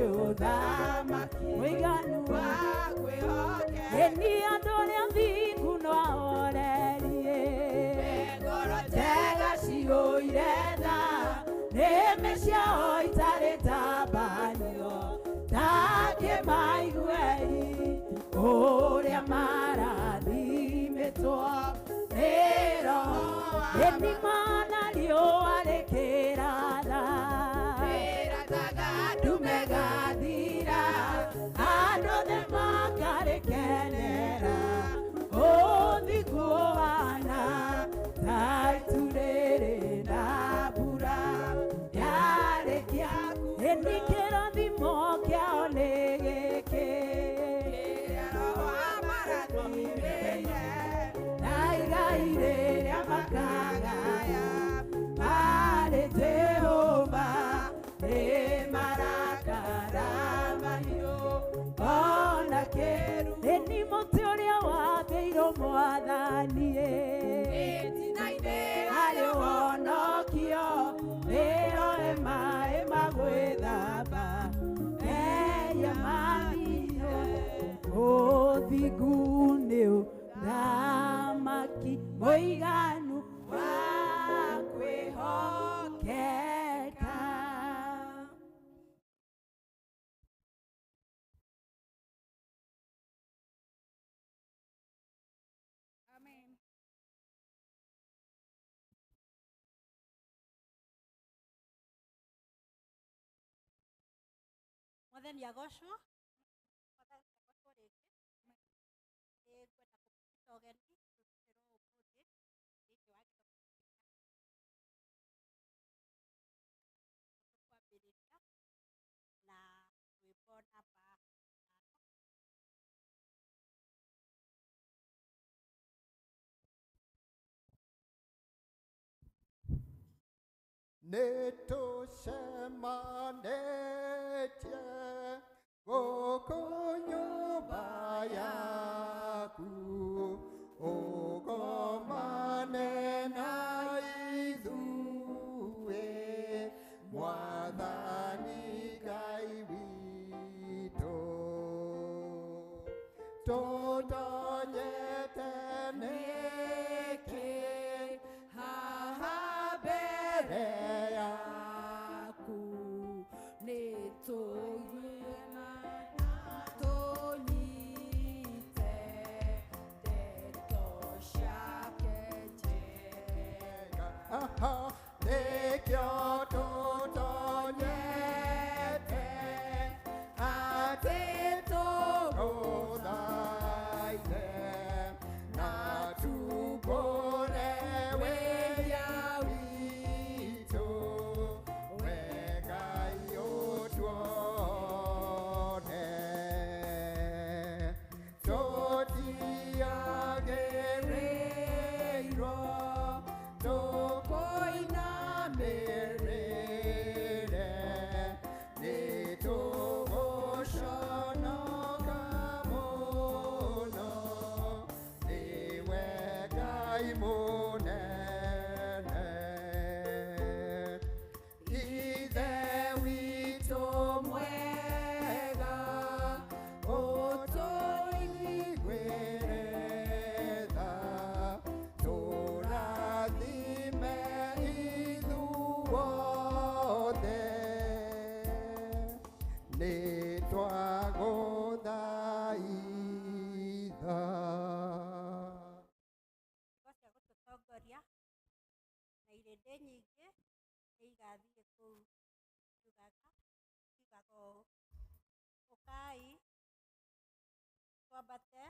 uthamaki mũiganu wa kwĩhokeka ĩni andũ arĩa athingu no orerie ngoro njega ciũire tha nĩme ciao itarĩ tambanio ndangĩmaiguei ũrĩa marathimĩtwo nĩ Roho ĩni mana riũa rĩkĩratha rĩrathaga ndume gathira andũ othe makarĩkenera ũthingu ũhana ta itu rĩrĩ na mbura yarĩkia ĩni kĩrathimo kĩao nĩ gĩkĩ kĩrĩa Roho amarathimĩire na igai rĩrĩa makagaya marĩ Jehova nĩmarakara mahiũ ona kĩru ĩni mũtĩ ũrĩa wathĩirwo Mwathani ĩtinainĩ harĩ ũhonokio nĩoe maĩ ma gwĩthamba eya mahiũ ũthingu nĩ ũthamaki mũiganu wa kwĩhokeka. Amen. Mwathani agocwo rĩngĩ nĩngwenda kũmũkĩta ũgeni tũrutĩrwo ũmũthĩ thĩinĩ wa kwambĩrĩria na rwĩmbo namba 5. Nĩtũcemanĩtie gũkũ nyũmba yaku ũgomane na ithuĩ Mwathani Ngai witũ tũtonyete nĩkĩ haha mbere yaku nĩtũgĩe na tũnyite ndeto ciake njega nĩkĩo tũtonyete atĩ tũgũthaithe na tumbũre wĩya witũ we Ngai ũtuone tũtiagĩrĩirwo tũkũinamĩrĩre nĩtũgũconoka mũno nĩwe Ngai mũnene Ithe witũ mwega ũtũiguĩre tha tũrathime ithuothe nĩtwagũthaitha. cia gũtũtongoria na irĩndĩ nyingĩ nĩigathiĩ kũu tugaga ũkai twambate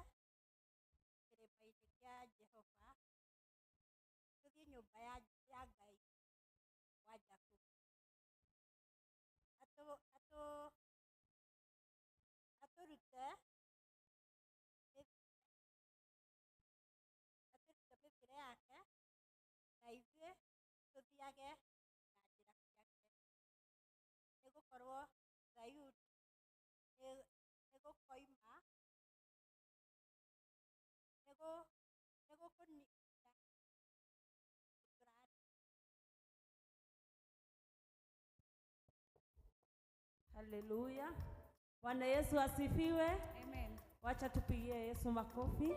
kĩrĩma-inĩ kĩa Jehova tũthiĩ nyũmba ya Ngai wa Jakubu atũrute mĩthiĩre yake na ithuĩ tũthiage na njĩra ciake nĩgũkorwo Zayuni nĩgũkoima nĩgũkũnina Haleluya. Bwana Yesu asifiwe. Amen. Wacha tupigie Yesu makofi.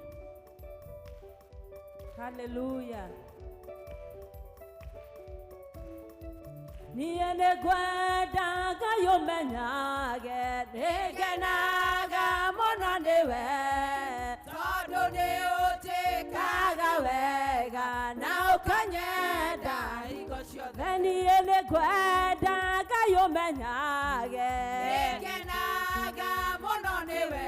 Haleluya. Niende gwenda ngayomenyage negenaga mono niwe tondu ni utikaga wega na ukanyenda hingo ciothe. Niende gwenda ngayomenyage negenaga mono niwe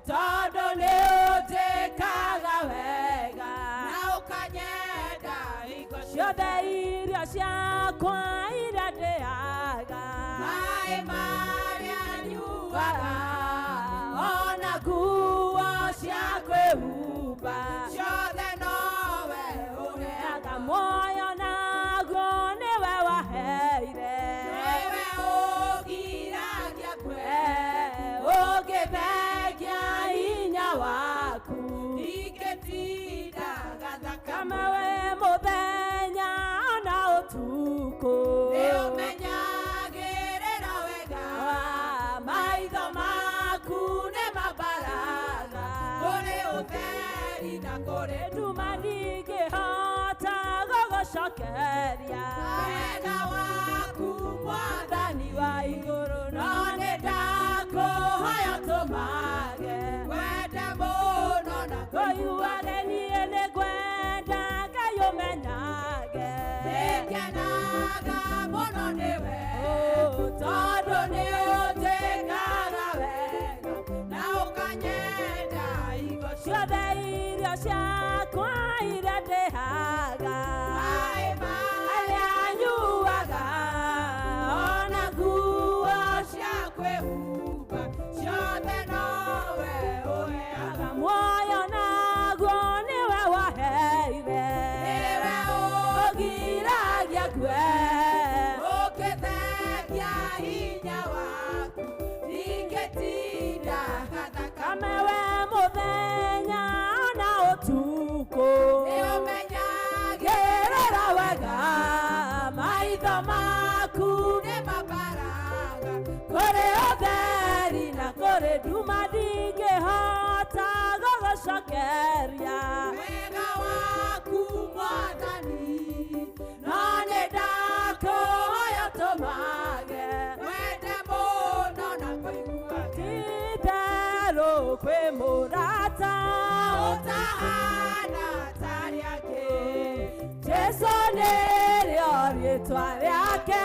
tondu ni utikaga wega na ukanyenda hingo ciothe. Irio ciakwa irandeaga maĩ marĩa nyuaga ona nguo cia kwĩhumba ciothe nowe ũheaga. Muoyo naguo nĩwe waheire, nĩwe ũgiragia kwe ũngĩthengia hinya waku ingĩtindaga thakame we mũthenya ona ũtukũ nĩũmenyagĩrĩra wega maitho maku nĩ mambaraga kũrĩ ũtheri na kũrĩ nduma ndingĩhota gũgũcokeria wega waku Mwathani wa igũrũ. No nĩndakũhoya tũmage wende mũno na kũiguage. Niĩ nĩngwenda Ngai ũmenyage nĩngenaga mũno nĩwe tondũ nĩũnjĩkaga wega na ũkanyenda hingo ciothe. Irio ciakwa iria ndĩhaga maĩ marĩa nyuaga ona nguo cia kwĩhumba ciothe nowe ũheaga. Muoyo naguo nĩwe waheire, nĩwe ũgiragia kwe ũngĩthengia hinya waku ingĩtindaga thakame we mũthenya ona ũtukũ nĩũmenyagĩrĩra wega maitho maku nĩ mambaraga kũrĩ ũtheri na kũrĩ nduma ndingĩhota gũgũcokeria wega waku Mwathani. No nĩndakũhoya tũmage wende mũno na kũiguage. Ti-itherũ kwĩ mũrata ũtahana tarĩ angĩ, Jesũ nĩrĩo rĩĩtwa rĩake,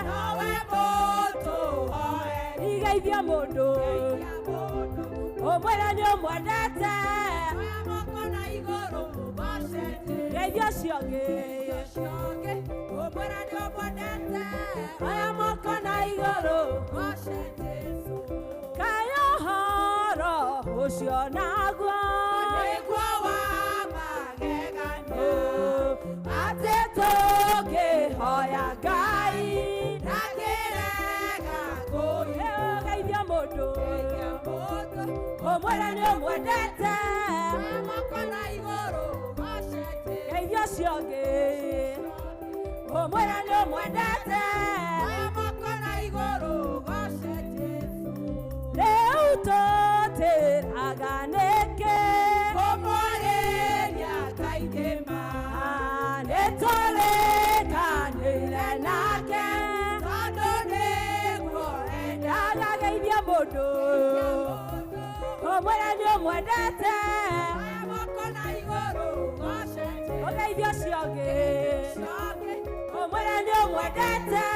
nowe mũtũhoe. Igeithia mũndũ ũmwĩre nĩũmwendete moko na igũrũ ũgocete. Geithia ũcio ũngĩ ũmwĩre nĩũmwendete oya moko na igũrũ ũgocete. Kaĩ ũhoro ũcio naguo nĩguo wa magegania atĩ tũngĩhoya Ngai ndakĩrega kũigua. Geithia mũndũ ũmwĩre nĩũmwendete moko na igũrũ ũgocete. Geithia ũcio ũngĩ ũmwĩre nĩũmwendete moko na igũrũ ũgocete. Rĩu tũtĩraga nĩkĩ kũmũrĩria kaingĩ ma nĩtũrĩkanĩire nake tondũ nĩguo endaga. Geithia mũndũ ũmwĩre nĩũmwendete moko na igũrũ ũgocete. Ũgeithia ũcio ũngĩ ũmwĩre nĩũmwendete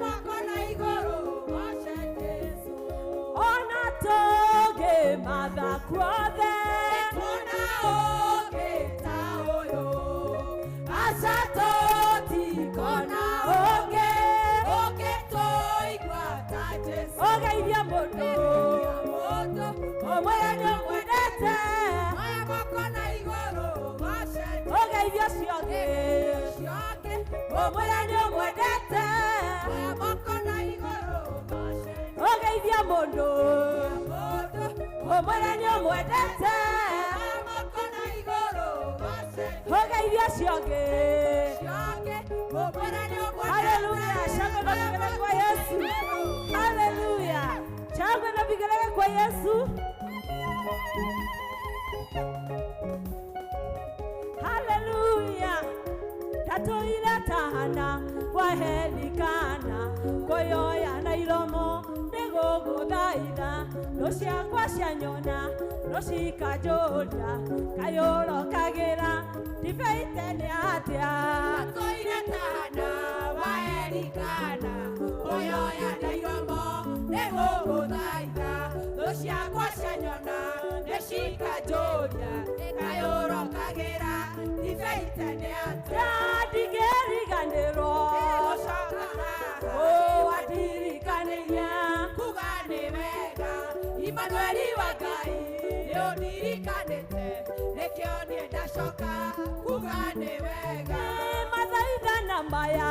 moko na igũrũ ũgocete. Ona tũngĩmatha kuothe nĩtuona ũngĩ ta ũyũ, aca tũtikona ũngĩ ũngĩtũigua ta Jesũ. Ũgeithia mũndũ ũmwĩre nĩũmwendete moko na igũrũ ũgocete. Ũgeithia ũcio ũngĩ ũmwĩre nĩũmwendete moko na igũrũ ũgocete. Ũgeithia mũndũ ũmwĩre nĩũmwendete moko na igũrũ ũgocete. Ũgeithia ũcio ũngĩ Haleluya. Shangwe na vigelegele kwa Yesu. Haleluya. Shangwe na vigelegele kwa Yesu. Haleluya. Tatoira tahana wahelikana koyoya na ilomo negogo daida noshiakwa shanyona noshikajoja kayoro kagera diveite ne atia Tatoira tahana wahelikana koyoya na ilomo negogo daida noshiakwa shanyona noshikajoja kayoro kagera diveite ne atia digeriganero oh adirikaneya kugane wega Emmanuel wagai yodirikanete nekione dashoka kugane wega mathaitha na maya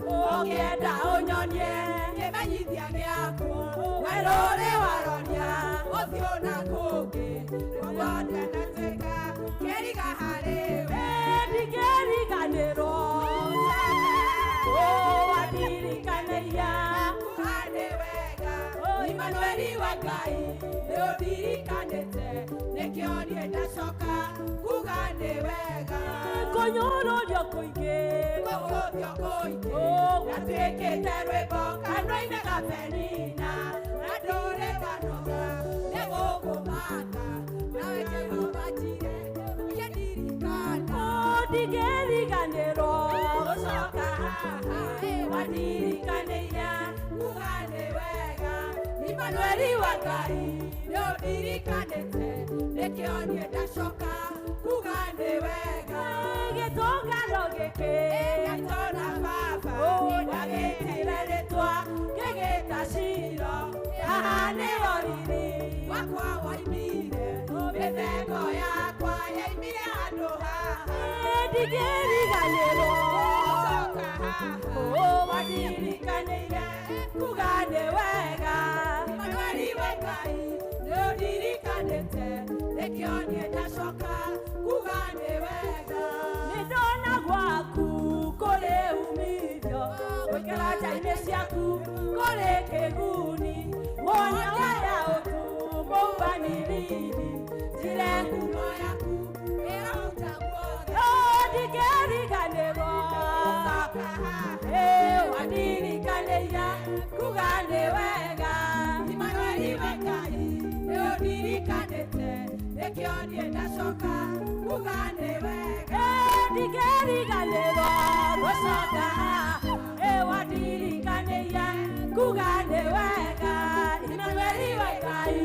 okienda unyonye kimenyithia giaku werore waroria uthiuna kungi rwonde natwika keriga hariwe digeriganero oh adirikaneya kugane wega Emmanuel wagai yodirikanete nekione dashoka kugane wega konyororio kuingi Kogothio koingi oh natwikite rwimbo kanua-ini gapenina na nduriganoga nigukumaka nawe Jehova njire ugedirikana oh digeriganero gucoka haha wadirikaneire kugane wega Emmanuel wagai niundirikanite nikionie ndacoka kugane wega gitungano giki gatona baba ndagitire ritwa ngigita ciro haha nĩho riri wakwa waimire mĩtheko yakwa yaimire handũ haha digeriganero coka haha oh wadirikaneire kugane wega Emmanuel wagai nĩũndirikanĩte nĩkĩonie ndacoka kugane wega nĩndona gwaku kũrĩ umithio gwĩkĩra nja-inĩ ciaku kũrĩ kĩguni muonia waya ũtumũmbaniriri njire ngumo yaku ĩraruta guothe oh digeriganĩrwo coka haha wadirikaneire kugane wega Emmanuel wagai nĩũndirikanĩte nĩkĩonie ndacoka kugane wega digeriganĩrwo gũcoka wadirikaneire kugane wega Emmanuel wagai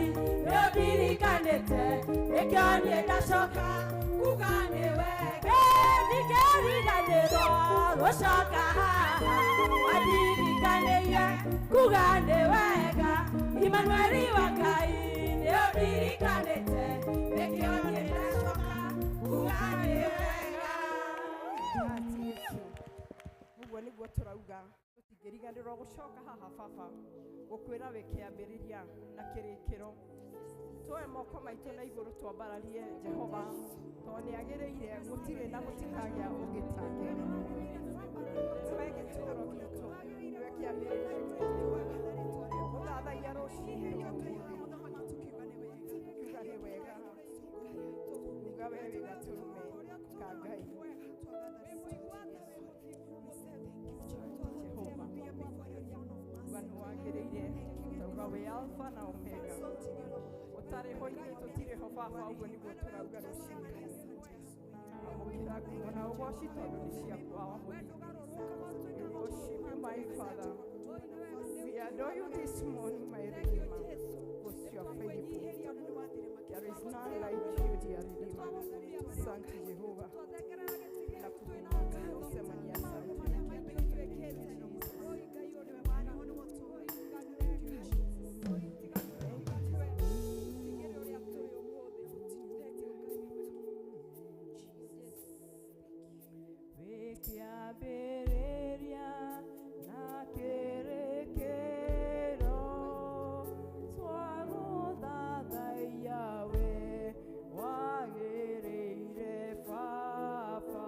nĩũndirikanĩte nĩkĩonie ndacoka kugane wega digeriganĩrwo gũcoka wadirikaneire kugane wega Emmanuel wagai nĩũndirikanĩte nĩkĩonie ndacoka kugane wega Uguo niguo turauga tutingiriganirwo gucoka haha baba gukwira we kiambiriria na kirikiro twoe moko maitu na iguru twambararie Jehova to niagiriire gutire na gutikagia ugitake twe gituro gitu we kiambiriria uthathaia ruciinĩ kiuga nĩ wega uga we wĩ gaturume ka Ngai Jehova Bwana wagĩrĩire tauga we Alpha na Omega ũtarĩ ho ithuĩ tũtirĩ ho baba ũguo nĩguo tũrauga rũcinĩ amũkĩra ngumo na ũgoci tondũ nĩ ciaku wa mũthia we worship you my Father we adore you this morning my Redeemer because you are faithful there is none like you dear Redeemer asante Jehova na kusema ni asante Baba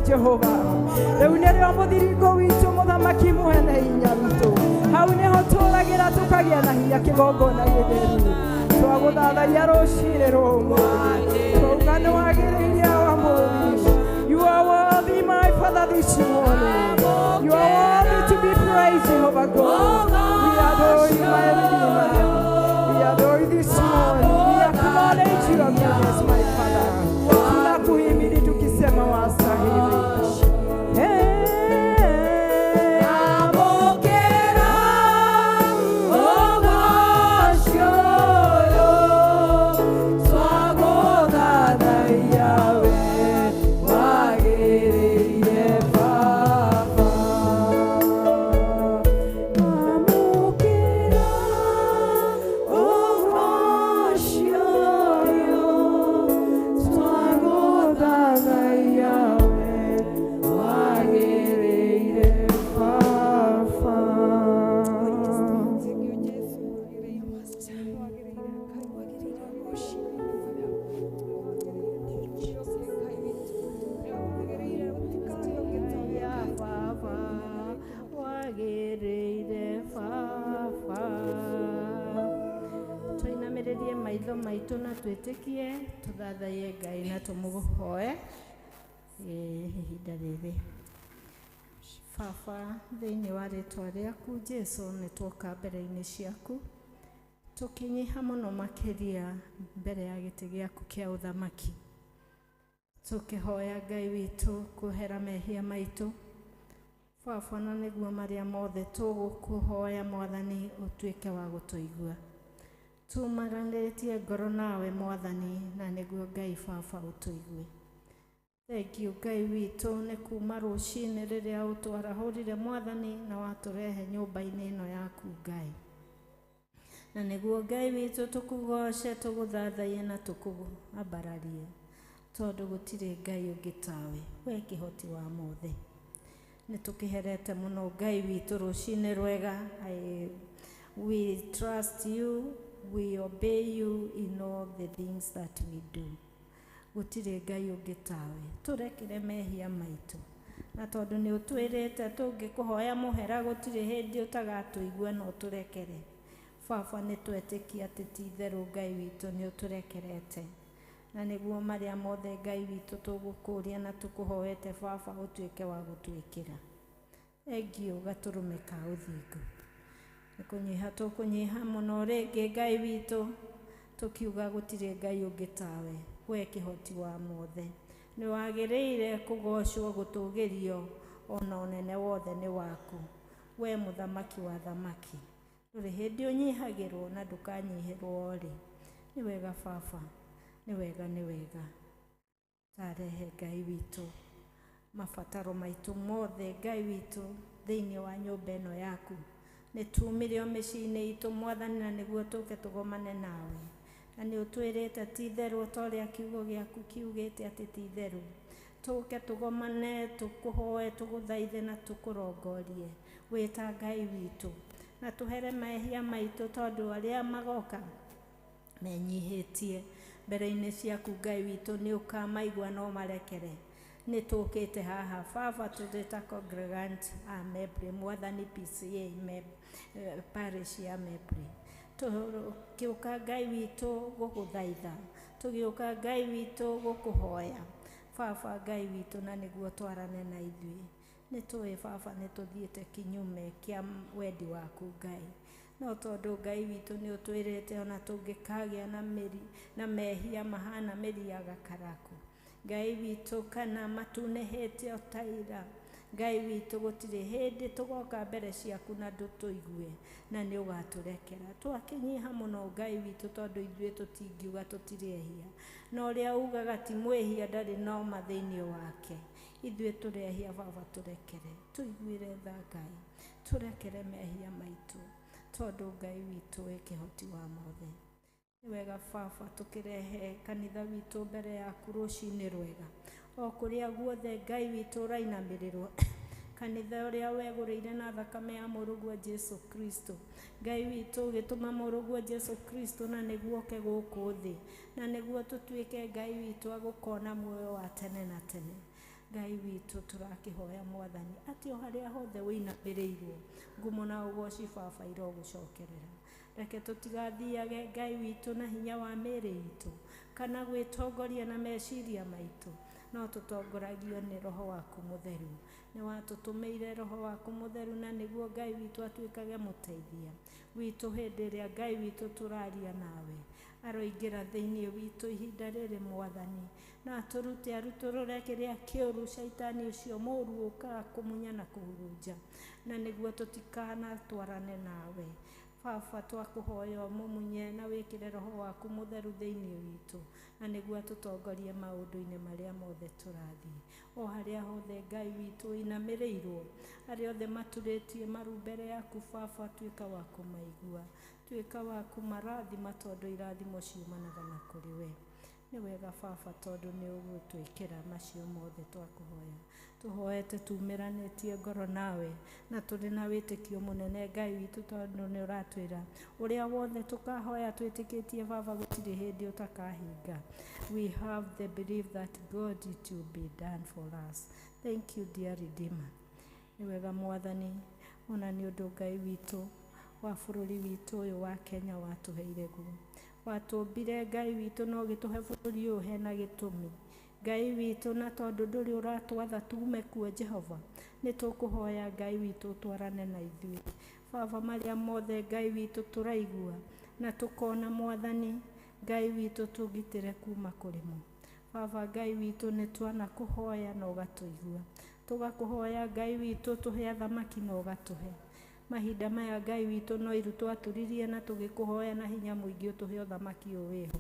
Jehova rĩu nĩrĩo mũthiringo witũ mũthamaki mwene hinya witũ hau nĩho tũragĩra tũkagĩa na hinya kĩgongona gĩtheru twagũthathaia rũciinĩ rũmwe twauga nĩ wagĩrĩire wa mũthĩ. You are worthy, my Father, this morning. You are worthy to be praised, Jehovah God. We adore you, my Redeemer. We adore you this morning. We acknowledge your goodness, my Father. Tunakuhimidi tukisema wastahili. Twĩtĩkie tũthathaie Ngai na tũmũhoe ihinda rĩrĩ. Baba, thĩinĩ wa rĩtwa rĩaku Jesũ, nĩ tuoka mbere-inĩ ciaku tũkĩnyiha mũno makĩria mbere ya gĩtĩ gĩaku kĩa ũthamaki. Tukihoya Ngai witũ kuhera mehia maitũ. Baba, na nĩguo marĩa mothe tũgũkũhoya Mwathani ũtuĩke wa gũtũigua. Tumaranĩtie ngoro nawe Mwathani, na nĩguo Ngai Baba ũtũigue. Thank you Ngai witũ nĩ kuma rũcinĩ rĩrĩa ũtwarahũrire Mwathani na watũrehe nyũmba-inĩ ĩno yaku Ngai. Na nĩguo Ngai witũ tũkũgoce, tũgũthathaiye na tũkũambararie, tondũ gũtirĩ Ngai ũngĩ tawe, we kĩhoti wa mothe. Nĩ tũkĩherete mũno Ngai witũ rũcinĩ rwega. We trust you, we obey you in all the things that we do. Gũtirĩ Ngai ũngĩ tawe, tũrekere mehia maitũ, na tondũ nĩ ũtwĩrĩte tũngĩkũhoya mũhera gũtirĩ hĩndĩ ũtagatũigua na ũtũrekere. Baba, nĩ twetĩkia atĩ ti itherũ Ngai witũ nĩ ũtũrekerete, na nĩguo marĩa mothe Ngai witũ tũgũkũria na tũkũhoete Baba ũtuĩke wa gũtwĩkĩra. Engio gatũrũme ka ũthingu. Nĩ kũnyiha tũkũnyiha mũno rĩngĩ Ngai witũ, tũkiuga gũtirĩ Ngai ũngĩ tawe, we kĩhoti wa mothe. Nĩ wagĩrĩire kũgocwo, gũtũgĩrio, ona ũnene wothe nĩ waku, we mũthamaki wa thamaki. Ndũrĩ hĩndĩ ũnyihagĩrwo na ndũkanyihĩrwo rĩ. Nĩ wega Baba, nĩ wega, nĩ wega. Tarehe Ngai witũ mabataro maitũ mothe Ngai witũ thĩinĩ wa nyũmba ĩno yaku. Nĩ tumire o mĩciĩ-inĩ itũ Mwathani, na nĩguo tũke tũgomane nawe. Na nĩ ũtwĩrĩte ti itherũ ta ũrĩa kiugo gĩaku kiugĩte atĩ ti itherũ. Tũke tũgomane, tũkũhoe, tũgũthaithe na tũkũrongorie wĩta Ngai witũ. Na tũhere mehia maitũ, tondũ arĩa magoka menyihĩtie mbere-inĩ ciaku Ngai witũ nĩ ũkamaigua na ũmarekere. Nĩ tũkĩte haha Baba tũrĩ ta congregant a Mebri, Mwathani PCA parish ya Mebri. Tũgĩũka Ngai witũ gũgũthaitha, tũgĩũka Ngai witũ gũkũhoya Baba Ngai witũ, na nĩguo twarane na ithuĩ. Nĩ tũĩ Baba nĩ tũthiĩte kinyume kĩa wendi waku Ngai, no tondũ Ngai witũ nĩ ũtwĩrĩte ona tũngĩkagĩa na mehia mahana mĩri ya gakaraku Ngai witũ, kana matunĩhĩte o ta ira, Ngai witũ gũtirĩ hĩndĩ tũgoka mbere ciaku na ndũtũigue, na nĩ ũgatũrekera. Twakĩnyiha mũno Ngai witũ, tondũ ithuĩ tũtingiuga tũtirehia, na ũrĩa ugaga ti mwĩhia ndarĩ na ũma thĩinĩ wake. Ithuĩ tũrehia Baba, tũrekere, tũiguĩre tha Ngai, tũrekere mehia maitũ, tondũ Ngai witũ wĩ kĩhoti wa mothe. Nĩ wega Baba, tũkĩrehe kanitha witũ mbere yaku rũcinĩ rwega, o kũrĩa guothe Ngai witũ ũrainamĩrĩrwo, kanitha ũrĩa wegũrĩire na thakame ya mũrũguo Jesu Kristo. Ngai witũ ũgĩtũma mũrũguo Jesu Kristo na nĩguo oke gũkũ thĩ, na nĩguo tũtuĩke Ngai witũ agũkona muoyo wa tene na tene. Ngai witũ tũrakĩhoya Mwathani atĩ o harĩa hothe wĩinamĩrĩirwo, ngumo na ũgoci Baba irogũcokerera. Reke tũtigathiage Ngai witũ na hinya wa mĩĩrĩ itũ, kana gwĩtongoria na meciria maitũ, no tũtongoragio nĩ Roho waku Mũtheru. Nĩ watũtũmĩire Roho waku Mũtheru, na nĩguo Ngai witũ atuĩkage mũteithia witũ hĩndĩ ĩrĩa Ngai witũ tũraria nawe. Aroingĩra thĩinĩ witũ ihinda rĩrĩ Mwathani, na atũrute arutũrũre kĩrĩa kĩũru Shaitani ũcio mũũru ũkaga kũmunya na kũhurunja, na nĩguo tũtikana twarane nawe. Baba, twakũhoya ũmũmunye na wĩkĩre Roho waku Mũtheru thĩinĩ witũ, na nĩguo atũtongorie maũndũ-inĩ marĩa mothe tũrathiĩ. O harĩa hothe Ngai witũ inamĩrĩirwo, arĩa othe maturĩtie maru mbere yaku Baba, tuĩka wa kũmaigua, tuĩka wa kũmarathima, tondũ irathimo ciumanaga na kũrĩ we. Nĩ wega Baba, tondũ nĩ ũgũtwĩkĩra macio mothe twakũhoya. Tũhoete tumĩranĩtie ngoro nawe, na tũrĩ na wĩtĩkio mũnene Ngai witũ, tondũ nĩ ũratwĩra ũrĩa wothe tũkahoya twĩtĩkĩtie Baba gũtirĩ hĩndĩ ũtakahinga. We have the belief that God it will be done for us. Thank you dear Redeemer. Nĩ wega Mwathani, ona nĩ ũndũ Ngai witũ wa bũrũri witũ ũyũ wa Kenya watũheire guo. Watũmbire Ngai witũ na ũgĩtũhe bũrũri ũyũ hena gĩtũmi. Ngai witũ, na tondũ ndũrĩ ũratwatha tume kuo Jehova, nĩ tũkũhoya Ngai witũ twarane na ithuĩ. Baba, marĩa mothe Ngai witũ tũraigua na tũkona Mwathani, Ngai witũ tũgitĩre kuma kũrĩ mo. Baba Ngai witũ nĩ twanakũhoya na ũgatũigua. Tũgakũhoya Ngai witũ tũhe athamaki na ũgatũhe. Mahinda maya Ngai witũ no iru twatũririe na tũgĩkũhoya na hinya mũingĩ ũtũhe ũthamaki ũyũ wĩho.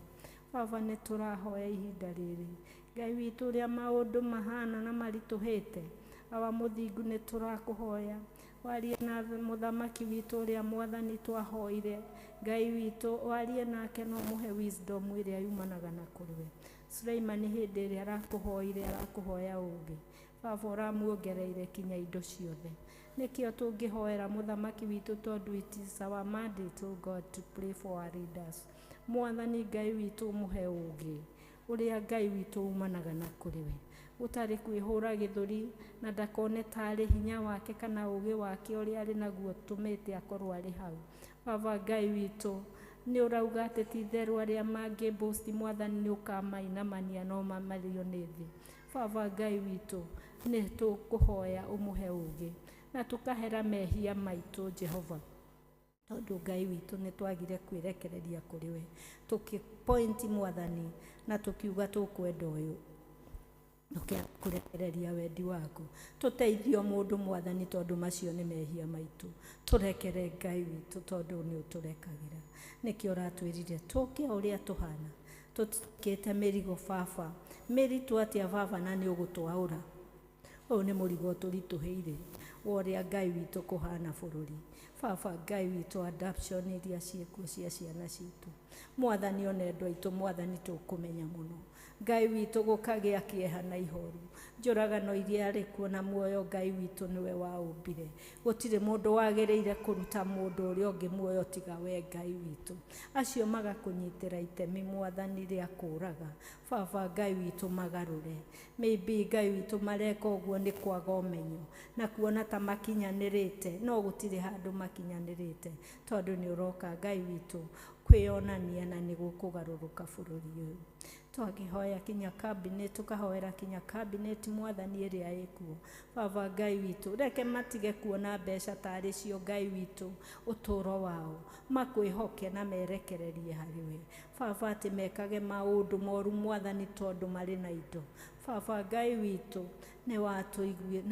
Baba nĩ tũrahoya ihinda rĩrĩ. Ngai witũ ũrĩa maũndũ mahana na maritũhĩte. Aba mũthingu nĩ tũrakũhoya. Warie na mũthamaki witũ ũrĩa mwathani twahoire. Ngai witũ warie nake no mũhe wisdom ĩrĩa yumanaga na kũrĩ we. Suleiman hĩndĩ ĩrĩa arakũhoire arakũhoya ũũgĩ. Baba ũramuongereire kinya indo ciothe. Nĩkĩo tũngĩhoera mũthamaki witũ tondũ it is our mandate, O God, to pray for our leaders. Mwathani Ngai witũ mũhe ũũgĩ ũrĩa Ngai witũ umanaga na kũrĩ we. Ũtarĩ kwĩhũra gĩthũri na ndakone tarĩ hinya wake kana ũũgĩ wake ũrĩa arĩ naguo tũmĩte akorwo arĩ hau. Baba Ngai witũ nĩ ũrauga atĩ ti therũ arĩa mangĩ boast mwathani nĩ ũkamainamania no mamario nĩ thĩ. Baba Ngai witũ nĩ tũkũhoya ũmũhe ũũgĩ na tũkahera mehia maitũ Jehova. Tondũ Ngai witũ nĩ twagire kwĩrekereria kũrĩ we. Tũkĩpointi mwathani na tũkiuga tũkwenda ũyũ. Kũrekereria wendi waku. Tũteithio mũndũ mwathani tondũ macio nĩ mehia maitũ. Tũrekere Ngai witũ tondũ nĩ ũtũrekagĩra. Nĩkĩo ũratwĩrire tũke ũrĩa tũhana. Tũtikĩte mĩrigo Baba. Mĩritũ atĩa Baba na nĩ ũgũtwaũra. Ũyũ nĩ mũrigo tũritũhĩire wa ũrĩa Ngai witũ kũhana bũrũri. Baba Ngai witũ adoption iria ciĩkuo cia ciana citũ. Mwathani ona endwa aitũ mwathani tũkũmenya mũno. Ngai witũ gũkagĩa kĩeha na ihoru. Njũragano iria arĩ kuo na muoyo Ngai witũ nĩwe waũmbire. Gũtirĩ mũndũ wagĩrĩire kũruta mũndũ ũrĩa ũngĩ muoyo tiga we Ngai witũ. Acio magakũnyitĩra itemi mwathani rĩa kũũraga. Baba Ngai witũ magarũre. Maybe Ngai witũ mareka ũguo nĩ kwaga ũmenyo na kuona ta makinyanĩrĩte no gũtirĩ handũ makinyanĩrĩte tondũ nĩ ũroka Ngai witũ kwĩonania na nĩ gũkũgarũrũka bũrũri ũyũ. Twakĩhoya kinya cabinet tukahoera kinya cabinet mwathani ĩrĩa ĩkuo. Baba Ngai witũ reke matige kuona mbeca tarĩ cio Ngai witũ ũtũũro wao. Makwĩhoke na merekererie harĩ we. Baba atĩ mekage maũndũ moru mwathani tondũ marĩ na indo. Baba Ngai witũ nĩ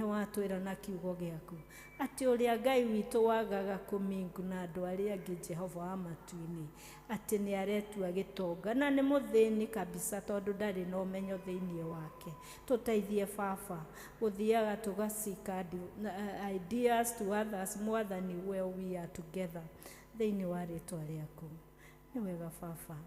watwĩra na kiugo gĩaku atĩ ũrĩa Ngai witũ wagaga kũmingu na andũ arĩa angĩ Jehova wa matu-inĩ atĩ nĩ aretua gĩtonga na nĩ mũthĩni kabisa tondũ ndarĩ na ũmenyo thĩinĩ wake. Tũteithie Baba gũthiaga tũgacika ideas to others mwathani where we are together thĩinĩ wa rĩtwa rĩaku. Nĩ wega Baba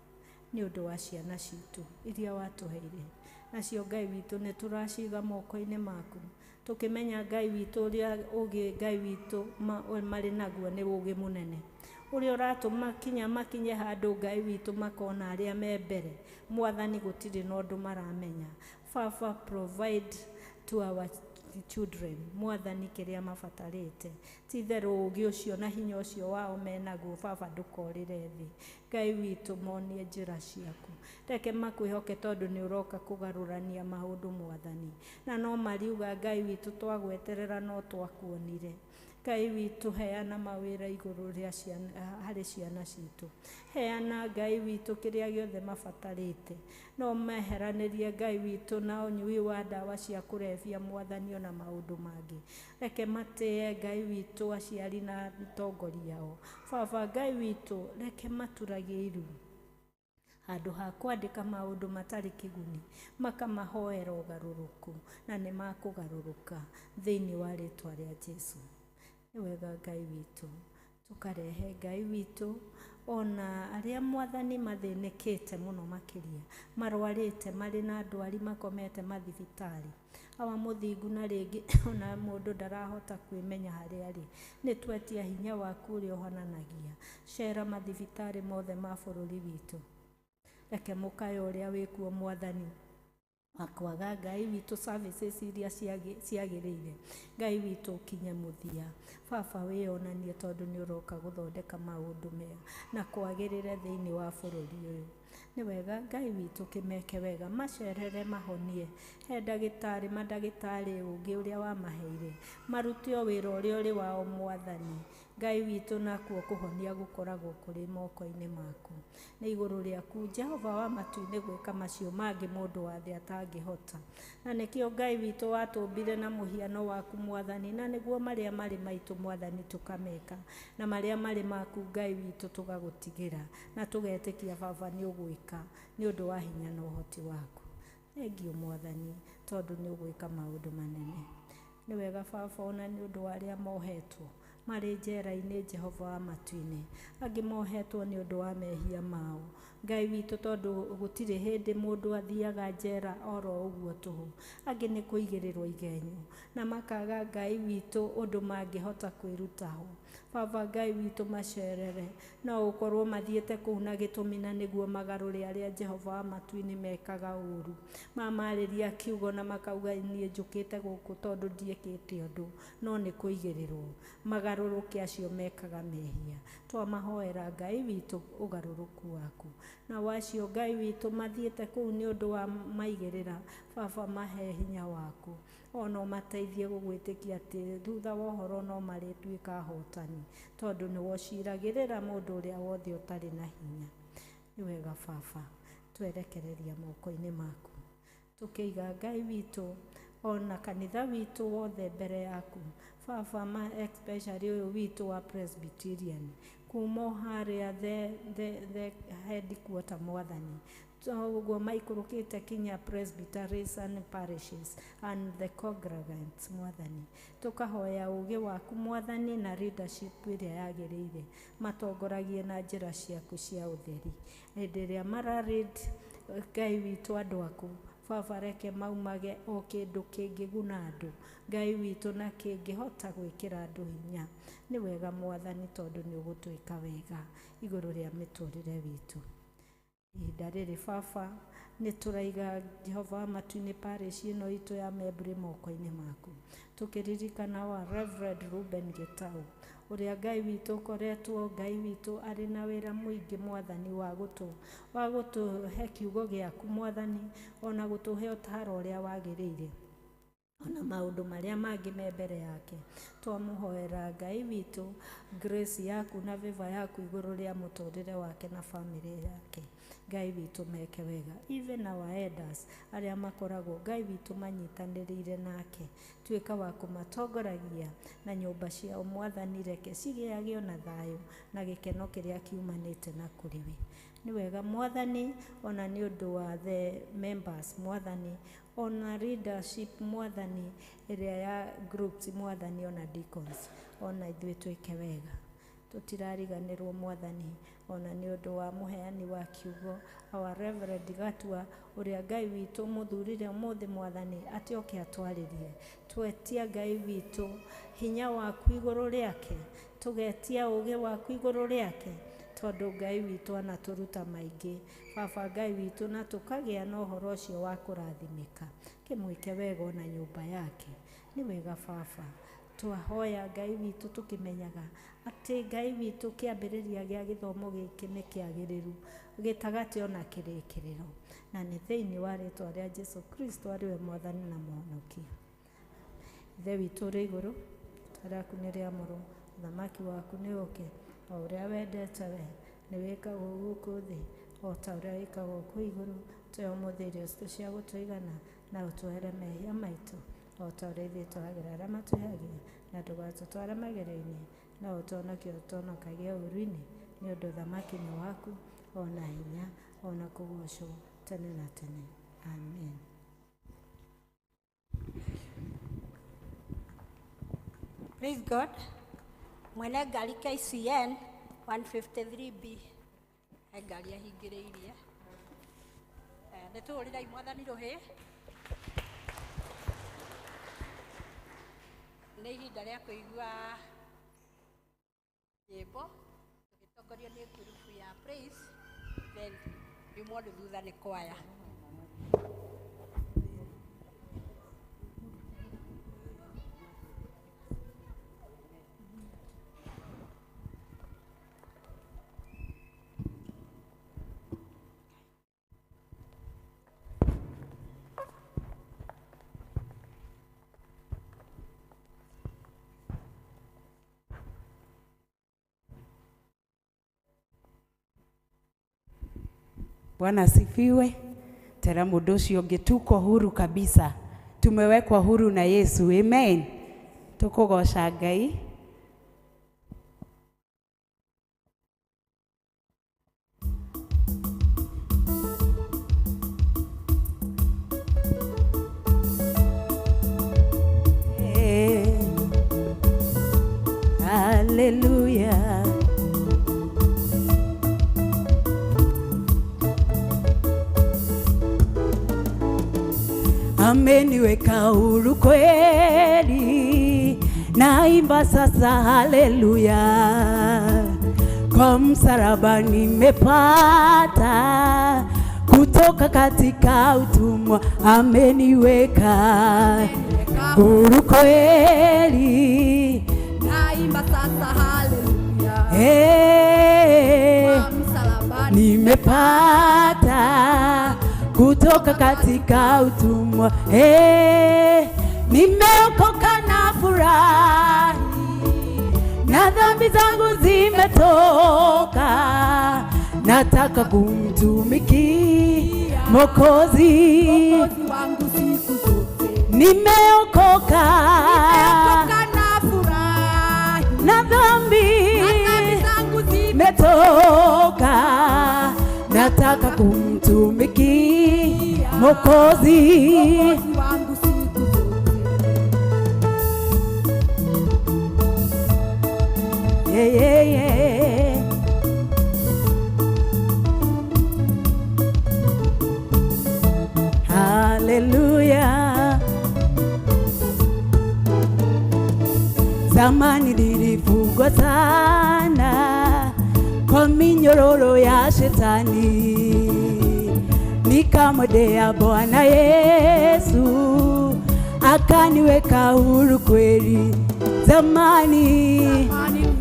nĩ ũndũ wa ciana citũ iria watũheire. Nacio Ngai witũ nĩ tũraciga moko-inĩ maku. Tũkĩmenya Ngai witũ ũrĩa ũgĩ Ngai witũ marĩ naguo nĩ ũgĩ mũnene. Ũrĩa ũratũma kinya makinye handũ Ngai witũ makona arĩa me mbere. Mwathani gũtirĩ na ũndũ maramenya. Baba provide to our children. Mwathani kĩrĩa mabatarĩte. Ti therũ ũgĩ ũcio na hinya ũcio wao menaguo Baba ndũkorĩre thĩ. Ngai witũ monie njĩra ciaku. Reke makwĩhoke tondũ nĩ ũroka kũgarũrania maũndũ mwathani. Na no mariuga Ngai witũ twagweterera no twakuonire. Ngai witũ heana mawĩra igũrũ rĩa harĩ ciana citũ. Heana Ngai witũ kĩrĩa gĩothe mabatarĩte. No meheranĩrie Ngai witũ na ũnyui wa ndawa cia kũrebia mwathani ona maũndũ mangĩ. Reke matĩe Ngai witũ aciari na atongoria ao. Baba Ngai witũ reke maturagie iru. Handũ ha kwandĩka maũndũ matarĩ kĩguni makamahoera ũgarũrũku na nĩ makũgarũrũka thĩinĩ wa rĩtwa rĩa Jesũ. Nĩ wega Ngai witũ tũkarehe Ngai witũ ona arĩa mwathani mathĩnĩkĩte mũno makĩria marwarĩte marĩ na ndwari makomete mathibitarĩ. Awa mũthingu na rĩngĩ ona mũndũ ndarahota kwĩmenya harĩa arĩ. Nĩ twetia hinya waku ũrĩa ũhananagia. Cera mathibitarĩ mothe ma bũrũri witũ. Reke mũkayo ũrĩa wĩkuo mwathani akwaga Ngai witũ services iria ciagĩrĩire. Ngai witũ ũkinye mũthia. Baba wĩonanie tondũ nĩ ũroka gũthondeka maũndũ mega na kwagĩrĩre thĩinĩ wa bũrũri ũyũ. nĩ wega Ngai witũ kĩmeke wega macerere mahonie he mandagĩtarĩ ũngĩ ũrĩa wamaheire marute o wĩra ũrĩa ũrĩ wao Mwathani. Ngai witũ nakuo kũhonia gũkoragwo kũrĩ moko-inĩ maku. Nĩ igũrũ rĩaku Jehova wa matu-inĩ gwĩka macio mangĩ mũndũ wa thĩ atangĩhota. Na nĩkĩo Ngai witũ watũmbire na mũhiano waku Mwathani, na nĩguo marĩa marĩ maitũ Mwathani tũkameka, na marĩa marĩ maku Ngai witũ tũgagũtigĩra na tũgetĩkia Baba nĩ ũgwĩka nĩ ũndũ wa hinya na ũhoti waku. Thengio Mwathani tondũ nĩ ũgwĩka maũndũ manene. Nĩ wega Baba ona nĩ ũndũ wa arĩa mohetwo marĩ njera-inĩ Jehova wa matu-inĩ, angĩ mohetwo nĩ ũndũ wa mehia mao. Ngai witũ tondũ gũtirĩ hĩndĩ mũndũ athiaga njera oro ũguo tũhũ, angĩ nĩ kũigĩrĩrwo igenyo na makaga Ngai witũ ũndũ mangĩhota kwĩrutaho. Baba Ngai witũ macerere, no ũkorwo mathiĩte kũu na gĩtũmi na nĩguo magarũre arĩa Jehova wa matu-inĩ mekaga ũru. Mamarĩria kiugo na makauga niĩ njũkĩte gũkũ tondũ ndiĩkĩte ũndũ, no nĩ kũigĩrĩrwo. Magarũrũke acio mekaga mehia. Twamahoera Ngai witũ ũgarũrũku waku. Na wacio Ngai witũ mathiĩte kũu nĩ ũndũ wa maigĩrĩra, Baba mahe hinya waku. Ona mateithie gũgwĩtĩkia atĩ thutha wa ũhoro no marĩtuĩka ahotani, tondũ nĩ wociragĩrĩra mũndũ ũrĩa wothe ũtarĩ na hinya. Nĩ wega Baba, twerekereria moko-inĩ maku, tũkĩiga Ngai witũ ona kanitha witũ wothe mbere yaku Baba, especially ũyũ witũ wa Presbyterian kuma harĩa the headquarter Mwathani, ũguo maikũrũkĩte kinya presbyteries and parishes and the congregants Mwathani, tũkahoya ũgĩ waku Mwathani na leadership ĩrĩa yagĩrĩire, matongoragie na njĩra ciaku cia ũtheri. Hĩndĩ ĩrĩa maralead Ngai witũ andũ aku Baba, reke maumage o kĩndũ kĩngĩguna andũ Ngai witũ na kĩngĩhota gwĩkĩra andũ hinya. Nĩ wega Mwathani tondũ nĩ ũgũtwĩka wega igũrũ rĩa mĩtũrĩre witũ. Ihinda rĩrĩ Baba, nĩ tũraiga Jehova wa matu-inĩ parish ĩno itũ ya Membri moko-inĩ maku, tũkĩririkana wa Reverend Reuben Gitau, ũrĩa Ngai witũ ũkoretwo Ngai witũ arĩ na wĩra mũingĩ Mwathani wa gũtũhe kiugo gĩaku Mwathani, ona gũtũhe ũtaaro ũrĩa wagĩrĩire, ona maũndũ marĩa mangĩ me mbere yake. Twamũhoera Ngai witũ grace yaku na favor yaku igũrũ rĩa mũtũrĩre wake na family yake. Ngai witũ meke wega, even our elders arĩa makoragwo Ngai witũ manyitanĩrĩire nake, tuĩka wa kũmatongoragia na nyũmba ciao Mwathani, reke cigĩage na thayũ na gĩkeno kĩrĩa kiumanĩte na kũrĩ we. Nĩ wega Mwathani ona nĩ ũndũ wa the members Mwathani, ona leadership Mwathani ĩrĩa ya groups Mwathani, ona deacons, ona ithuĩ twĩke wega, tũtirariganĩrwo Mwathani, ona nĩ ũndũ wa mũheani wa kiugo our Reverend Gatua, ũrĩa Ngai witũ mũthurire ũmũthĩ Mwathani atĩ oke atwarĩrie. Twetia Ngai witũ hinya waku igũrũ rĩake, tũgetia ũgĩ waku igũrũ rĩake, tondũ Ngai witũ anatũruta maingĩ Baba Ngai witũ, na tũkagĩa na ũhoro ũcio wa kũrathimĩka. Kĩmwĩke wega ona nyũmba yake. Nĩ wega Baba, twahoya Ngai witũ tũkĩmenyaga atĩ Ngai witũ kĩambĩrĩria gĩa gĩthomo gĩkĩ nĩ kĩagĩrĩru gĩtagatĩ ona kĩrĩkĩrĩro, na nĩ thĩinĩ wa rĩĩtwa rĩa Jesũ Kristo arĩ we Mwathani na Mũhonokia. Ithe witũ ũrĩ igũrũ, rĩĩtwa rĩaku nĩ rĩamũrwo, ũthamaki waku nĩ ũũke, o ũrĩa wendete we nĩ wĩkagwo gũkũ thĩ o ta ũrĩa wĩkagwo kũu igũrũ. Tũhe ũmũthĩ irio citũ cia gũtũigana, na ũtũhere mehia maitũ o ta ũrĩa ithuĩ twagĩra arĩa matwĩhagia, na ndũgatũtware magerio-inĩ, no ũtũhonokie ũtũhonokagia ũũru-inĩ, nĩ ũndũ ũthamaki nĩ waku, ona hinya, ona kũgocwo tene na tene. Amen. Praise God. Mwene ngari KCN 153B ngari ahingĩrĩirie. Nĩ tũhũrĩrai Mwathani rũhĩ. Nĩ ihinda rĩa kũigua nyĩmbo tũgĩtongorio nĩ ngurubu ya Praise, then yumũndũ thutha nĩ kwaya. Bwana asifiwe. Tena mũndũ ũcio ũngĩ tuko huru kabisa. Tumewekwa huru na Yesu. Amen. Tukũgoca Ngai. Hallelujah. Ameniweka huru kweli, naimba sasa haleluya. Kwa msalaba nimepata kutoka katika utumwa, ameniweka huru kweli, naimba sasa haleluya. Kwa msalaba nimepata kutoka katika utumwa, nimeokoka na furahi, na dhambi zangu zimetoka, nataka kumtumikia Mwokozi wangu siku zote. Nimeokoka na furahi, na dhambi zangu zimetoka, nataka kumtumikia Mwokozi wangu siku zote. Yeah, yeah, yeah. Hallelujah. Zamani nilifungwa sana kwa minyororo ya shetani, nikamwendea Bwana Yesu akaniweka huru kweli. Zamani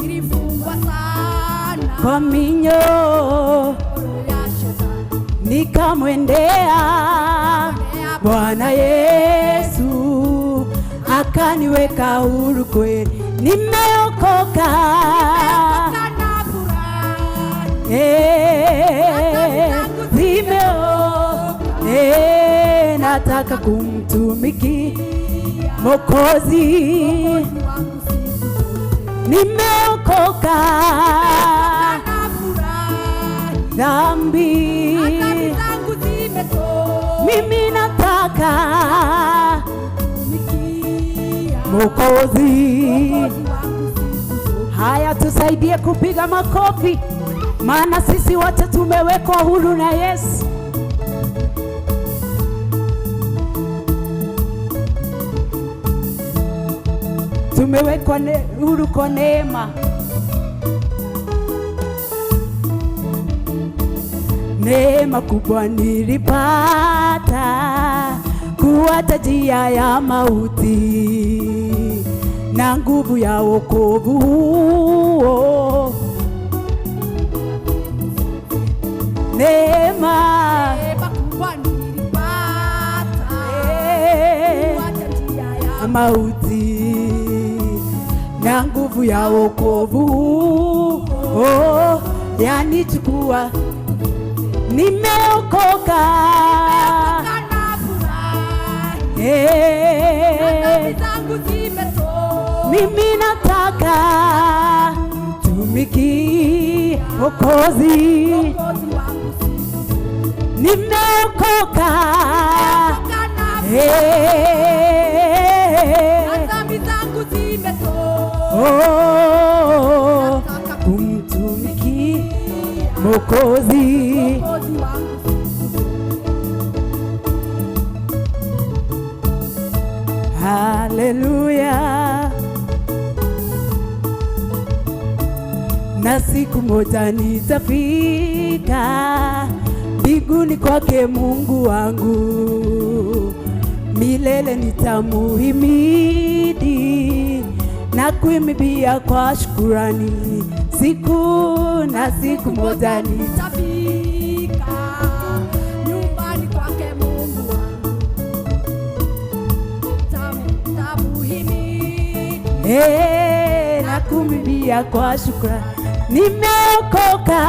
nilifungwa sana kwa minyororo ya shetani, nikamwendea Bwana Yesu akaniweka huru kweli. Nimeokoka na furahi, nataka kumtumikia Mwokozi. Nimeokoka na furahi, dhambi zangu zimetoka, mimi nataka kumtumikia Mwokozi. wangu siku zote. Haya, tusaidie kupiga makofi, maana sisi wote tumewekwa huru na Yesu. Tumewekwa huru kwa neema. Neema kubwa nilipata kuacha njia ya mauti, na nguvu ya wokovu huo. Neema kubwa nilipata kuacha njia ya mauti, na nguvu ya wokovu huo yanichukua. Nimeokoka na furahi, zangu zimetoka, mimi nataka tumikia Mwokozi. wangu siku zote. Nimeokoka Dhambi zangu zimetoka, kumtumikia Mwokozi. Haleluya. Na siku moja nitafika mbinguni kwake Mungu wangu, milele nitamuhimidi na kuimbia kwa shukrani. Siku moja nitafika nyumbani kwake Mungu wangu, nitamuhimidi na kuimbia kwa shukrani. Nimeokoka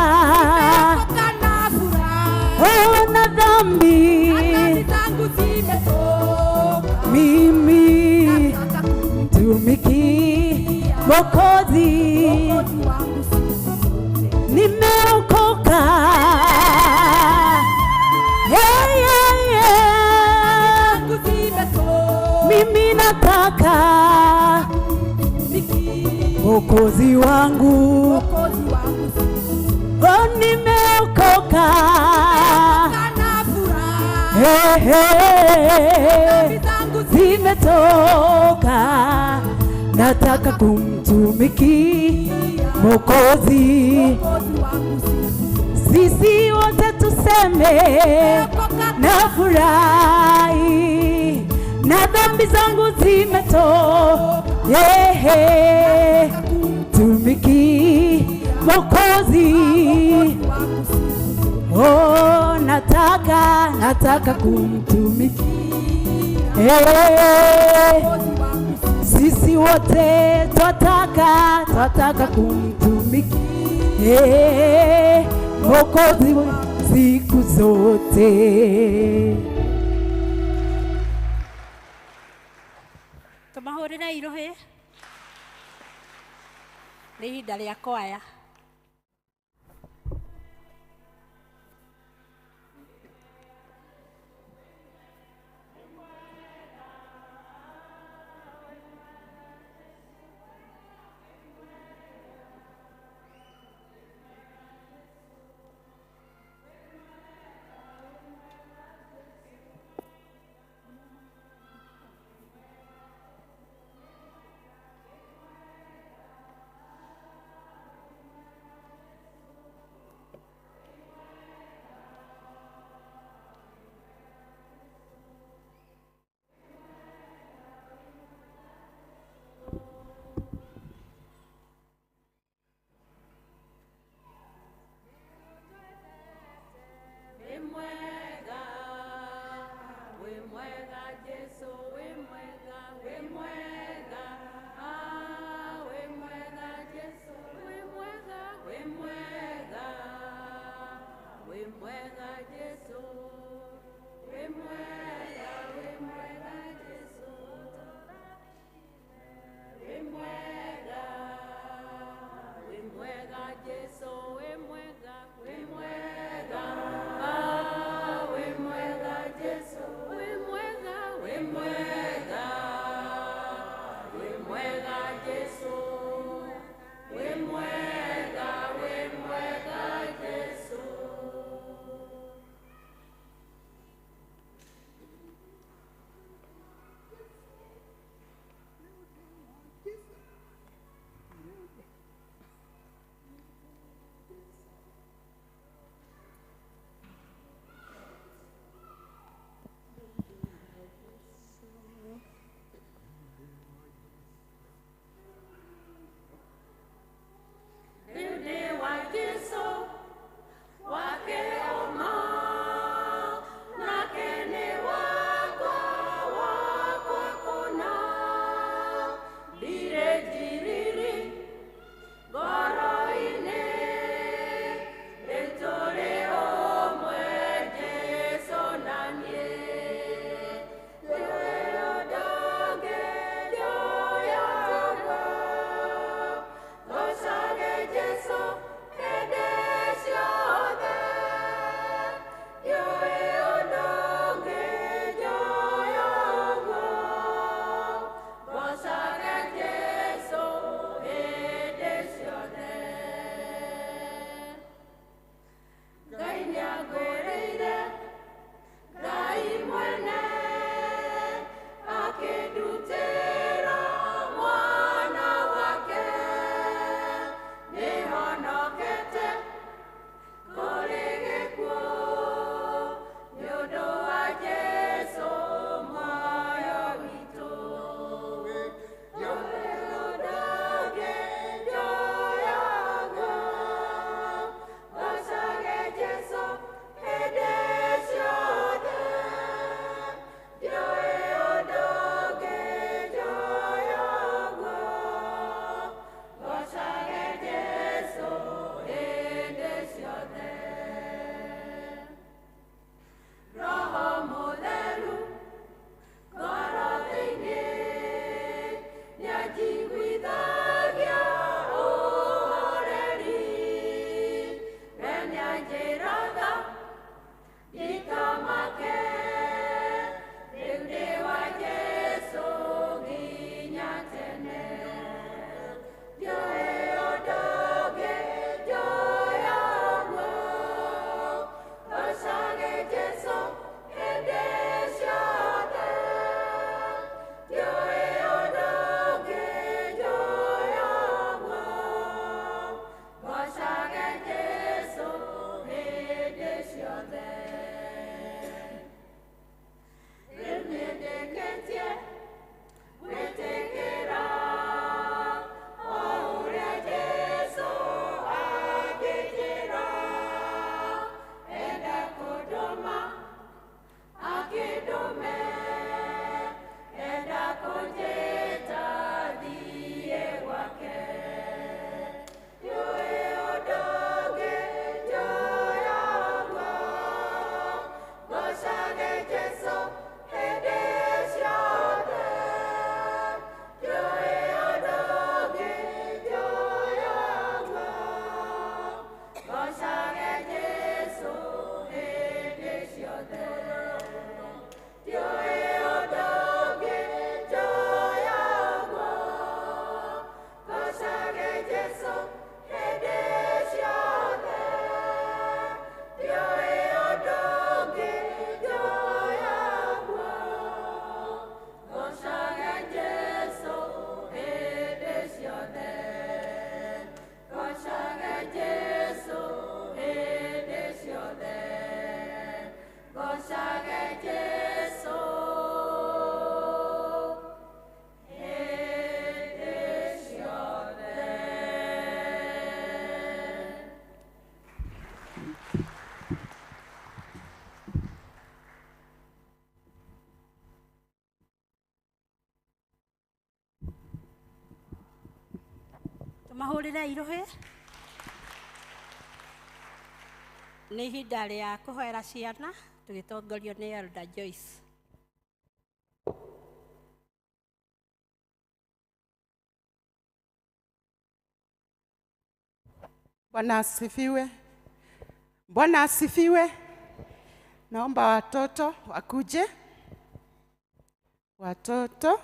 na furahi, ona dhambi Dhambi zangu zimetoka. mimi Nataka kumtumikia tumiki Mwokozi, Mwokozi wangu siku zote. nimeokoka. Yeah, yeah, yeah. Zangu zimetoka. Mimi nataka Kumtumikia Mwokozi wangu, Mwokozi wangu siku zote. oh, nimeokoka. Kana furaha. Hey, hey. Dhambi zangu Zimetoka, nataka kumtumikia Mwokozi. Mwokozi wangu siku zote. Sisi wote tuseme na furahi, na dhambi zangu zimetoka. Yeah, yeah. Tumiki Mwokozi, Wangu siku zote. oh, nataka kumtumikia. Hey. Mwokozi wangu siku Sisi wote twataka kumtumikia Mwokozi siku zote. Tumahũrĩre irohĩ. Nĩ ihinda rĩa kwaya. Tumahũrĩre irohe. Nĩ ihinda rĩa kũhoera ciana tũgĩtongorio nĩ Elder Joyce. Bwana asifiwe. Bwana asifiwe. Naomba watoto wakuje. Watoto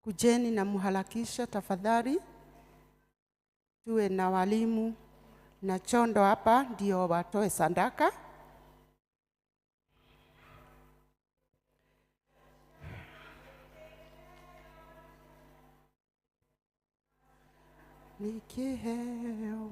kujeni na muharakisha tafadhali. Tuwe na walimu na chondo hapa ndio watoe sadaka. Nikiheo.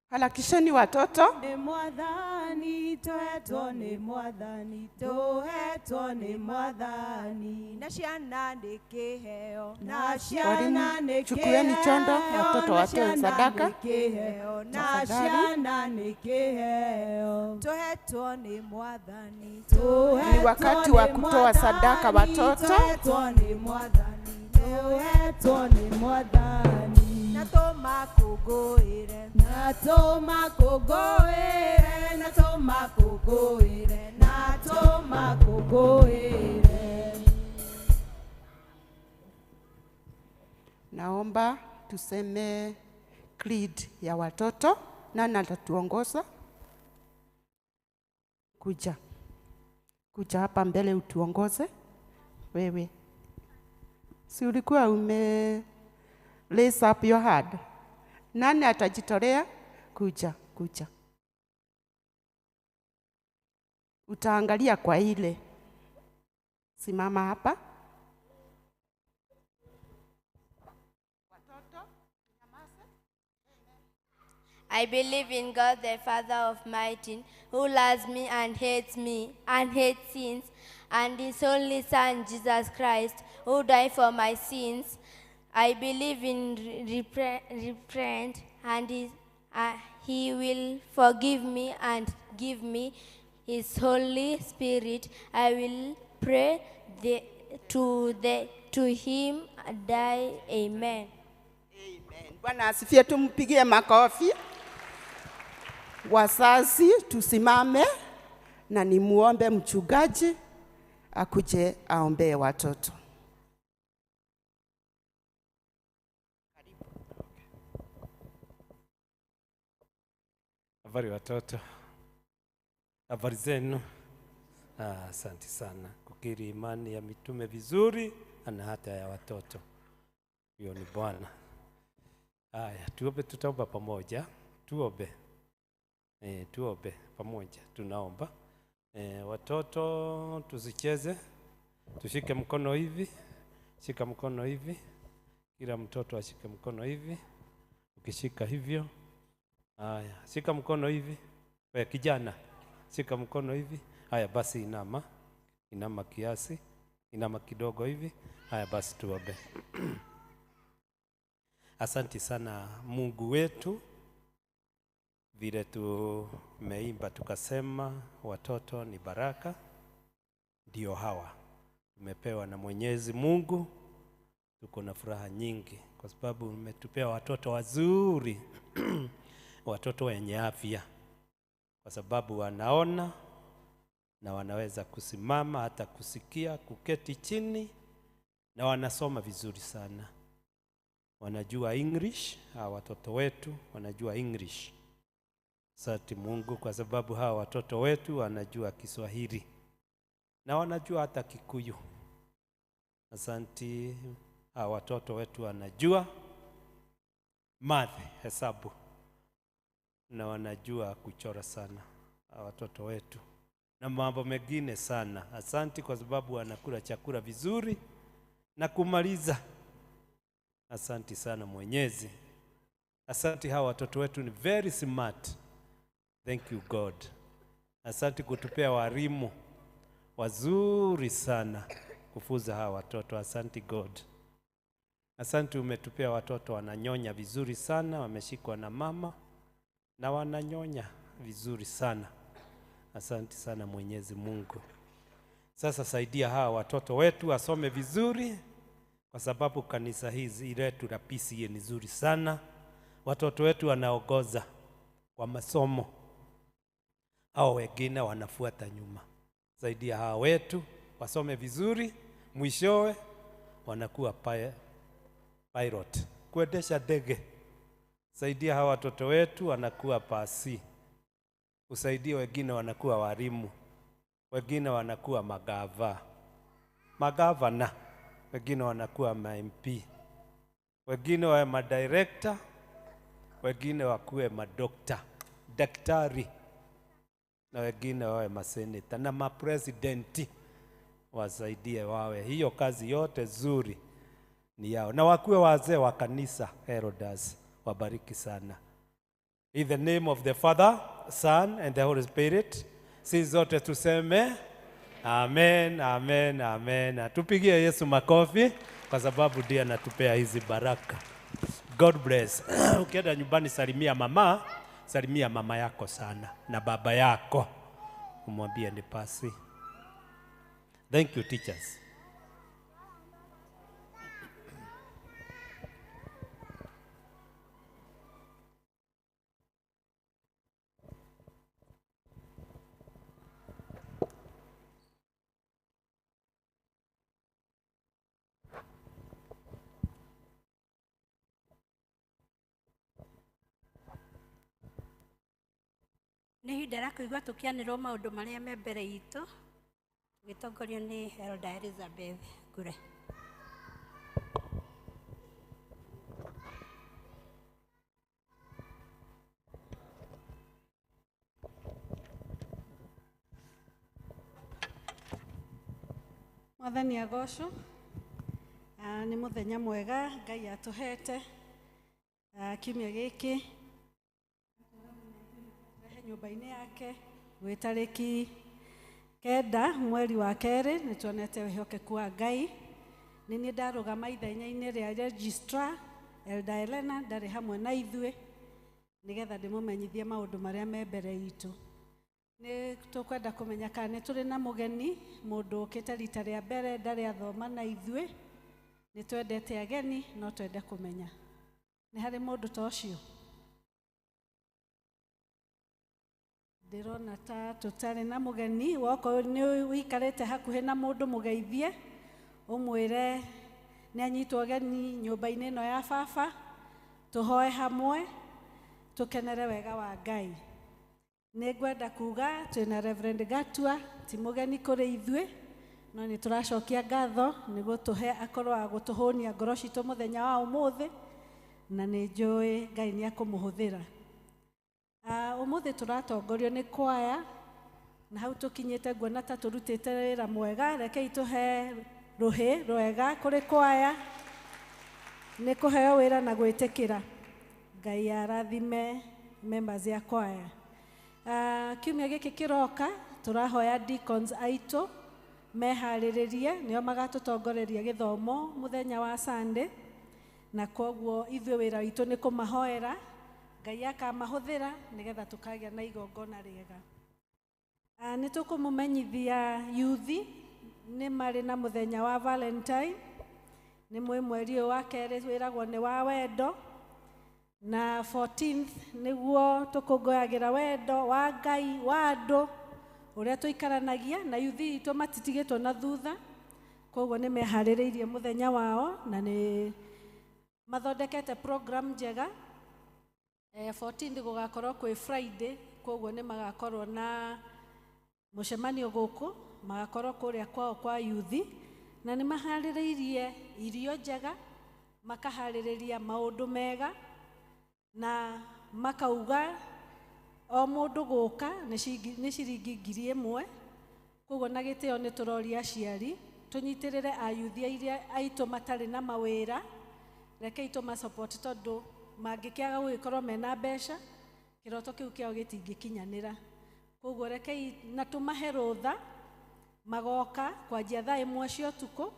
Harakisheni watoto. Ni mwathani toetwo ni mwathani toetwo ni mwathani na ciana nĩ kĩheo na ciana nĩ chukueni chondo watoto watoe sadaka na ciana nĩ kĩheo toetwo ni mwathani ni wakati wa kutoa sadaka watoto. toetwo ni mwathani toetwo ni mwathani na tũmakũngũĩre na tũmakũngũĩre na tũmakũngũĩre na tũmakũngũĩre. Naomba tuseme creed ya watoto. Nani atatuongoza? Kuja hapa mbele utuongoze. Wewe si ulikuwa raise up your hand? Nani atajitolea? Kuja. Utaangalia kwa ile. Simama hapa. I believe in God the Father of mighty, who loves me and hates sins, and His only Son, Jesus Christ, who died for my sins. I believe in repent, and He will forgive me and give me His Holy Spirit. I will pray to Him and die. Amen. Amen. Bwana asifiwe, tumpigie makofi. Wazazi tusimame na nimuombe mchungaji akuje aombee watoto. Habari watoto. Habari zenu. Asante sana kukiri imani ya mitume vizuri na hata ya watoto. Hiyo ni Bwana. Haya, tuombe, tutaomba pamoja. Tuombe pamoja. Tunaomba. Watoto tusicheze. Tushike mkono hivi. Shika mkono hivi. Kila mtoto ashike mkono hivi. Ukishika hivyo. Haya, shika mkono hivi. Wewe kijana, shika mkono hivi. Haya basi inama kiasi. Inama kidogo hivi. Haya basi tuombe. Asante sana Mungu wetu, vile tumeimba tukasema watoto ni baraka. Ndio hawa tumepewa na Mwenyezi Mungu. Tuko na furaha nyingi kwa sababu umetupea watoto wazuri. Watoto wenye afya, kwa sababu wanaona na wanaweza kusimama, hata kusikia, kuketi chini, na wanasoma vizuri sana. Wanajua English, hawa watoto wetu wanajua English. Asante Mungu kwa sababu hawa watoto wetu wanajua Kiswahili na wanajua hata Kikuyu. Asante, hawa watoto wetu wanajua math, hesabu, na wanajua kuchora sana hawa watoto wetu na mambo mengine sana. Asante kwa sababu wanakula chakula vizuri na kumaliza. Asante sana Mwenyezi. Asante, hawa watoto wetu ni very smart. Thank you God. Asante kutupea walimu wazuri sana kufuza hawa watoto. Asante God. Asante umetupea watoto wananyonya vizuri sana, wameshikwa na mama na wananyonya vizuri sana. Asante sana Mwenyezi Mungu. Sasa saidia hawa watoto wetu wasome vizuri kwa sababu kanisa hizi letu la PCA ni zuri sana. Watoto wetu wanaongoza kwa masomo, hao wengine wanafuata nyuma. Zaidi ya hawa wetu wasome vizuri, mwishowe wanakuwa pilot, kuendesha ndege. Saidia hawa watoto wetu wanakuwa pasi. Usaidia wengine wanakuwa walimu, wengine wanakuwa magavana, wengine wanakuwa ma-MP, wengine wawe madirector, wengine wakuwe madokta, daktari, na wengine wawe maseneta na mapresidenti. Wasaidie wawe, hiyo kazi yote zuri ni yao, na wakuwe wazee wa kanisa. Elders, wabariki sana. In the name of the Father, Son and the Holy Spirit, sisi zote tuseme amen, amen, amen. Tupigie Yesu makofi kwa sababu ndiye anatupea hizi baraka. God bless. Ukienda nyumbani salimia mama yako sana na baba yako, umwambie ni pasi. Thank you, teachers. Nĩ ihinda rĩa kũigua tũkĩanĩrwo maũndũ marĩa me mbere itũ, tũgĩtongorio nĩ Elder Elizabeth Ngure. Mwathani agocwo. Nĩ mũthenya mwega Ngai atũhete kiumia gĩkĩ nyũmba-inĩ yake gwĩ tarĩki 9 mweri wa 2. Nĩ tuonete wĩhokeku wa Ngai. Nĩ niĩ ndarũgama ithenya-inĩ rĩa registrar Elder Elena, ndarĩ hamwe na ithuĩ nĩgetha ndĩmũmenyithie maũndũ marĩa me mbere itũ. Nĩ tũkwenda kũmenya kana nĩ tũrĩ na mũgeni, mũndũ ũkĩte rita rĩa mbere ndarĩ athoma na ithuĩ. Nĩ twendete ageni, no twende kũmenya nĩ harĩ mũndũ ta ũcio. Ndĩrona ta tũtarĩ na mũgeni. Wokorwo nĩ ũikarĩte hakuhĩ na mũndũ mũgeithie, ũmwĩre nĩ anyitwo ũgeni nyũmba-inĩ ĩno ya baba. Tũhoe hamwe, tũkenere wega wa Ngai. Nĩ ngwenda kuga twĩna Reverend Gatua, ti mũgeni kũrĩ ithuĩ, no nĩ tũracokia ngatho nĩguo tũhe akorwo wa gũtũhũnia ngoro citũ mũthenya wa ũmũthĩ, na nĩ njũĩ Ngai nĩ akũmũhũthĩra. Ũmũthĩ tũratongorio nĩ kwaya, na hau tũkinyĩte nguona ta tũrutĩte wĩra mwega. Rekei tũhe rũhĩ rwega kũrĩ kwaya, nĩ kũheo wĩra na gwĩtĩkĩra. Ngai arathime members ya kwaya. Kiumia gĩkĩ kĩroka tũrahoya deacons aitũ meharĩrĩrie, nĩo magatũtongoreria gĩthomo mũthenya wa Sunday, na koguo ithuĩ wĩra witũ nĩ kũmahoera Ngai akamahũthĩra nĩgetha tũkagĩa na igongona rĩega. Nĩ tũkũmũmenyithia yuthi nĩ marĩ na mũthenya wa Valentine. Nĩ mweri ũyũ wa 2 wĩragwo nĩ wa wendo, na 14th nĩguo tũkũngũyagĩra wendo wa Ngai wa andũ ũrĩa tũikaranagia, na yuthi itũ matitigĩtwo na thutha. Koguo nĩ meharĩrĩirie mũthenya wao na nĩ mathondekete program njega. 14 gũgakorwo kwĩ Friday, koguo nĩ magakorwo na mũcemanio gũkũ, magakorwo kũrĩa kwao kwa yuthi, na nĩ maharĩrĩirie irio njega, makaharĩrĩria maũndũ mega, na makauga o mũndũ gũka nĩ ciringi 1,000. Koguo na gĩtĩo nĩ tũroria aciari tũnyitĩrĩre ayuthi aitũ matarĩ na mawĩra. Rekei tũmasupport tondũ mangĩkĩaga gũgĩkorwo mena mbeca, kĩroto kĩu kĩao gĩtingĩkinyanĩra. Koguo rekei na tũmahe rũtha magoka kwanjia thaa 1 cia ũtukũ,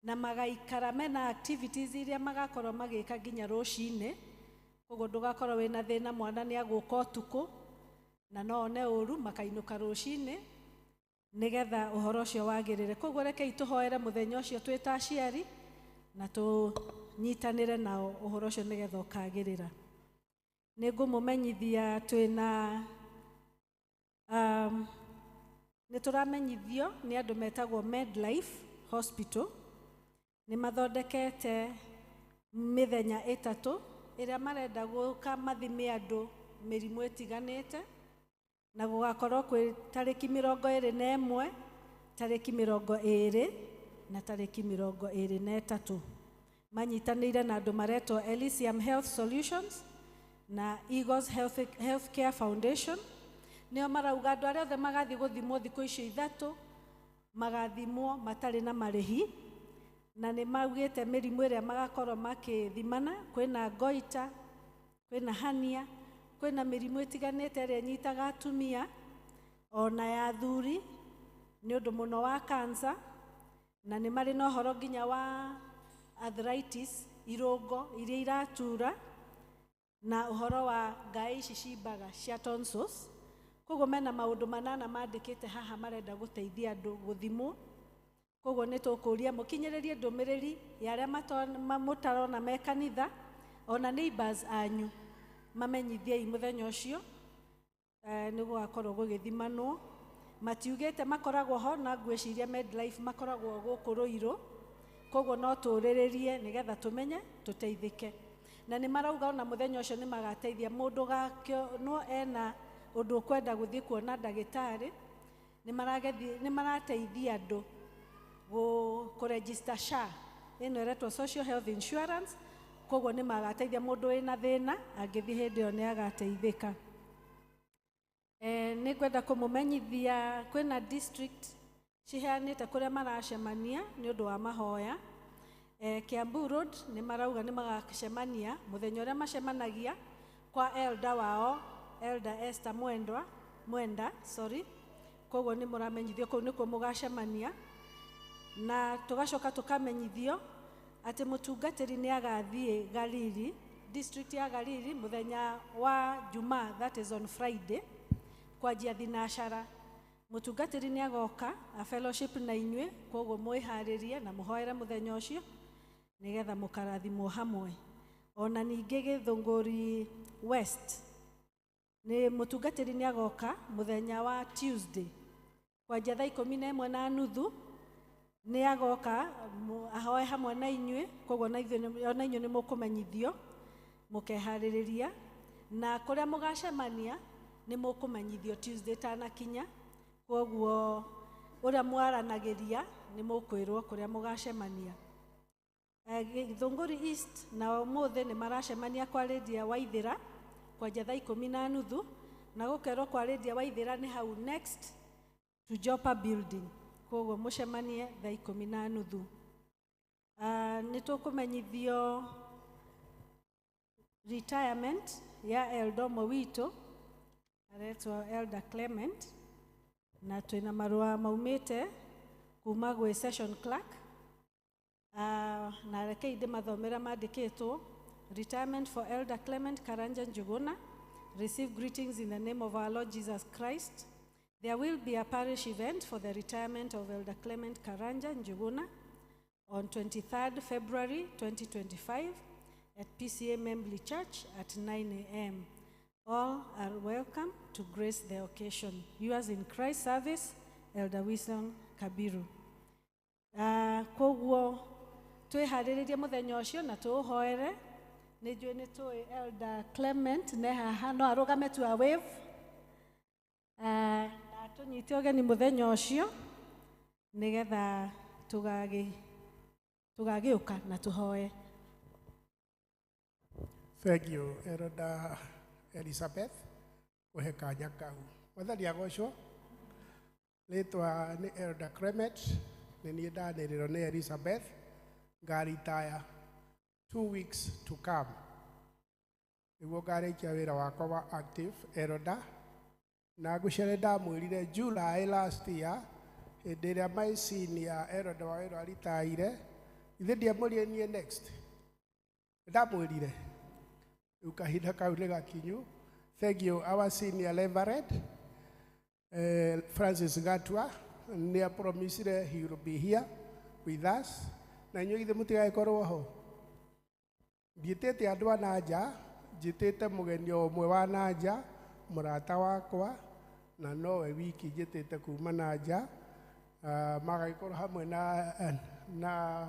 na magaikara mena activities iria magakorwo magĩka nginya rũcinĩ. Koguo ndũgakorwo wĩna thĩna mwana nĩ agũka ũtukũ na no one ũru, makainũka rũcinĩ nĩgetha ũhoro ũcio wagĩrĩre. Koguo rekei tũhoere mũthenya ũcio twĩ ta aciari, na tũnyitanĩre nao ũhoro ũcio nĩgetha ũkagĩrĩra. Nĩngũmũmenyithia twĩna nĩtũramenyithio nĩ andũ metagwo Medlife Hospital. Nĩmathondekete mĩthenya 3 ĩrĩa marenda gũka mathime andũ mĩrimũ ĩtiganĩte, na gũgakorwo kwĩ tarĩki 21, tarĩki 20 na tarĩki 23. Manyitanĩire na andũ maretwo Elysium Health Solutions na Eagles Healthcare Foundation. Nĩo marauga andũ arĩa othe magathiĩ gũthimwo thikũ icio 3 magathimwo matarĩ na marĩhi, na nĩ maugĩte mĩrimũ ĩrĩa magakorwo makĩthimana. Kwĩna goita, kwĩna hernia, kwĩna mĩrimũ ĩtiganĩte ĩrĩa ĩnyitaga atumia ona ya athuri nĩ ũndũ mũno wa cancer, na nĩ marĩ na ũhoro nginya wa arthritis, irũngo iria iratura, na ũhoro wa ngaĩ ici cimbaga cia tonsils. Koguo mena maũndũ 8 mandĩkĩte haha marenda gũteithia andũ gũthimwo. Koguo nĩ tũkũria mũkinyĩrĩrie ndũmĩrĩri ya arĩa mũtarona me kanitha, ona neighbors anyu mamenyithiei mũthenya ũcio nĩ gũgakorwo gũgĩthimanwo. Matiugĩte makoragwo ho, na ngwĩciria Medlife makoragwo gũkũ Rũirũ, koguo no tũrĩrĩrie nĩgetha tũmenye tũteithĩke. Na nĩ marauga ona mũthenya ũcio nĩ magateithia mũndũ no ena ũndũ ũkwenda gũthiĩ kuona ndagĩtarĩ, nĩ marateithia andũ kũregister SHA, ĩno ĩretwo Social Health Insurance. Koguo nĩ magateithia mũndũ wĩna thĩna, angĩthiĩ hĩndĩ ĩyo nĩ agateithĩka. Nĩ kwenda kũmũmenyithia kwĩna district ciheanĩte kũrĩa maracemania nĩ ũndũ wa mahoya. Kiambu Road nĩ marauga nĩ magacemania mũthenya ũrĩa macemanagia kwa elder wao, Elder Esther Mwenda. Koguo nĩ mũramenyithio kũu nĩkuo mũgacemania, na tũgacoka tũkamenyithio atĩ mũtungatĩri nĩ agathiĩ Galili, district ya Galili mũthenya wa Jumaa, that is on Friday, kwanjia thinacara. Mũtungatĩri nĩ agoka a fellowship na inyuĩ, koguo mwĩharĩrie na mũhoere mũthenya ũcio nĩgetha mũkarathimwo hamwe. Ona ningĩ Gĩthũngũri West nĩ mũtungatĩri nĩ agoka mũthenya wa Tuesday kwanjia thaa 11:30, nĩ agoka ahoe hamwe na inyuĩ. Koguo na inyuĩ nĩ mũkũmenyithio mũkeharĩrĩria, na kũrĩa mũgacemania nĩ mũkũmenyithio Tuesday tanakinya. Koguo ũrĩa mwaranagĩria nĩ mũkwĩrwo kũrĩa mũgacemania. Gĩthũngũri East na ũmũthĩ nĩ maracemania kwa Lydia Waithĩra kwanjia thaa 10:30, na gũkerwo kwa Lydia Waithĩra nĩ hau next to Joppa Building. Koguo mũcemanie thaa 10:30. Nĩ tũkũmenyithio retirement ya elder witũ aretwo Elder Clement, na twĩna marũa maumĩte kuma gwĩ session clerk, na reke ndĩmathomera mandĩkĩtwo. Retirement for Elder Clement Karanja Njuguna. Receive greetings in the name of our Lord Jesus Christ. There will be a parish event for the retirement of Elder Clement Karanja Njuguna on 23rd February 2025 at PCA Membly Church at 9 a.m. All are welcome to grace the occasion. Yours in Christ service, Elder Wilson Kabiru. Koguo twĩharĩrĩrie mũthenya ũcio na tũũhoere. Nĩ njũĩ nĩ tũĩ Elder Clement nĩ haha, no arũgame tu a wave na tũnyite ũgeni mũthenya ũcio nĩgetha tũgagĩũka na tũhoe. Thank you, Elder Elizabeth, kũhe kanya kau. Mwathani agocwo. Rĩtwa nĩ Elder Clement, nĩ niĩ ndanĩrĩrwo nĩ Elizabeth, ngaritaya 2 weeks to come. Nĩguo ngarĩkia wĩra wakwa wa active elder, na ngũcere ndamwĩrire July last year, hĩndĩ ĩrĩa my senior elder wa wĩra aritaire, ithe ndiamwĩrire niĩ next. Ndamwĩrire. Rĩu kahinda kau nĩ gakinyu. Thank you, our senior Reverend Francis Gatua. Nĩ promised he will be here with us. na inyuĩ ithe mũtigagĩkorwo ho. Ndiĩtĩte andũ a nanja, njĩtĩte mũgeni ũmwe wa nanja, mũrata wakwa, na nowe wiki njĩtĩte kuma nanja, magagĩkorwo hamwe na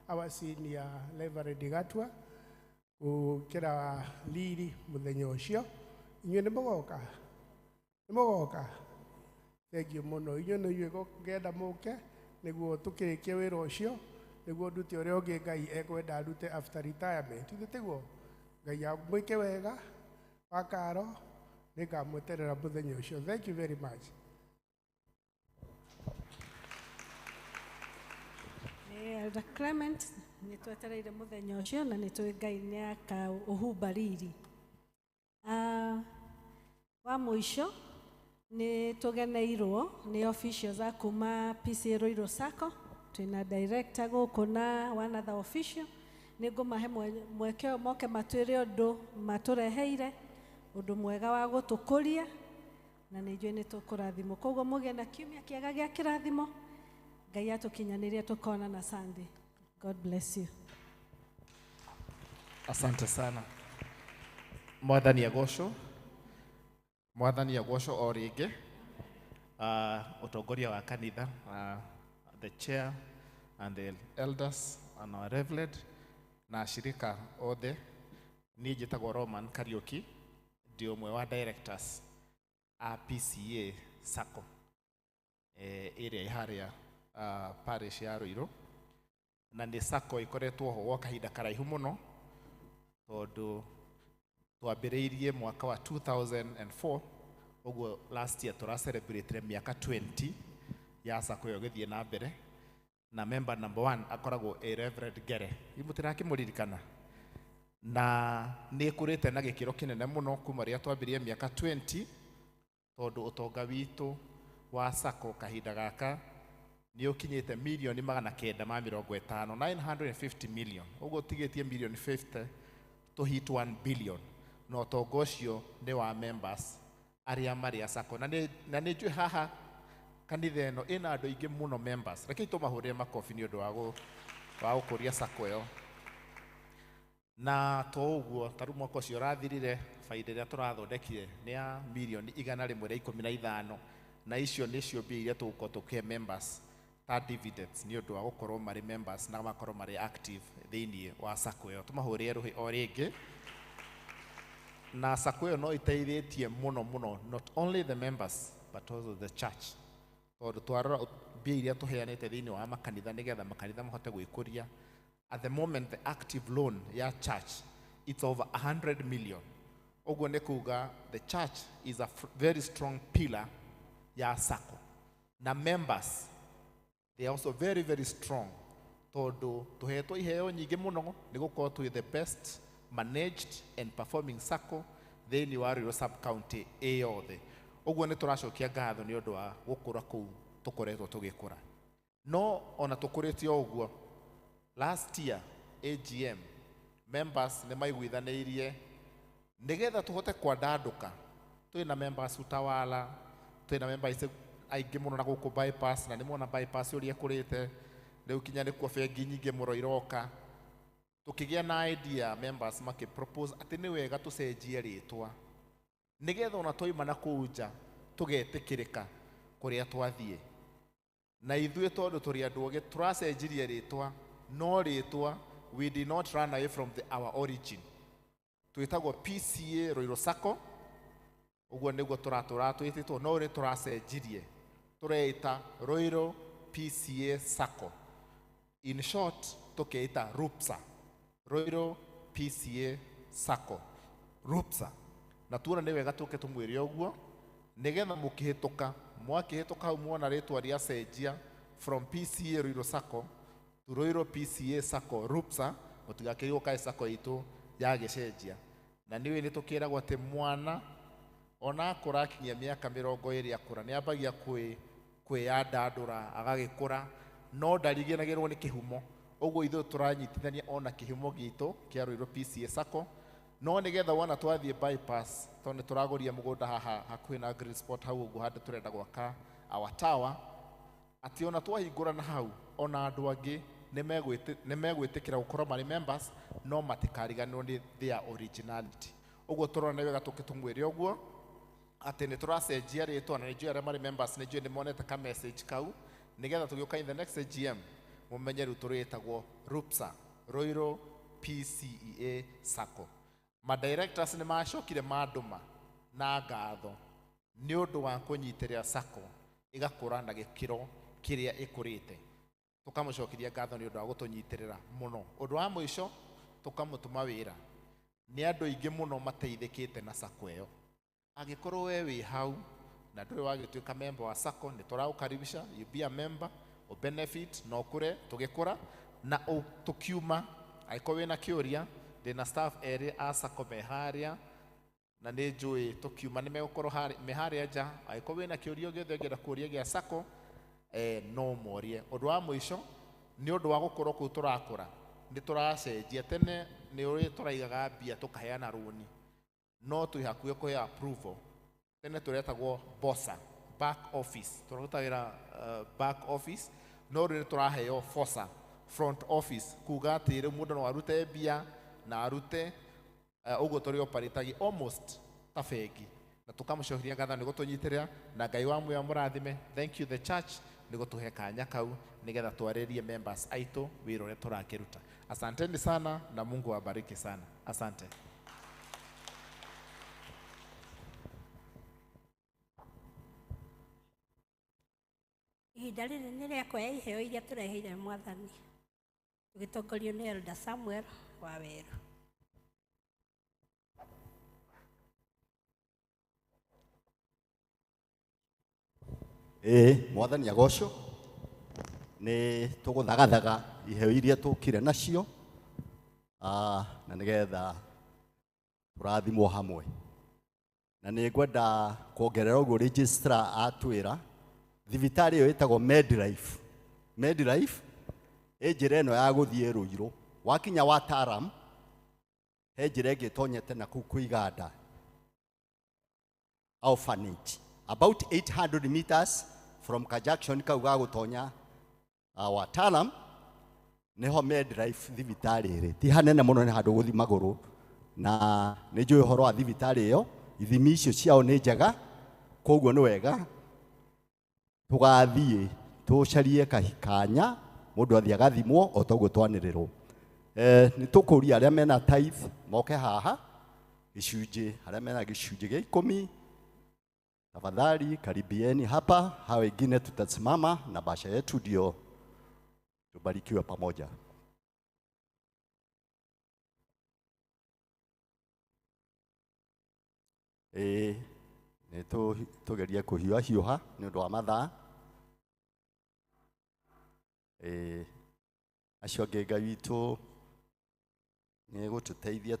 our senior Reverend Gatua gũkĩra Lili mũthenya ũcio. Inyuĩ nĩ mũgoka? Nĩ mũgoka? Thengiũ mũno. Inyuĩ nĩ inyuĩ ngenda mũke nĩguo tũkĩrĩkie wĩra ũcio, nĩguo ndute ũrĩa ũngĩ Ngai ekwenda ndute after retirement. Ithuĩ tiguo? Ngai amwĩke wega wa karo, nĩngamweterera mũthenya ũcio. Thank you very much. Elder Clement nĩ twetereire mũthenya ũcio na nĩ tũĩ Ngai nĩ akaũhumba riri. Wa mũico nĩ tũgeneirwo nĩ officials a kuma PCA Roiro Sacco, twĩna director gũkũ na one other official. Nĩ ngũmahe mweke moke matwĩre ũndũ matũreheire, ũndũ mwega wa gũtũkũria, na nĩ njũĩ nĩ tũkũrathimwo. Koguo mũgĩe na kiumia kĩega gĩa kĩrathimo. Ngai atũkinyanĩrie tũkona na Sunday. God bless you. Asante sana. Mwathani agocwo. Mwathani agocwo o rĩngĩ. Ũtongoria wa kanitha, the chair and the elders and our reverend na ashirika othe. Niĩ njĩtagwo Roman Kariuki, ndi ũmwe wa directors a PCA Sacco ĩrĩa harĩa parish ya Ruiru, na nĩ Sacco ikoretwo ho gwa kahinda karaihu mũno, tondũ twambĩrĩirie mwaka wa 2004, ũguo last year tũra celebrate mĩaka 20 ya Sacco ĩyo gĩthiĩ na mbere, na member number 1 akoragwo Reverend Gere. Mũtirakĩmũririkana? Na nĩ kũrĩte na gĩkĩro kĩnene mũno kuma rĩrĩa twambĩrĩirie mĩaka 20, tondũ ũtonga witũ wa Sacco kahinda gaka nĩ ũkinyĩte milioni 950, 950 million. Ũguo tigĩtie milioni 50 to hit 1 billion. Na ũtonga ũcio nĩ wa members arĩa marĩ a Sacco. Na nĩ njũĩ haha kanitha ĩno ĩna andũ aingĩ mũno members. Rekei tũmahũrĩre makobi nĩ ũndũ wa gũkũria Sacco ĩyo. Na to ũguo, tarĩu mwaka ũcio ũrathirire, faida ĩrĩa tũrathondekire nĩ ya milioni 115, na icio nĩcio mbia iria tũgũkorwo tũkĩhe members ta dividends nĩ ũndũ wa gũkorwo marĩ members na makorwo marĩ active thĩinĩ wa Sacco ĩyo. Tũmahũrĩre rũhĩ o rĩngĩ. Na Sacco ĩyo no ĩteithĩtie mũno mũno, not only the members but also the church. Tondũ twarora mbia iria tũheanĩte thĩinĩ wa makanitha nĩgetha makanitha mahote gwĩkũria. At the moment, the active loan ya church, it's over 100 million. Ũguo nĩ kuga the church is a very strong pillar ya Sacco. Na members, they are also very, very strong. Tondũ tũhetwo iheo nyingĩ mũno nĩ gũkorwo twĩ the best managed and performing Sacco thĩinĩ wa Ruiru sub-county yothe. Ũguo nĩ tũracokia ngatho nĩ ũndũ wa gũkũra kũu tũkoretwo tũgĩkũra. No ona tũkũrĩte ũguo, last year AGM members nĩ maiguithanĩirie nĩgetha tũhote kwandandũka. Twĩna members Utawala, twĩna members aingĩ mũno na gũkũ bypass, na nĩ muona bypass ũrĩa kũrĩte rĩu kinya nĩ kuo bengi nyingĩ mũno iroka. Tũkĩgĩa na idea members makĩpropose atĩ nĩ wega tũcenjie rĩtwa nĩgetha ona twaima na kũu nja tũgetĩkĩrĩka kũrĩa twathiĩ. Na ithuĩ tondũ tũrĩ andũ ogĩ tũracenjirie rĩtwa, no rĩtwa we did not run away from our origin. Twĩtagwo PCA Roiro Sacco, ũguo nĩguo tũratũra twĩtĩtwo, no nĩ tũracenjirie tũreita Roiro PCA Sacco. In short tũkeita RUPSA, Roiro PCA Sacco, RUPSA. Na tuona nĩ wega tũke tũmwĩre ũguo nĩgetha mũkĩhĩtũka, mwakĩhĩtũka hau muona rĩtwa rĩa cenjia from PCA Roiro Sacco to Roiro PCA Sacco RUPSA, mũtigakĩrigwo kaĩ Sacco itũ yagĩcenjia. Na nĩwe nĩ tũkĩragwo atĩ mwana ona akũrakinyia mĩaka 20 akũra nĩ ambagia kwĩyandandũra agagĩkũra, no ndariganagĩrwo nĩ kĩhumo. Ũguo ithuĩ tũranyitithania ona kĩhumo gitũ kĩa Roiro PCA Sacco, no nĩgetha wona twathiĩ bypass, tondũ tũragũria mũgũnda haha hakuhĩ na Green Spot hau ũguo handũ tũrenda gwaka our tower, atĩ ona twahingũra na hau ona andũ angĩ nĩ megwĩtĩkĩra gũkorwo marĩ members no matikariganĩrwo nĩ their originality. Ũguo tũrona wega tũkĩtũmwĩre ũguo atĩ nĩ tũracenjia rĩtwa, na nĩ njũĩ arĩa marĩ members nĩ njũĩ nĩ monete ka message kau, nĩgetha tũgĩũka in the next AGM mũmenye rĩu tũrĩtagwo RUPSA, Ruiru PCEA Sacco. Madirectors nĩ macokire mandũma na ngatho nĩ ũndũ wa kũnyitĩrĩra Sacco ĩgakũra na gĩkĩro kĩrĩa ĩkũrĩte. Tũkamũcokeria ngatho nĩ ũndũ wa gũtũnyitĩrĩra mũno. Ũndũ wa mũico tũkamũtũma wĩra, nĩ andũ aingĩ mũno mateithĩkĩte na Sacco ĩyo. Angĩkorwo we wĩ hau na ndũrĩ wagĩtuĩka member wa Sacco, nĩ tũragũkaribisha you be a member, o benefit na ũkũre tũgĩkũra na tũkiuma. Angĩkorwo wĩna kĩũria, ndĩna staff erĩ a Sacco me harĩa na nĩ njũĩ tũkiuma nĩ megũkorwo me harĩa nja. Angĩkorwo wĩna kĩũria gĩothe ũngĩenda kũũria gĩa Sacco no morie. Ũndũ wa mũico nĩ ũndũ wa gũkorwo kũu tũrakũra nĩ tũracenjia. Tene nĩ ũrĩ tũraigaga mbia tũkaheana rũni, no twĩ hakuhĩ kũhe approval. Tene tũretagwo BOSA, back office, tũraruta wĩra back office, no rĩu tũraheo FOSA, front office, kuga atĩ rĩu mũndũ no arute mbia na arute ũguo tũrĩ operate almost ta bengi, na tũkamũcokeria ngatho nĩ gũtũnyitĩrĩra, na Ngai wa muoyo mũrathime. Thank you the church nĩ gũtũhe kanya kau nĩgetha twarĩrie members aitũ wĩra ũrĩa tũrakĩruta. Asanteni sana na Mungu awabariki sana. Asante. Ihinda rĩrĩ nĩ rĩa kuoya iheo iria tũreheire Mwathani, tũgĩtongorio nĩ Elder Samuel Waweru. Mwathani agocwo. Nĩ tũgũthagathaga iheo iria tũkire nacio na nĩgetha tũrathimwo hamwe. Na nĩ ngwenda kuongerera ũguo registrar atwĩra thibitarĩ ĩyo ĩtagwo Medlife. Medlife ĩ njĩra ĩno ya gũthiĩ Ruiru, wakinya Wataram he njĩra ĩngĩ tonyete na kũu Kũiganda orphanage, about 800 meters from Kajaction kau ga gũtonya Wataram nĩho Medlife thibitarĩ ĩrĩ. Ti hanene mũno, nĩ handũ gũthi magũrũ, na nĩ njũĩ ũhoro wa thibitarĩ ĩyo, ithimi icio ciao nĩ njega, koguo nĩ wega tũgathiĩ tũcarie kanya mũndũ athiĩ agathimwo o toguo twanĩrĩrwo. Nĩ tũkũria arĩa mena tithe moke haha gĩcunjĩ, arĩa mena gĩcunjĩ gĩa 10 tafadhali karibieni hapa, hao wengine tutasimama na basha yetu ndio tubarikiwe pamoja. Nĩ tũgeria kũhiũha nĩ ũndũ wa mathaa. Acio angĩ Ngai witũ nĩ gũtũteithia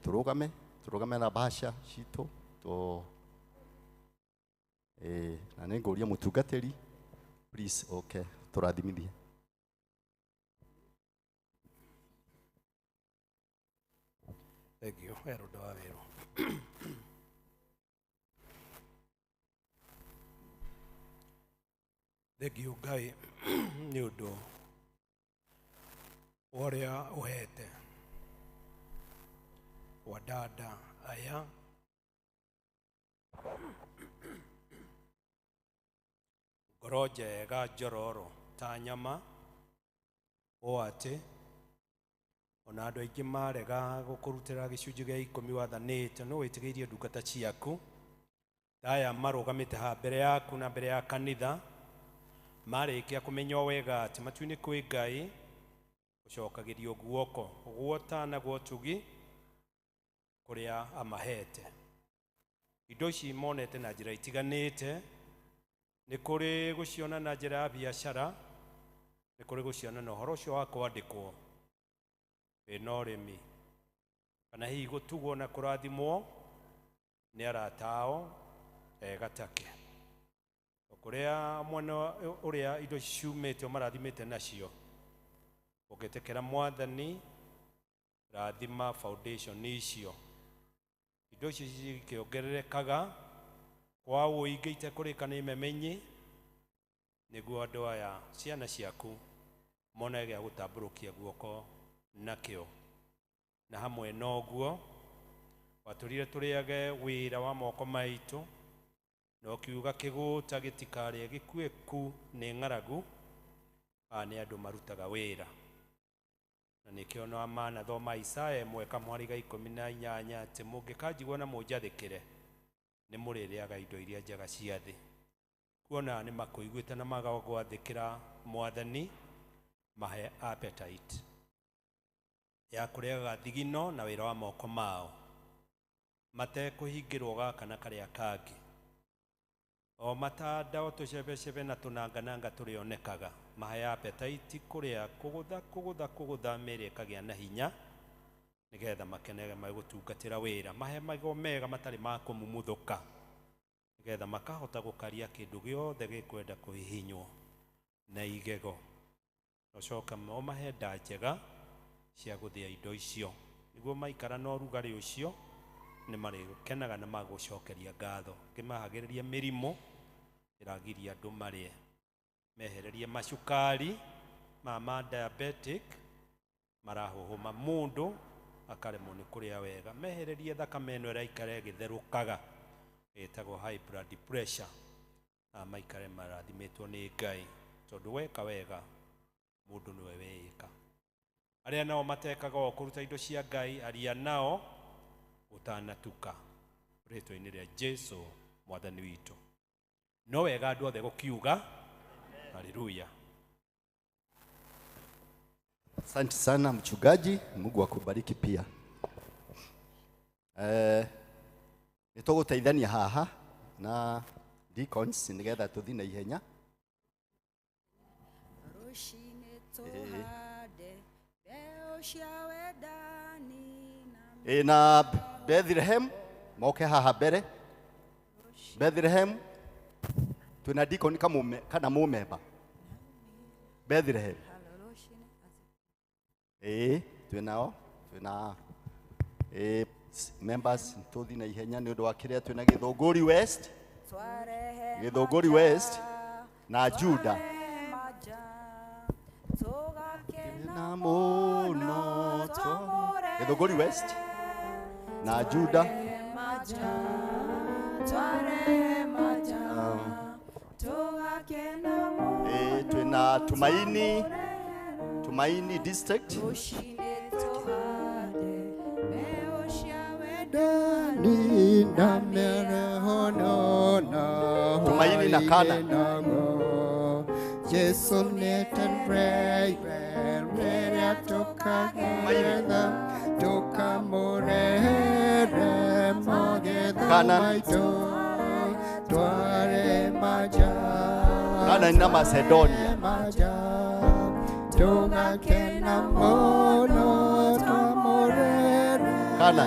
tũrũgame na basha citũ na nĩ ngũria mũtungatĩri please okay tũrathimithie. Thank you, Elder Waweru. Thank you, Ngai nĩ ũndũ ũrĩa ũhete wadada aya ngoro njega njororo ta nyama, ũũ atĩ ona andũ aingĩ marega gũkũrutĩra gĩcunjĩ gĩa 10 wathanĩte, no wĩtigĩrie ndungata ciaku aya marũgamĩte haha mbere yaku na mbere ya kanitha, marĩkia kũmenya wega atĩ matu-inĩ kwĩ Ngai gũcokagĩrio guoko guota na gwotugi kũrĩa amahete. Indo ici monete na njĩra itiganĩte, nĩ kũrĩ gũciona na njĩra ya biacara, nĩ kũrĩ gũciona na ũhoro ũcio wa kwandĩkwo wĩna ũrĩmi, kana hihi gũtugwo na kũrathimwo nĩ arata ao gatake. Kũrĩa mwena ũrĩa indo ciumĩte o marathimĩte nacio, ũgĩtekera Mwathani rathima foundation icio, indo icio cikĩongererekaga kwa ũingĩ itekũrĩka nĩ memenyi, nĩguo andũ aya ciana ciaku mona gĩa gũtambũrũkia guoko nakĩo. Na hamwe noguo watũrire tũrĩage wĩra wa moko maitũ, na ũkiuga kĩgũta gĩtikarĩe gĩkuĩku nĩ ng'aragu, nĩ andũ marutaga wĩra. Na nĩkĩo no mana thoma Isaya 1:18 atĩ mũngĩkanjigua na mũnjathĩkĩre nĩ mũrĩrĩaga indo iria njega cia thĩ. Kuona nĩ makũiguĩte na magagwathĩkĩra Mwathani, mahe appetite ya kũrĩaga thigino na wĩra wa moko mao, matekũhingĩrwo gaka na karĩa kangĩ. O matanda o tũcebecebe na tũnangananga tũrĩonekaga, mahe appetite kũrĩa kũgũtha mĩĩrĩ ĩkagĩa na hinya, nĩgetha makenege magũtungatĩra wĩra. Mahe magego mega matarĩ ma kũmumuthũka, nĩgetha makahota gũkaria kĩndũ gĩothe gĩkwenda kũhihinywo na igego. Ũcoka o mahe nda njega cia gũthĩa indo icio, nĩguo maikara na ũrugarĩ ũcio nĩ marĩkenaga na magũcokeria ngatho. Kĩmahagĩrĩria mĩrimũ ĩragiria andũ marĩe, mehererie macukari ma diabetic marahũhũma mũndũ akaremwo nĩ kũrĩa wega, mehererie thakame ĩno ĩraikara ĩgĩtherũkaga ĩtagwo high blood pressure, na maikare marathimĩtwo nĩ Ngai, tondũ weka wega mũndũ nĩwe wĩĩka. Arĩa nao matekaga o kũruta indo cia Ngai, aria nao ũtanatuka rĩtwa-inĩ rĩa Jesu Mwathani witũ. No wega andũ othe gũkiuga haleluya. Asante sana mchungaji, Mungu akubariki pia. Nitũgũteithania haha na deacons nĩgetha tũthiĩ na ihenya. Na Bethlehem moke haha mbere. Bethlehem twina deacon kana mũmemba Bethlehem. Twina members tũthiĩ na ihenya nĩ ũndũ wa kĩrĩa twina Gĩthũngũri West, Gĩthũngũri West na Juda. Gĩthũngũri West na Juda. Twina Tumaini District. Tumaini na Kana. Yesu netenbrei rere toka geda toka morere mageda maito tware maja Kana na Macedonia toka kena mono twamorere Kana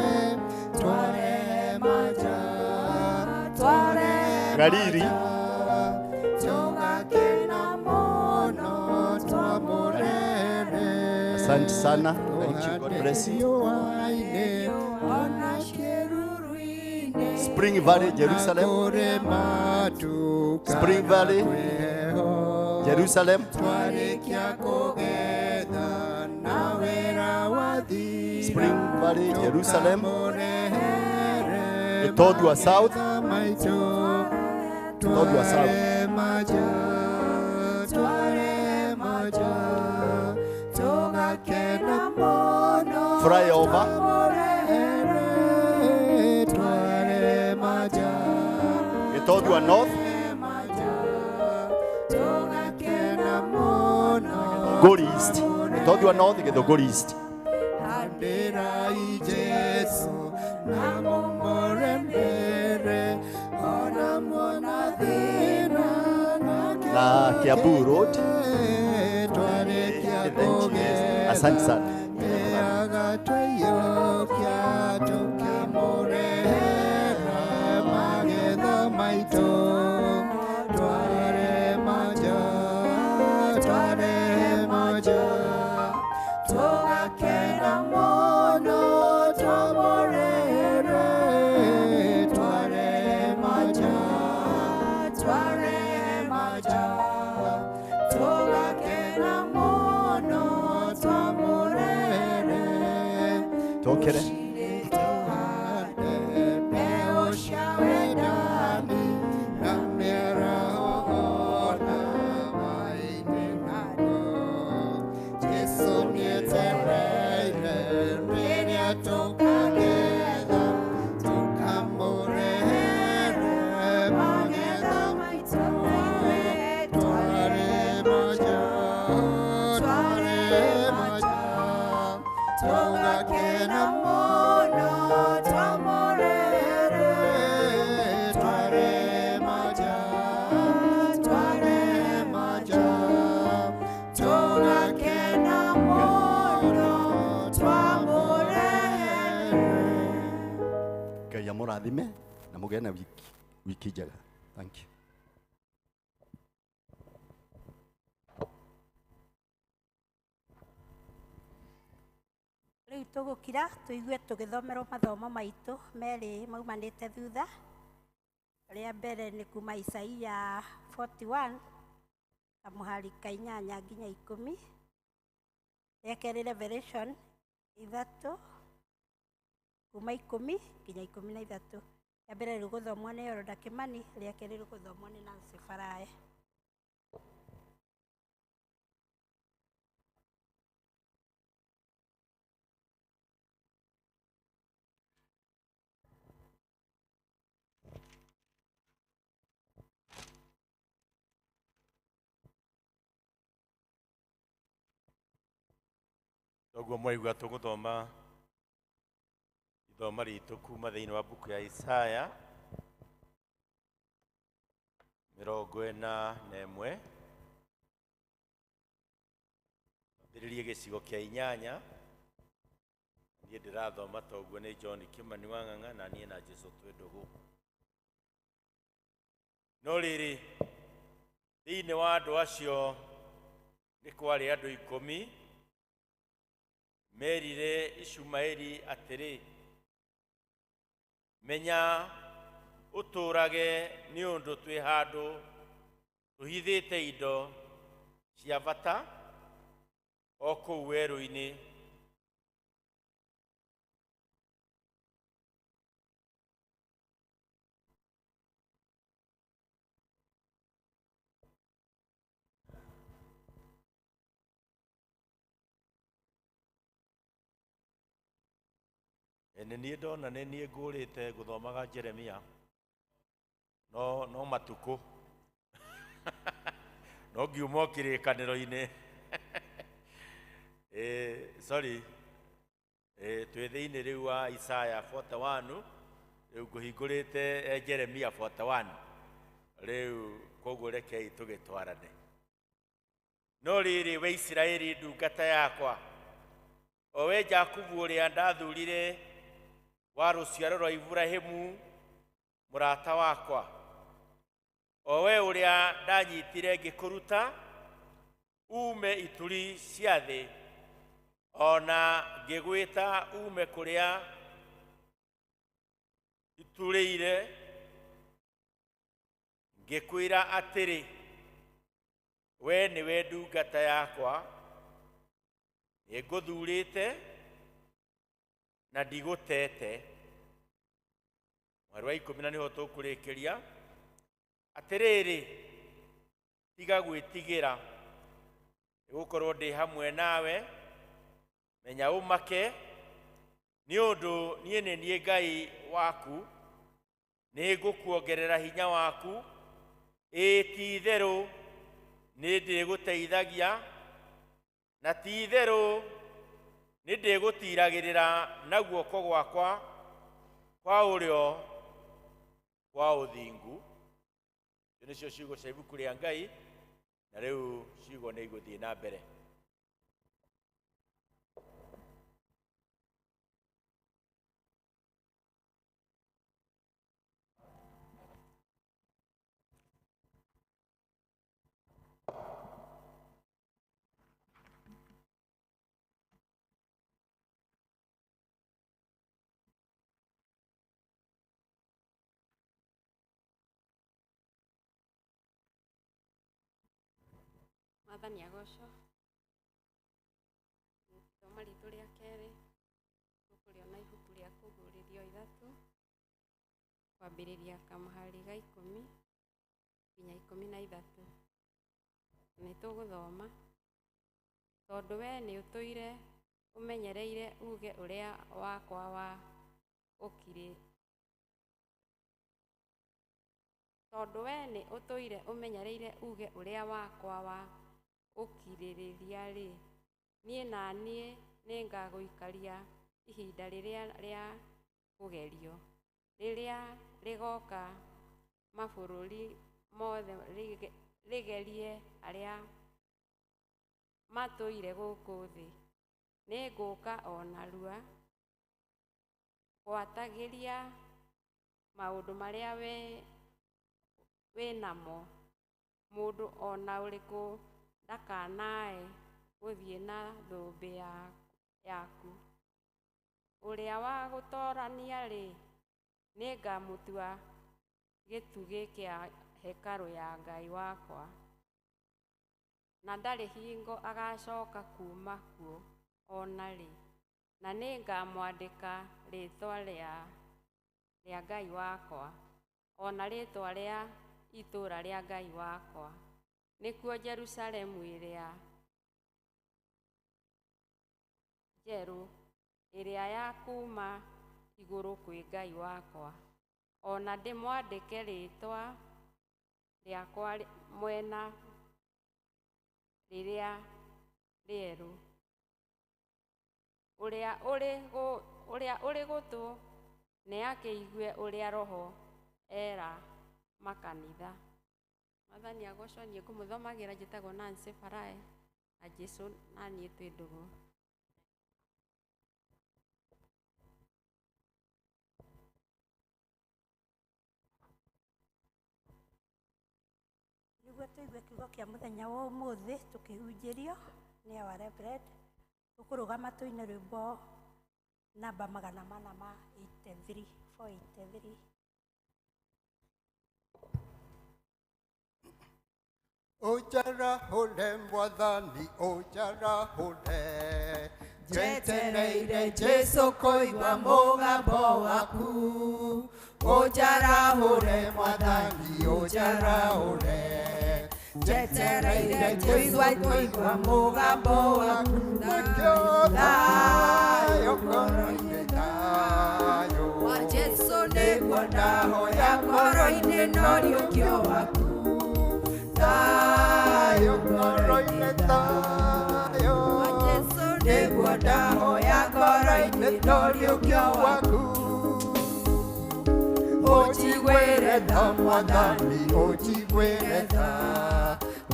tware maja tware Galili Asante sana. Thank you. God bless you. Spring Valley, Jerusalem. Spring Valley, Jerusalem. Spring Valley, Jerusalem. Etodua South. Etodua South. Flyover. Etodua North. Githũngũri East. Etodua North, Githũngũri East. Na Kiambu Road. Asante sana. tokere Ngai amũrathime na mũgĩe na wiki njega. Thank you. Rĩu tũgũkira tũigue tũgĩthomerwo mathomo maitũ merĩ maumanĩte thutha. Rĩa mbere nĩ kuma Isaia 41 kamũhari ka 8 nginya 10. Rĩa kerĩ Revelation 3 kuma 10 nginya 13. Rĩa mbere rĩgũthomwo nĩ Yoroda Kimani, rĩa kerĩ rĩgũthomwo nĩ Nancy Farae. Toguo mwaigua tũgũthoma ithoma ritũ kuma thĩinĩ wa mbuku ya Isaya 41 ambĩrĩrie gĩcigo kĩa 8. Niĩ ndĩrathoma toguo nĩ John Kimani wa Ng'ang'a na niĩ na Jesũ twĩ ndũgũ. No rĩrĩ thĩinĩ wa andũ acio nĩ kwarĩ andũ 10 merire Ishumaeli atĩrĩ, menya ũtũrage nĩ ũndũ twĩ handũ tũhithĩte indo cia bata o kũu werũ-inĩ. Nĩ niĩ ndona nĩ niĩ ngũrĩte gũthomaga Jeremia no matukũ no ngiuma kĩrĩkanĩro-inĩ sorry twĩ thĩinĩ rĩu wa Isaya 41 rĩu ngũhingũrĩte Jeremia 41 rĩu koguo rekei tũgĩtwarane. No rĩrĩ we Isiraeli ndungata yakwa, o we Jakubu ũrĩa ndathurire wa rũciaro rwa Iburahĩmu mũrata wakwa, o we ũrĩa ndanyitire ngĩkũruta ume ituri cia thĩ, ona ngĩgwĩta ume kũrĩa iturĩire, ngĩkwĩra atĩrĩ, we nĩwe ndungata yakwa, nĩngũthurĩte na ndigũtete. Mweri wa 10 na nĩho tũkũrĩkĩria. Atĩrĩrĩ, tiga gwĩtigĩra, nĩgũkorwo ndĩ hamwe nawe, menya ũmake, nĩ ũndũ niĩ nĩ niĩ Ngai waku, nĩngũkuongerera hinya waku, ti-itherũ nĩ ndĩgũteithagia, na ti-itherũ nĩ ndĩgũtiragĩrĩra na guoko gwakwa kwa ũrĩo kwa ũthingu. Icio nĩcio ciugo cia ibuku rĩa Ngai, na rĩu ciugo nĩ igũthiĩ na mbere. Mwathani agocwo. Isomo ritũ rĩa kerĩ Tũkũrĩona ibuku rĩa Kũguũrĩrio 3 kwambĩrĩria kamũhari ga 10 nginya 13. Nĩtũgũthoma. Tondũ we nĩ ũtũire ũmenyereire uge ũrĩa wakwa wa ũkirĩ. Tondũ we nĩ ũtũire ũmenyereire uge ũrĩa wakwa wa ũkirĩrĩria-rĩ, niĩ na niĩ nĩngagũikaria ihinda rĩrĩa rĩa kũgerio, rĩrĩa rĩgoka mabũrũri mothe rĩgerie arĩa matũire gũkũ thĩ. Nĩngũka o narua gwatagĩria maũndũ marĩa wĩnamo. Mũndũ ona ũrĩkũ ndakanae gũthiĩ na thũmbĩ yaku. Ũrĩa wa gũtoorania-rĩ, nĩngamũtua gĩtugĩ kĩa hekarũ ya Ngai wakwa, na ndarĩ hingo agacoka kuuma kuo ona rĩ. Na nĩngamwandĩka rĩtwa rĩa Ngai wakwa, ona rĩtwa rĩa itũũra rĩa Ngai wakwa, nĩkuo Jerusalemu ĩrĩa njerũ, ĩrĩa ya kuuma igũrũ kwĩ Ngai wakwa. Ona ndĩmwandĩke rĩtwa rĩakwa mwena rĩrĩa rĩerũ. Ũrĩa ũrĩ gũtũ nĩ akĩigue ũrĩa Roho era makanitha. Mwathani agocwo. Niĩ ngũmũthomagĩra njĩtagwo Nancy Farae, na Jesũ na niĩ twĩ ndũgũ. Nĩguo tũigue kiugo kĩa mũthenya wa ũmũthĩ tũkĩhunjĩrio nĩ our Reverend, tũkũrũgama tũine rwĩmbo namba 483. Ũjarahũre Mwathani, ũjarahũre, njetereire Jesũ kũigua mũgambo waku. Ũjarahũre Mwathani, ũjarahũre, njetereire kũigua mũgambo waku. Thayũ ngoro-inĩ, thayũ wa Jesũ nĩguo ndahoya ngoro-inĩ no rĩũkio waku. Thayũ ngoro-inĩ, thayũ wa Jesũ nĩguo ndahoya ngoro-inĩ no rĩũkio waku. Ũnjiguĩre tha Mwathani, ũnjiguĩre tha,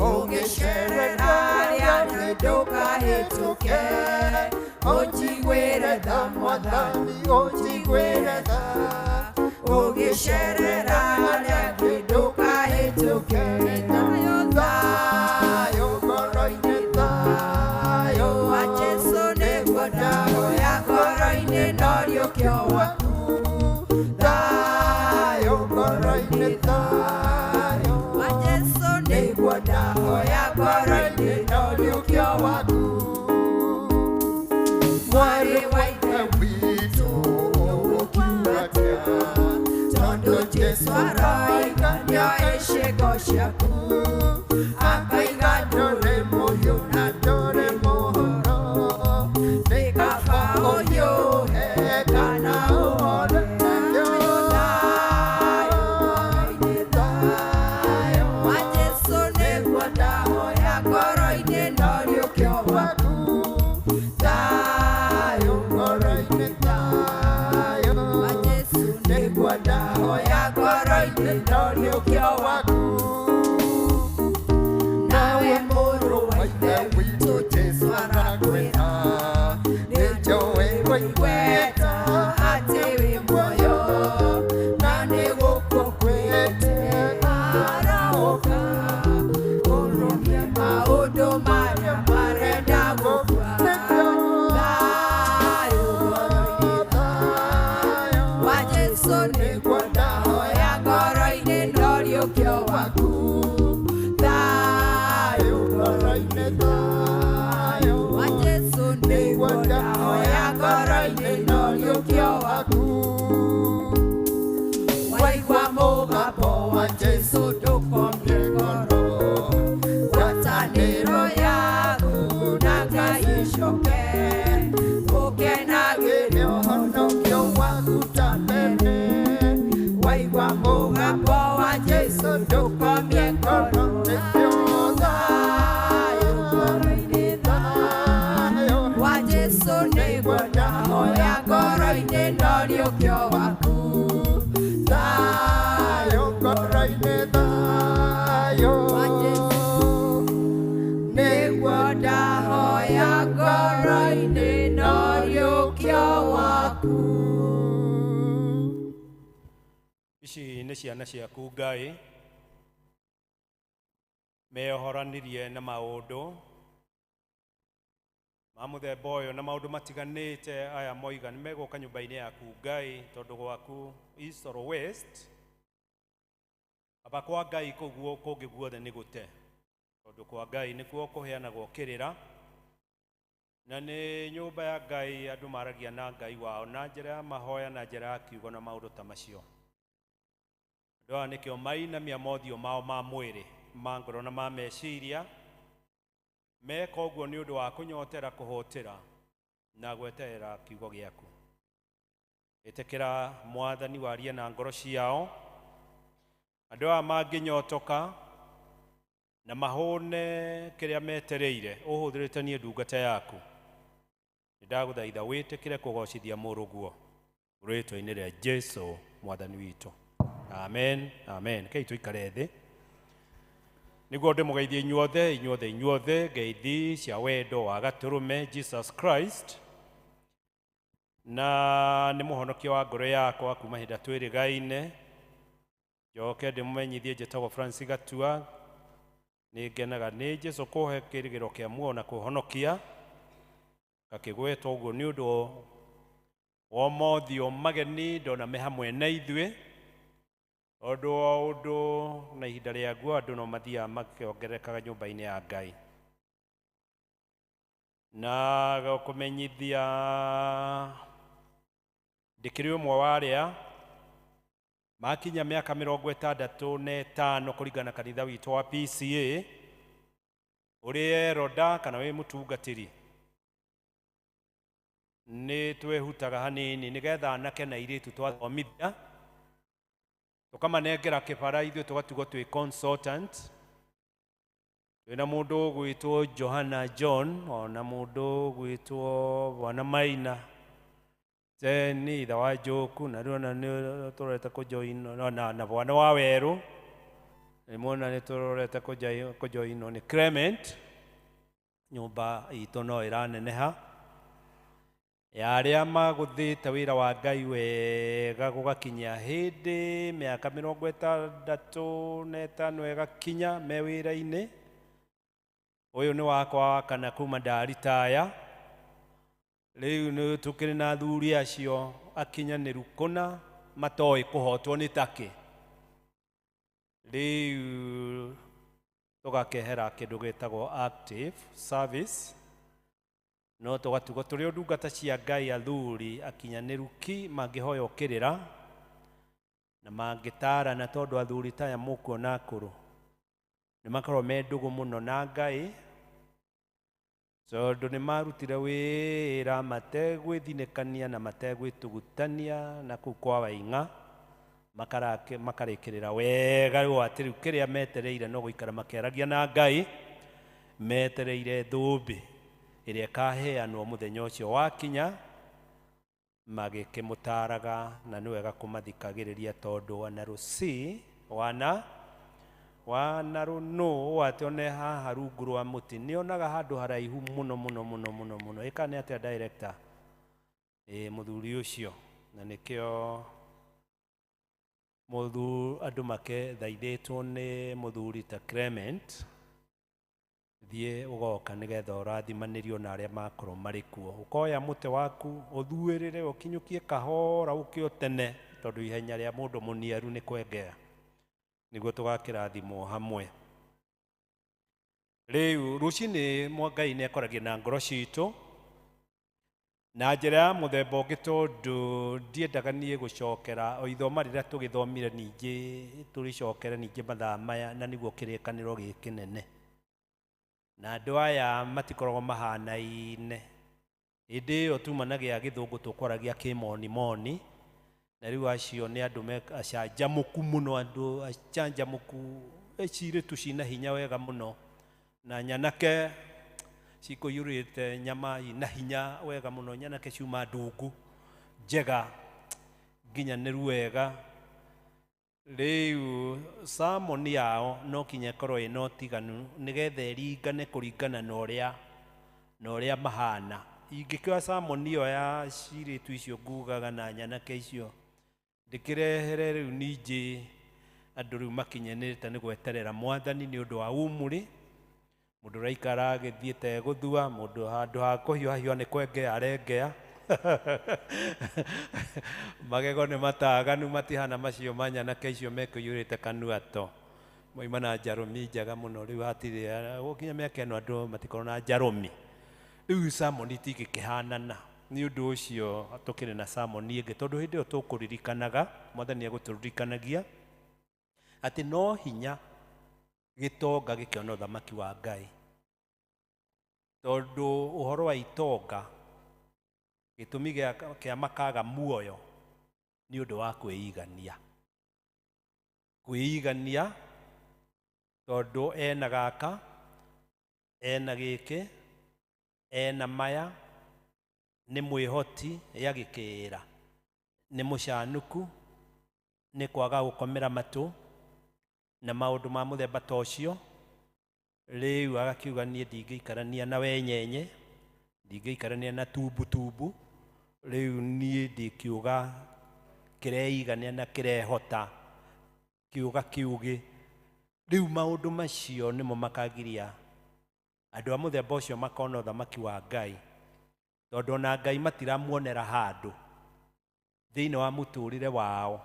ũngĩcerera rĩa thĩ ndũkahĩtũke. Ũnjiguĩre tha Mwathani, ũnjiguĩre tha, ũngĩcerera rĩa thĩ ndũkahĩtũke. Thayũ ngoro-inĩ, thayũ wa Jesũ nĩguo ndahoya ngoro-inĩ no rĩũkio waku. Thayũ ngoro-inĩ, thayũ wa Jesũ nĩguo ndahoya ngoro-inĩ no rĩũkio waku. Mwarĩ wa Ithe witũ ũgũkiuga atĩa, tondũ Jesũ aroiga nĩoĩ ciĩko ciaku. Akaiga ndũrĩ mũhiũ na ndũrĩ mũhoro, nĩ kaba ũhiũhe kana ũhore. Thayũ wa Jesũ nĩguo ndahoya ngoro-inĩ no rĩũkio waku. Thayũ ngoro-inĩ, thayũ wa Jesũ nĩguo ndahoya ngoro-inĩ no rĩũkio waku. Nawe mũrũ wa Ithe witũ Jesũ arakwĩra, nĩnjũĩ gũigweta atĩ wĩ muoyo, na nĩgũkũkwĩte arahũka ũrũmie maũndũ marĩa marenda gũkua. Thayũ ngoro-inĩ, thayũ wa Jesũ nĩguo ndahoya ngoro-inĩ no rĩũkio waku. Thayũ ngoro-inĩ, thayũ wa Jesũ nĩguo ndahoya ngoro-inĩ no rĩũkio wa Jesu ndũkomie ngoro ngwatanĩro yaku na Ngai ĩcoke ũkenagĩre ũhonokio waku ta mbere waigua mũgambo wa Jesu ndũkomie ngoro nĩkĩo thayũ ngoro-inĩ thayũ wa Jesu nĩguo ndahoya ngoro-inĩ no rĩũkio waku thayũ ngoro-inĩ thayũ wa Jesu nĩguo ndahoya ngoro-inĩ no rĩũkio waku. Ici nĩ ciana ciaku Ngai meyohoranirie na maũndũ ma mũthemba ũyũ na maũndũ matiganĩte. Aya moiga nĩ megũka nyũmba-inĩ yaku Ngai tondũ gwaku east or west, aba kwa Ngai kũguo kũngĩ guothe nĩ gũte, tondũ kwa Ngai nĩkuo kũheanagwo kĩrĩra, na nĩ nyũmba ya Ngai andũ maragia na Ngai wao na njĩra ya mahoya na njĩra ya kiugo na maũndũ ta macio. Andũ aya nĩkĩo mainamia mothiũ mao ma mwĩrĩ, ma ngoro na ma meciria, meka ũguo nĩ ũndũ wa kũnyotera kũhũtĩra na gweterera kiugo gĩaku. Ĩtĩkĩra Mwathani warie na ngoro ciao, andũ aya mangĩnyotoka na mahũne kĩrĩa metereire ũhũthĩrĩte niĩ ndungata yaku. Nĩndagũthaitha wĩtĩkĩre kũgocithia mũrũguo rĩĩtwa-inĩ rĩa Jesu Mwathani witũ. Amen, amen. Kei tũikare thĩ nĩguo ndĩmũgeithie inyuothe ngeithi cia wendo wa Gatũrũme Jesus Christ, na nĩ mũhonokia wa ngoro yakwa kuma hĩndĩ twĩrĩgaine. Njoke ndĩmũmenyithie njĩtagwo Francis Gatua, nĩ ngenaga nĩ Jesu kũhe kĩrĩgĩro kĩa muoyo na kũhonokia, gakĩgwetwo ũguo nĩ ũndũ wa mothiũ mageni ndona me hamwe na ithuĩ. Ũndũ o ũndũ na ihinda rĩaguo andũ no mathiaga makĩongererekaga nyũmba-inĩ ya Ngai. Na gũkũmenyithia ndĩkĩrĩ ũmwe wa arĩa makinya mĩaka 65 kũringana na kanitha witũ wa PCA, ũrĩ eroda kana wĩ mũtungatĩri. Nĩ twĩhutaga hanini nĩgetha anake na airĩtu twathomithia, tũkamanengera kĩbara ithuĩ tũgatigwo twĩ consultant. Twĩna mũndũ ũgwĩtwo Johana John, ona mũndũ ũgwĩtwo Bwana Maina Jeni itha wa Njoku, na rĩu nĩ tũrorete kũjoinwo na Bwana wa Werũ, nĩmuona nĩ tũrorete kũjoinwo nĩ Clement. Nyũmba itũ no ĩraneneha ya arĩa magũthĩte wĩra wa Ngai wega gũgakinya hĩndĩ mĩaka 65 ĩgakinya me wĩra-inĩ. Ũyũ nĩ wakwa wa kana kuma ndaritaya. Rĩu nĩ tũkĩrĩ na athuri acio akinyanĩru kũna matoĩ kũhotwo nĩ takĩ. Rĩu tũgakehera kĩndũ gĩtagwo active service, no tũgatugwo tũrĩ o ndungata cia Ngai athuri akinyanĩru ki mangĩhoya ũkĩrĩra na mangĩtarana, tondũ athuri taya mũkuona akũrũ nĩ makorwo me ndũgũ mũno na Ngai, tondũ nĩ marutire wĩra mategwĩthinĩkania na mategwĩtugutania na kũu kwa Waing'a, makarĩkĩrĩra wega rĩu atĩ rĩu kĩrĩa metereire no gũikara makĩaragia na Ngai, metereire thũmbĩ ĩrĩa ĩkaheanwo mũthenya ũcio wakinya, magĩkĩmũtaraga, na nĩ wega kũmathikagĩrĩria tondũ wanarũci wanarũnũ atĩ one haha rungu rwa mũtĩ nĩonaga handũ haraihu mũno mũno mũno mũno mũno. Ĩka nĩ atĩa director mũthuri ũcio, na nĩkĩo andũ makethaithĩtwo nĩ mũthuri ta Clement, thiĩ ũgoka nĩgetha ũrathimanĩrio na arĩa makorwo marĩ kuo. Ũkoya mũtĩ waku ũthuĩrĩre ũkinyũkie kahora ũkĩo tene, tondũ ihenya rĩa mũndũ mũniaru nĩ kwengea, nĩguo tũgakĩrathimwo hamwe. Rĩu rũcinĩ Ngai nĩ ekoragia na ngoro citũ, na njĩra ya mũthemba ũngĩ tondũ ndiendaga niĩ gũcokera o ithoma rĩrĩa tũgĩthomire ningĩ tũrĩcokere ningĩ mathaa maya na nĩguo kĩrĩkanĩro gĩkĩnene na andũ aya matikoragwo mahanaine hĩndĩ ĩyo tuma gĩa gĩthũngũ tũkwaragia kĩmonimoni na rĩu acio nĩ andũ acanjamũku mũno andũ acanjamũku ecirĩtu cina hinya wega mũno na nyanake cikũiyũrĩte nyama ina hinya wega mũno nyanake ciuma ndungu njega nginyanĩru wega rĩu sermon yao no kinya korwo ĩna ũtiganu nĩgetha ĩringane kũringana na ũrĩa mahana ingĩkĩoya sermon ĩyo ya cirĩtu icio ngugaga na nyanake icio ndĩkĩrehere rĩu ningĩ andũ rĩu makinyanĩte nĩ gweterera mwathani nĩ ũndũ wa umũrĩ mũndũ raikara agĩthiĩte gũthua mũndũ handũ ha kũhiũhahiũha nĩ kwengea arengea magego nĩ mataganu matihana macio ma nyanake icio mekũiyũrĩte kanua to moima na njarũmi njega mũno rĩu hatirĩ gũkinya mĩaka ĩno andũ matikorwo na njarũmi rĩu sermon itingĩkĩhanana nĩ ũndũ ũcio tũkĩrĩ na sermon ĩngĩ tondũ hĩndĩ ĩyo tũkũririkanaga mwathani agũtũririkanagia atĩ no hinya gĩtonga gĩkĩona ũthamaki wa Ngai tondũ ũhoro wa itonga gĩtũmi kĩa makaga muoyo nĩ ũndũ wa kwĩigania tondũ ena gaka ena gĩkĩ ena maya nĩ mwĩhoti yagĩkĩra nĩ mũcanũku nĩ kwaga gũkomera matũ na maũndũ ma mũthemba ta ũcio rĩu agakiuga niĩ ndingĩikarania na wenyenye ndingĩikarania na tumbutumbu rĩu niĩ ndĩkiuga kĩreigania na kĩrehota kiuga kiugi rĩu maũndũ macio nĩmo makagiria andũ a mũthemba ũcio makona ũthamaki wa Ngai tondũ ona Ngai matiramuonera handũ thĩinĩ wa mũtũrĩre wao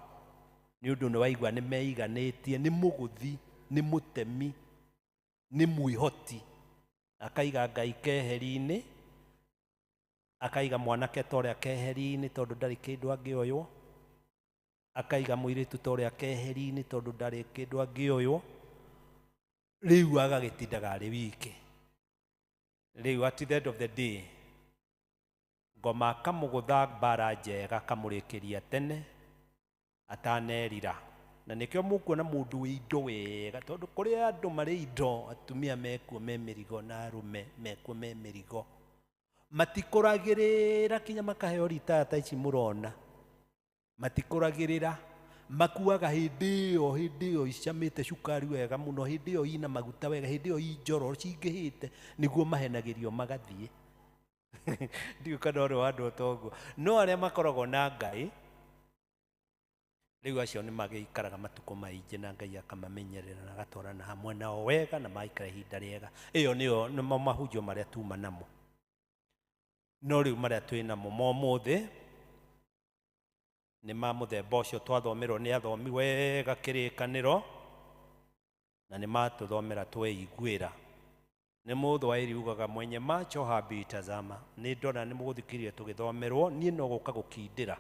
nĩ ũndũ nĩ waigua nĩ meiganĩtie nĩ mũgũthi nĩ mũtemi nĩ mwĩhoti akaiga Ngai keheri-inĩ akaiga mwanake ta ũrĩa keheri-inĩ tondũ ndarĩ kĩndũ angĩoywo akaiga mũirĩtu ta ũrĩa keheri-inĩ tondũ ndarĩ kĩndũ angĩoywo rĩu agagĩtindaga arĩ wiki rĩu at the end of the day ngoma kamũgũtha mbara njega kamũrĩkĩria tene atanerira na nĩkĩo mũkuona mũndũ wĩ indo wega tondũ kũrĩ andũ marĩ indo atumia mekuo me mĩrigo na arũme mekuo me mĩrigo matikũragĩrĩra kinya makaheo ritaya ta ici mũrona matikũragĩrĩra makuaga hĩndĩ ĩyo icamĩte cukari wega mũno hĩndĩ ĩyo ina maguta wega hĩndĩ ĩyo injoro cingĩhĩte nĩguo mahenagĩrio magathiĩ ndiũ kana ũrĩ wa andũ ũtongo no arĩa makoragwo na Ngai rĩu acio nĩ magĩikaraga matukũ maingĩ na Ngai akamamenyerera na agatwarana hamwe nao wega na magaikara ihinda rĩega ĩyo nĩmo mahunjio marĩa tuma namo no rĩu marĩa twĩ namo momũthĩ nĩ ma mũthemba ũcio twathomerwo nĩ athomi wega kĩrĩkanĩro na nĩ matũthomera tweiguĩra nĩ Mũthwaĩri ugaga mwenye macho habitazama nĩ ndona nĩ mũgũthikĩrĩria tũgĩthomerwo niĩ no gũka gũkindĩra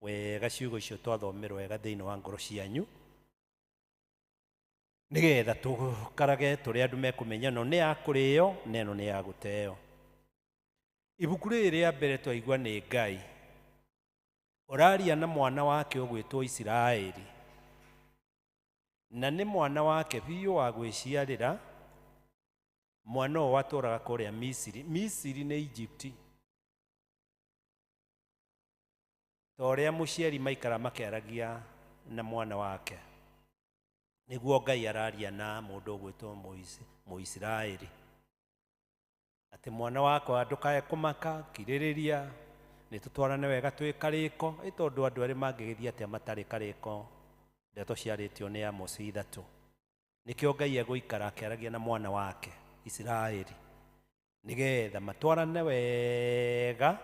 wega ciugo icio twathomerwo wega thĩinĩ wa ngoro cianyu nĩgetha tũkarage tũrĩ andũ mekũmenya no nĩ ya kũrĩo na ĩno nĩ ya gũteo ibuku rĩrĩ rĩa mbere twaigua nĩ Ngai ũraria na mwana wake ũgwĩtwo Isiraeli na nĩ mwana wake biũ wa gwĩciarĩra mwana ũyũ watũraga kũrĩa Misiri nĩ Egypt ta ũrĩa mũciari maikara makĩaragia na mwana wake nĩguo Ngai araria na mũndũ ũgwĩtwo Mũisiraeli atĩ mwana wakwa ndũkae kũmaka kirĩrĩria nĩ tũtwarane wega twĩ karĩko tondũ andũ arĩa mangĩgĩthiĩ atĩa matarĩ karĩko ndeto ciarĩtio nĩ Amos 3 nĩkĩo Ngai egũikara akĩaragia na mwana wake Isiraeli nĩgetha matwarane wega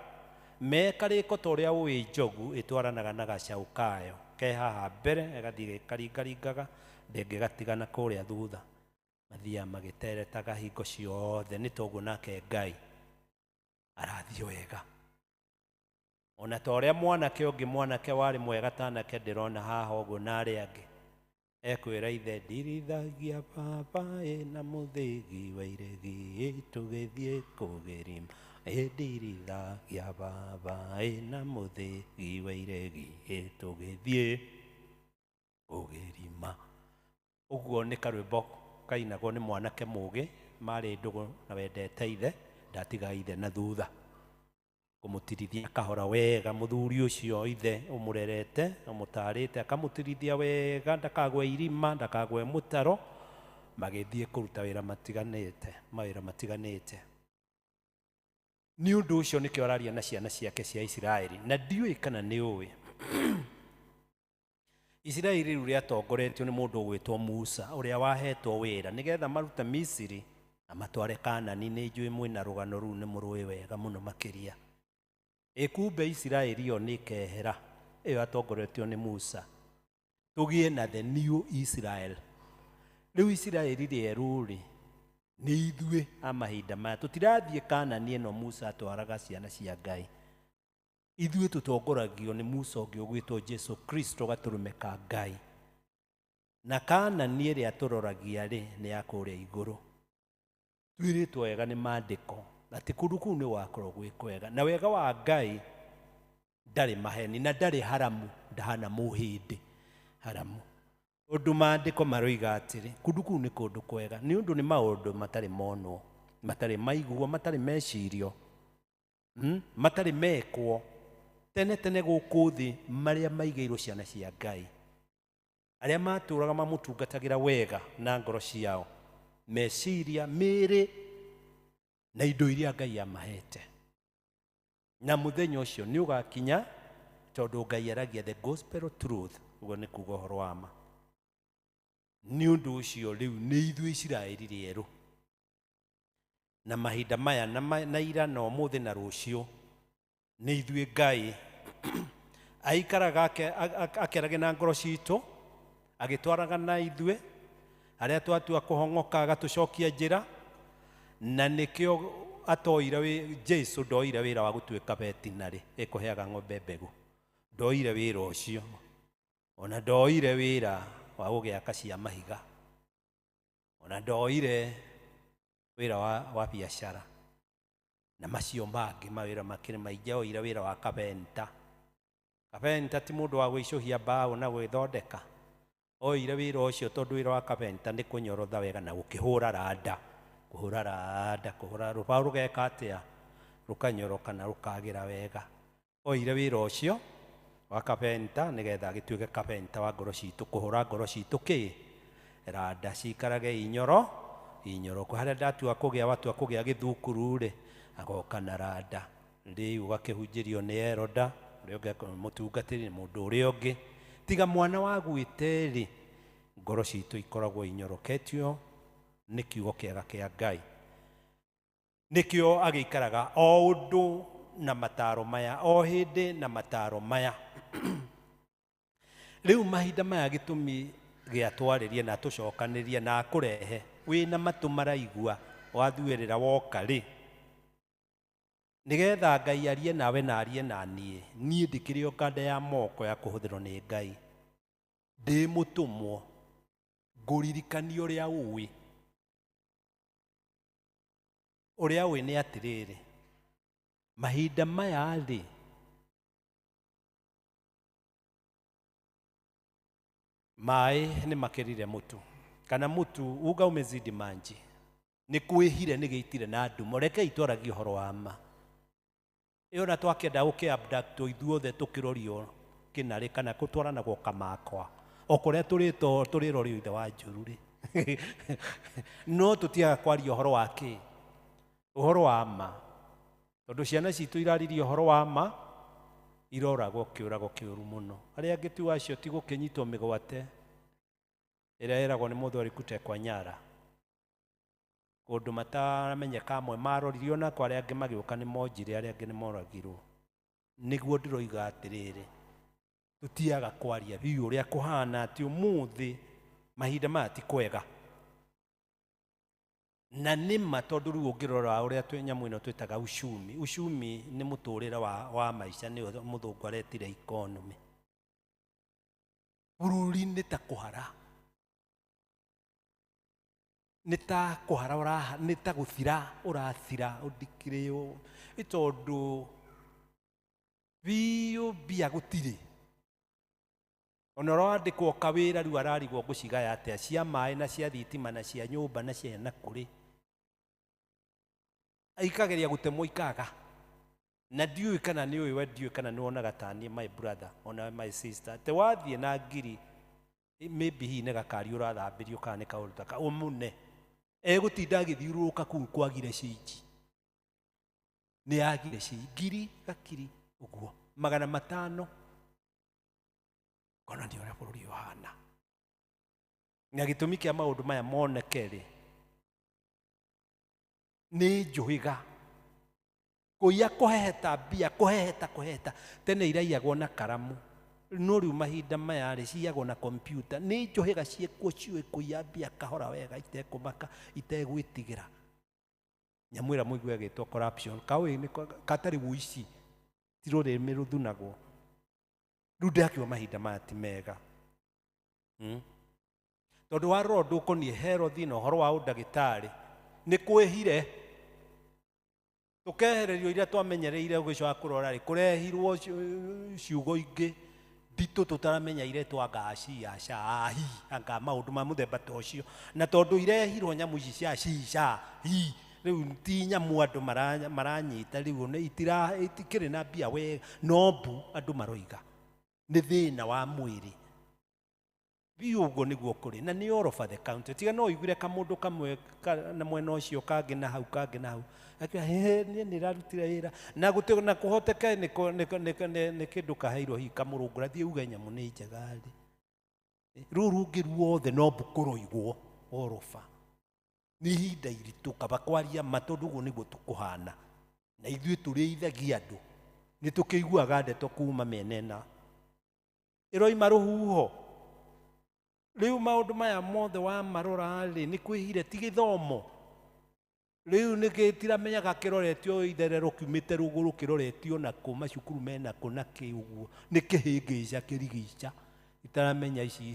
me karĩko ta ũrĩa ũĩ njogu ĩtwaranaga na gacaũ kayo ke haha mbere ĩgathiĩ gĩkaringaringaga ndĩngĩgatigana kũrĩa thutha mathiaga magĩteretaga hingo ciothe nĩ toguo nake Ngai arathiĩ wega ona ta ũrĩa mwanake ũngĩ mwanake warĩ mwega tanake ndĩrona haha ũguo na arĩa angĩ ekwĩra ithe ndirithagia baba na mũthĩgi wa iregi tũgĩthiĩ kũgĩrima ndirithagia baba na mũthĩgi wa iregi tũgĩthiĩ kũgĩrima. Ũguo nĩ karwĩmbo kainagwo nĩ mwanake mũgĩ marĩ ndũgũ na wendete ithe ndatiga ithe na thutha kũmũtirithia kahora wega mũthuri ũcio ithe ũmũrerete ũmũtarĩte akamũtirithia wega ndakagwe irima ndakagwe mũtaro magĩthiĩ kũruta wĩra matiganĩte. Nĩ ũndũ ũcio nĩkĩo araria na ciana ciake cia Isiraeli na ndiũĩ kana nĩ ũĩ Isiraeli rĩu rĩatongoretio nĩ mũndũ ũgwĩtwo Musa ũrĩa wahetwo wĩra nĩgetha marute Misiri na matware Kanani. Nĩ njũĩ mwĩna rũgano rũu nĩ mũrũĩ wega mũno makĩria. Kumbe Isiraeli yo nĩ kehera ĩyo atongoretio nĩ Musa tũgĩe na the new Israel. Rĩu Isiraeli rĩerũ-rĩ nĩ ithuĩ a mahinda maya tũtirathiĩ Kanani ĩno Musa atwaraga ciana cia Ngai. Ithuĩ tũtongoragio nĩ Musa ũngĩ ũgwĩtwo Jesu Kristo gatũrũme ka Ngai. Na Kanani ĩrĩa tũroragia-rĩ nĩ ya kũrĩa igũrũ. Twĩrĩtwo wega nĩ maandĩko atĩ kũndũ kũu nĩ gwakorwo gwĩ kwega na wega wa Ngai ndarĩ maheni na ndarĩ haramu ndahana mũhĩndĩ haramu. Ũndũ maandĩko maroiga atĩrĩ kũndũ kũu nĩ kũndũ kwega nĩ ũndũ nĩ maũndũ matarĩ monwo matarĩ maiguo matarĩ mecirio matarĩ mekwo tene gũkũ thĩ marĩa maigĩirwo ciana cia Ngai arĩa matũraga mamũtungatagĩra wega na ngoro ciao meciria mĩĩrĩ na indo iria Ngai amahete. Na mũthenya ũcio nĩ ũgakinya tondũ Ngai aragia the gospel truth ũguo nĩ kuuga ũhoro wa ma. Nĩ ũndũ ũcio rĩu nĩ ithuĩ Isiraeli rĩerũ na mahinda maya na ira na ũmũthĩ na rũciũ nĩ ithuĩ Ngai aikaraga akeragia na ngoro citũ agĩtwaraga na ithuĩ arĩa twatua kũhong'oka agatũcokia njĩra. Na nĩkĩo atoira Jesu ndoire wĩra wa gũtuĩka vetinarĩ ĩkũheaga ng'ombe mbegũ. Ndoire wĩra ũcio ona ndoire wĩra wa gũgĩaka cia mahiga ona ndoire wĩra wa biacara na macio mangĩ mawĩra makĩrĩ maingĩ. Oire wĩra wa kabenta. Kabenta ti mũndũ wa gwĩicũhia mbaũ na gwĩthondeka. Oire wĩra ũcio tondũ wĩra wa kabenta nĩ kũnyorotha wega na gũkĩhũra randa kũhũra rũbaũ rũgeka atĩa rũkanyoroka na rũkagĩra wega. Oire wĩra ũcio wa kabenta nĩgetha agĩtuĩke kabenta wa ngoro citũ kũhũra ngoro citũ randa cikarage inyoro harĩa ndatua kũgĩa watua kũgĩa gĩthukuru-rĩ agoka na randa. Rĩu ũgakĩhunjĩrio nĩ Eroda ũrĩa ũngĩ mũtungatĩri mũndũ ũrĩa ũngĩ tiga mwana wa gwĩte-rĩ ngoro citũ ikoragwo inyoroketio nĩ kiugo kĩega kĩa Ngai. Nĩkĩo agĩikaraga o ũndũ na mataro maya o hĩndĩ na mataro maya. Rĩu mahinda maya gĩtũmi gĩatwarĩrie na tũcokanĩrie na akũrehe wĩna matũ maraigua wathuĩrĩra woka-rĩ nĩgetha Ngai arie nawe na arie na niĩ ndĩkĩrĩ o kanda ya moko ya kũhũthĩrwo nĩ Ngai. Ndĩ mũtũmwo ngũririkania ũrĩa ũĩ nĩ atĩrĩrĩ mahinda maya-rĩ maĩ nĩ makĩrire mũtu kana mũtu uga umezidi manji nĩ kwĩhire nĩ gĩitire na ndumo. Rekei twaragie ũhoro wa ma. Ĩyo na twakĩenda gũkĩabductwo ithuothe tũkĩrorio kĩnarĩ kana gũtwaranagwo kamakwa o kũrĩa tũrĩrorio ithe wa njũru-rĩ no tũtiaga kwaria ũhoro wa kĩ ũhoro wa ma tondũ ciana citũ iraririe ũhoro wa ma iroragwo kĩũrago kĩũru mũno. Arĩa angĩ tu acio ti gũkĩnyitwo mĩgwate ĩrĩa ĩragwo nĩ mũthori kutekwa Nyara kũndũ mataramenyeka amwe maroririo na kwa arĩa angĩ magĩũka nĩ monjire arĩa angĩ nĩ moragirwo. Nĩguo ndĩroiga atĩrĩrĩ tũtiaga kwaria biũ ũrĩa kũhana atĩ ũmũthĩ mahinda maya ti kwega. na nima tondu riu ngirora uria nyamu ino twitaga ushumi ni muturira wa maisha ni muthungu aretire economy. Bururi ni ta kuhara, ni ta kuhara ni ta guthira urathira udikireo itondu biyo bia gutiri ona rwandikwo kawira riu ararigwo gucigaya atia cia mai na cia thitima na cia nyumba na cia na kuri aikageria gutemwo ikaga na ndiui kana ni uyu ndiui kana ni wonaga tani my brother ona my sister te wathie na ngiri maybe hi ne gakari urathambirio kana kaurutaka umune egutinda agithiururuka kuu kwagire ciji ni agire ciji ngiri gakiri uguo 500 kona ndio ria bururi uhana na gitumi kia maundu maya monekere ni njuhiga kuya kuheheta bia kuheheta tene iraiagwo na karamu no riu mahinda maya ri ciagwo na computer ni njuhiga ciekuo ciwe kuya bia kahora wega itekumaka itegwitigira nyamwira muigwe agitwo corruption kawe ni katari wuici tirore miruthunagwo rude akiwa mahinda maya ti mega tondu wa rodo ukonie herothi no horo wa udagitari ni kwehire tukehererio iria twamenyereire ugicoka kurora ri kurehirwo ciugo ingi ndito tutaramenya ire twagaci ya shahi anga maundu ma muthemba tocio na tondu irehirwo nyamu ici cia shisha hi riu ti nyamu andu maranyita riu ne itikire na bia we nombu andu maroiga ni thina wa mwiri biugo niguo kuri na ni all over the country tiga no igure kamundu kamwe na mwena ucio kangi na hau akira ni rarutira wira na gute na kuhoteka ni kindu kaheirwo hi kamurungura thie uga nyamu ni njegari ruru ngiruothe no mbukuroigwo all over ni hinda iritu kaba kwaria matondu guo niguo tukuhana na ithuĩ tũrĩ ithagia andũ nĩ tũkĩiguaga ndeto kuma menena ĩroima rũhuho rĩu maũndũ maya mothe wa marora rĩ nĩ kwĩhire ti gĩthomo rĩu nĩ gĩtiramenyaga kĩroretio itherero kiumĩte rũgũrũ kĩroretio na kũ macukuru mena kũ na kĩ ũguo nĩ kĩhĩngĩca kĩrigica itaramenya ici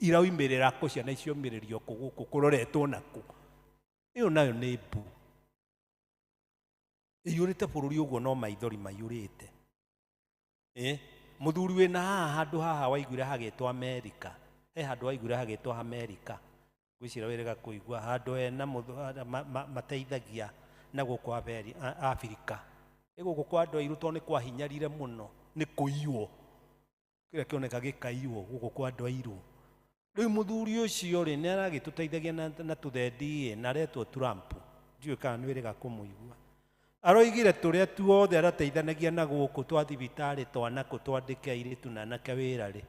iraumĩrĩra kũ ciana icio mĩrĩrio kũ gũkũ kũroretwo na kũ ĩyo nayo nĩ mbu iyũrĩte bũrũri ũguo no maithori maiyũrĩte mũthuri wĩna haha handũ haha waiguire hagĩtwo Amerika he handũ waiguire hagĩtwo Amerika gwĩcira wĩrĩga kũigua handũ hena mateithagia na gũkũ Afrika gũkũ kwa andũ airũ tondũ nĩ kwahinyarire mũno nĩ kũiywo kĩrĩa kĩoneka gĩkaiywo gũkũ kwa andũ airũ rĩu mũthuri ũcio rĩ nĩ aragĩtũteithagia na tũthendi na aretwo Trump ndiũĩ kana nĩ wĩrĩga kũmũigua aroigire tũrĩa tuothe arateithanagia na gũkũ twa thibitarĩ twana kũ twandĩke airĩtu na anake wĩra rĩ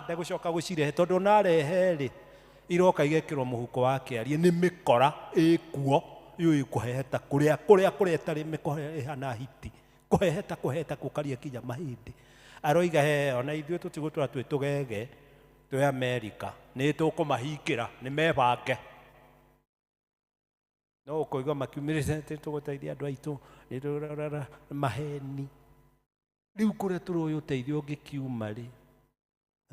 ndegũcoka gũcirehe tondũ narehe rĩ iroka igekĩrwo mũhuko wa kĩarie nĩ mĩkora ĩkuo ĩyo ĩkũheheta kũrĩa ĩtarĩ mĩkora ĩhana hiti kũheheta kũkaria kinya mahĩndĩ aroiga he ona ithuĩ tũtigũtũra twĩ tũgege twĩ Amerika nĩ tũkũmahingĩra nĩ mebange no ũkũigua makiumĩrĩte tũgũteithia andũ aitũ nĩ maheni rĩu kũrĩa tũrũĩ ũteithio ũngĩkiuma rĩ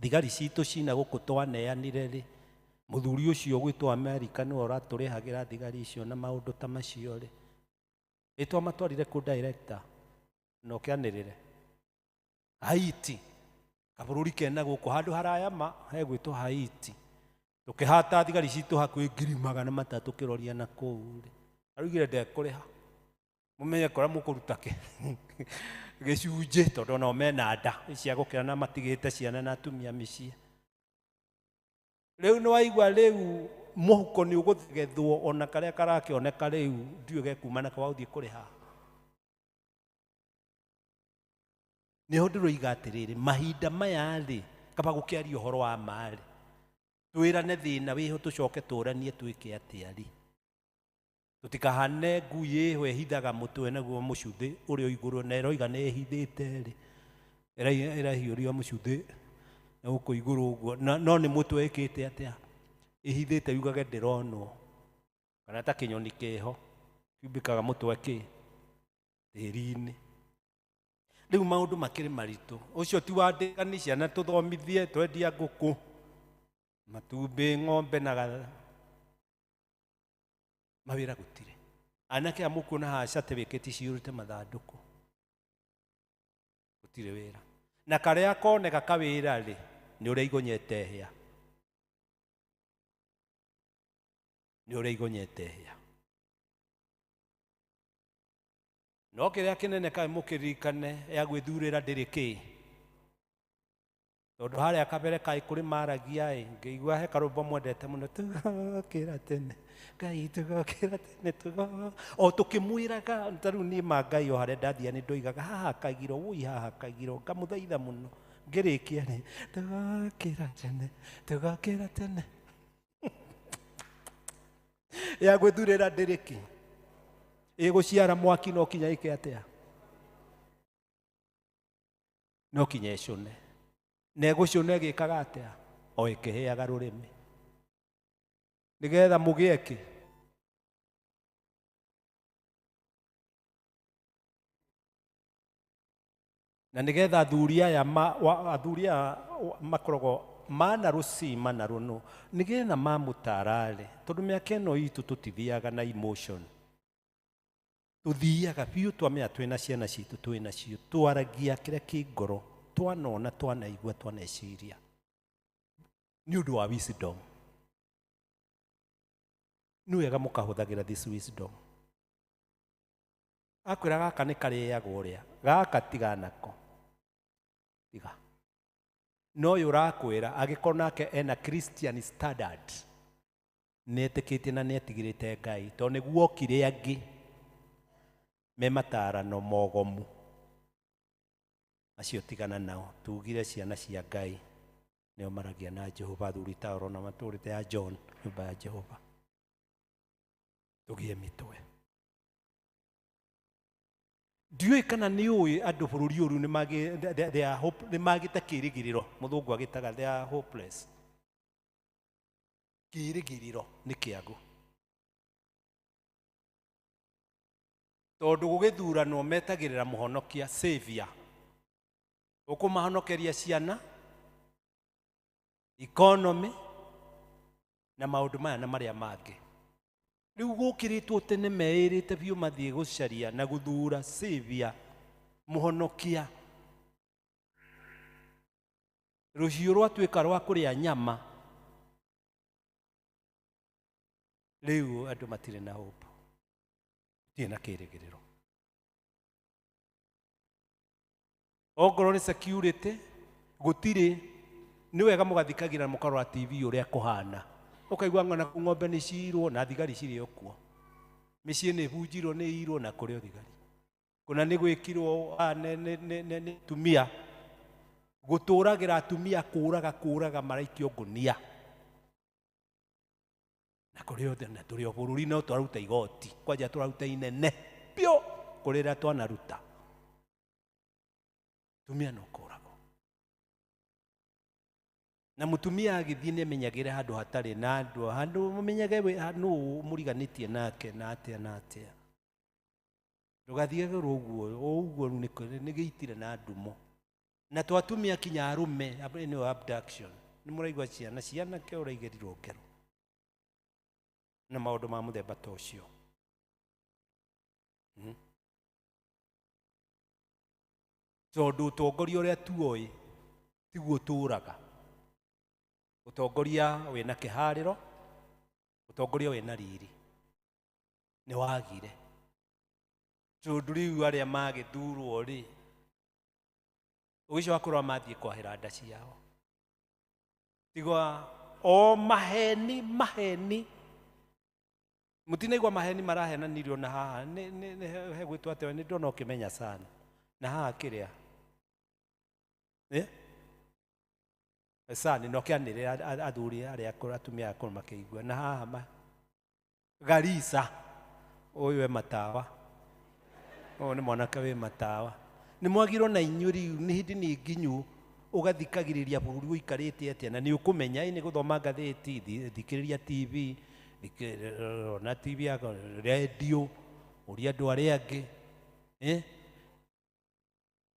thigari citũ cina gũkũ twaneanire rĩ mũthuri ũcio gwĩtwo Amerika nĩwe ũratũrĩhagĩra thigari icio na maũndũ ta macio rĩ ĩtwamatwarire kũ director na ũkĩanĩrĩre Haiti kabũrũri kena gũkũ handũ haraya ma hegwĩtwo Haiti tukihata thigari citũ hakuhĩ 300 tũkĩroria na kũu rĩ arugire ndekũrĩha mũmenye kora mũkũruta gĩcunjĩ tondũ no mena nda cia gũkĩra na matigĩte ciana na atumia mĩciĩ rĩu nĩ waigua rĩu mũhuko nĩ ũgũthegethwo ona karĩa karakĩoneka rĩu ndiũĩ gekumana kawaũthiĩ kũrĩha nĩho ndĩroiga atĩrĩrĩ mahinda maya rĩ kaba gũkĩaria ũhoro wa marĩ twĩrane thĩna wĩho tũcoke tũranie twĩke atĩa rĩ tũtikahane ngui ĩho ĩhithaga mũtwe naguo mũcuthĩ ũrĩa igũrũ na ĩroiga nĩ ĩhithĩte rĩ ĩrahiũria mũcuthĩ na gũkũ igũrũ ũguo no nĩ mũtwe ĩkĩte atĩa ĩhithĩte yugage ndĩronwo kana ta kinyoni kiho kiumbikaga mutwe ki tĩri-inĩ. Rĩu maũndũ makĩrĩ maritũ. Ũcio ti wandĩkani ciana tũthomithie twendia ngũkũ matumbĩ ng'ombe na mawĩra gũtirĩ. Anake a mũkuona haha certificate ciũrĩte mathandũkũ gũtirĩ wĩra. Na karĩa koneka kawĩra rĩ nĩ ũrĩa igonyete hĩa, nĩ ũrĩa igonyete hĩa. No kĩrĩa kĩnene kaĩ mũkĩririkane ya gwĩthurĩra ndĩrĩ kĩ, tondũ harĩa kabere kaĩ kũrĩ maragia ngĩigua he karũmbo mwendete mũno, tũgokĩra tene Ngai, tũgokĩra tene o tũkĩmwĩraga. Ta rĩu niĩ Mangai o harĩa ndathia nĩ ndoigaga haha Kagiro, wũi haha Kagiro, ngamũthaitha mũno ngĩrĩkia nĩ tũgokĩra tene, tũgokĩra tene. Ya gwĩthurĩra ndĩrĩ kĩ, ĩgũciara mwaki no kinya ĩke atĩa, no kinya ĩcũne. Na ĩgũcũne ĩgĩkaga atĩa, o ĩkĩhĩaga rũrĩmĩ nĩgetha mũgĩe kĩ, na nĩgetha athuri aya makoragwo mana rũcima na rũnũ, nĩgetha mamũtarare, tondũ mĩaka ĩno itũ tũtithiaga na emotion, tuthiaga biũ twamenya twĩna ciana citũ twĩna cio, twaragia kĩrĩa kĩ ngoro, twanona, twanaigua, twaneciria nĩ ũndũ wa wisdom. Nĩ wega mũkahũthagĩra this wisdom. Akwĩra gaka nĩ karĩagwo ũrĩa, gaka tiga nako, tiga. No ũyũ ũrakwĩra agĩkorwo nake ena Christian standard, nĩetĩkĩtie na nĩetigĩrĩte Ngai, tondũ nĩguo okire angĩ me matarano mogomu, acio tigana nao. Tugire ciana cia Ngai nĩo maragia na Jehova. Athuri ta ũrona matũrĩte ya John nyũmba ya Jehova, tũgie mĩtwe. Ndiũĩ kana nĩ ũĩ andũ bũrũri ũyũ nĩ magĩte kĩĩrĩgĩrĩro, mũthũngũ agĩtaga they are hopeless. Kĩĩrĩgĩrĩro nĩ kĩagu, tondũ gũgĩthuranwo metagĩrĩra mũhonokia savior, ũkũmahonokeria ciana, economy na maũndũ maya na marĩa mangĩ. Rĩu gũkĩrĩtwo tene meĩrĩte biũ mathiĩ gũcaria na gũthura savior, mũhonokia. Rũciũ rwatuĩka rwa kũrĩa nyama, rĩu andũ matirĩ na hope, matirĩ na kĩĩrĩgĩrĩro. Ongorwo nĩ security gũtirĩ, nĩ wega mũgathikagĩrĩra mũkarora TV ũrĩa kũhana, ũkaigua ng'ombe nĩ ciirwo na thigari cirĩ okuo, mĩciĩ nĩ bunjirwo nĩ irwo na kũrĩ o thigari, kuna nĩ gwĩkirwo nĩ tumia, gũtũragĩra atumia, kũraga maraikio ngũnia, na kũrĩ othe. Na tũrĩ o bũrũri no twaruta igoti, kwanja tũraruta inene biũ kũrĩ rĩrĩa twanaruta. Tumia no kũragwo, na mũtumia agĩthiĩ nĩ amenyagĩre handũ hatarĩ na andũ, handũ mũmenyage nũ mũriganĩtie nake na atĩa na atĩa. Ndũgathiage ũguo nĩ gĩitire na ndumo. Na twatumia kinya arũme, nĩyo abduction, nĩ mũraigua ciana ke ũraigĩrirwo ngero na maũndũ ma mũthemba ta ũcio. Tondũ ũtongoria ũrĩa tuoĩ tiguo tũraga. Ũtongoria wĩna kĩharĩro, ũtongoria wĩna riri nĩ wagire. Tondũ rĩu arĩa magĩthurwo rĩ, ũgĩcoka kũrora mathiĩ kwahĩra nda ciao, tigwa o maheni. Mũtinaigua maheni marahenanirio na haha he gwĩtwo atĩ nĩ ndona ũkĩmenya sana na haha kĩrĩa sani no kĩanĩrĩra athuri arĩa atumia akũrũ makĩigua. Na haha Garissa ũyũ we matawa, ũyũ nĩ mwanake wĩ matawa. Nĩ mwagirwo na inyuĩ rĩu nĩ hĩndĩ nĩ nginyu ũgathikagĩrĩria bũrũri ũikarĩte atĩa, na nĩ ũkũmenya nĩ gũthoma ngathĩti, thikĩrĩria TV, na TV yako radio uria andu aria angi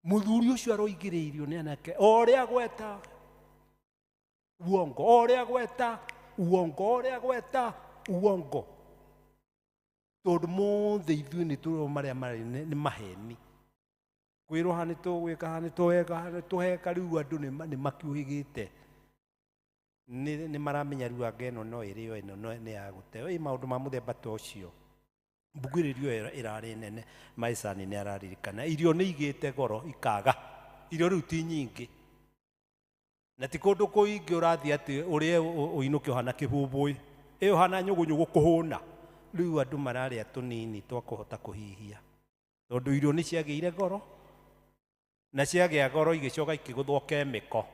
muthuri ucio aroigiriirio ni anake oria gweta uongo oria gweta uongo oria gweta uongo tondu mothe ithuĩ nĩ tũrĩ marĩa marĩ nĩ maheni kwĩrwo ha nĩ tũgwĩka ha nĩ tũheka ha nĩ tũheka rĩu andũ nĩ makiũhĩgĩte nĩ maramenya rĩu anga ĩno no ĩrĩo ĩno nĩ ya gũteo maũndũ ma mũthemba ta ũcio mbugĩrĩrio ĩrarĩ nene maicani nĩ araririkana irio nĩ igĩte goro ikaga irio rĩu ti nyingĩ na ti kũndũ kũingĩ ũrathiĩ atĩ ũrĩa ũinũke ũhana kĩbũbũĩ ĩyo hana nyũgũnyũgũ kũhũna rĩu andũ mararĩa tũnini twa kũhota kũhihia tondũ irio nĩ ciagĩire goro na ciagĩa goro igĩcoka ikĩgũthwo kemiko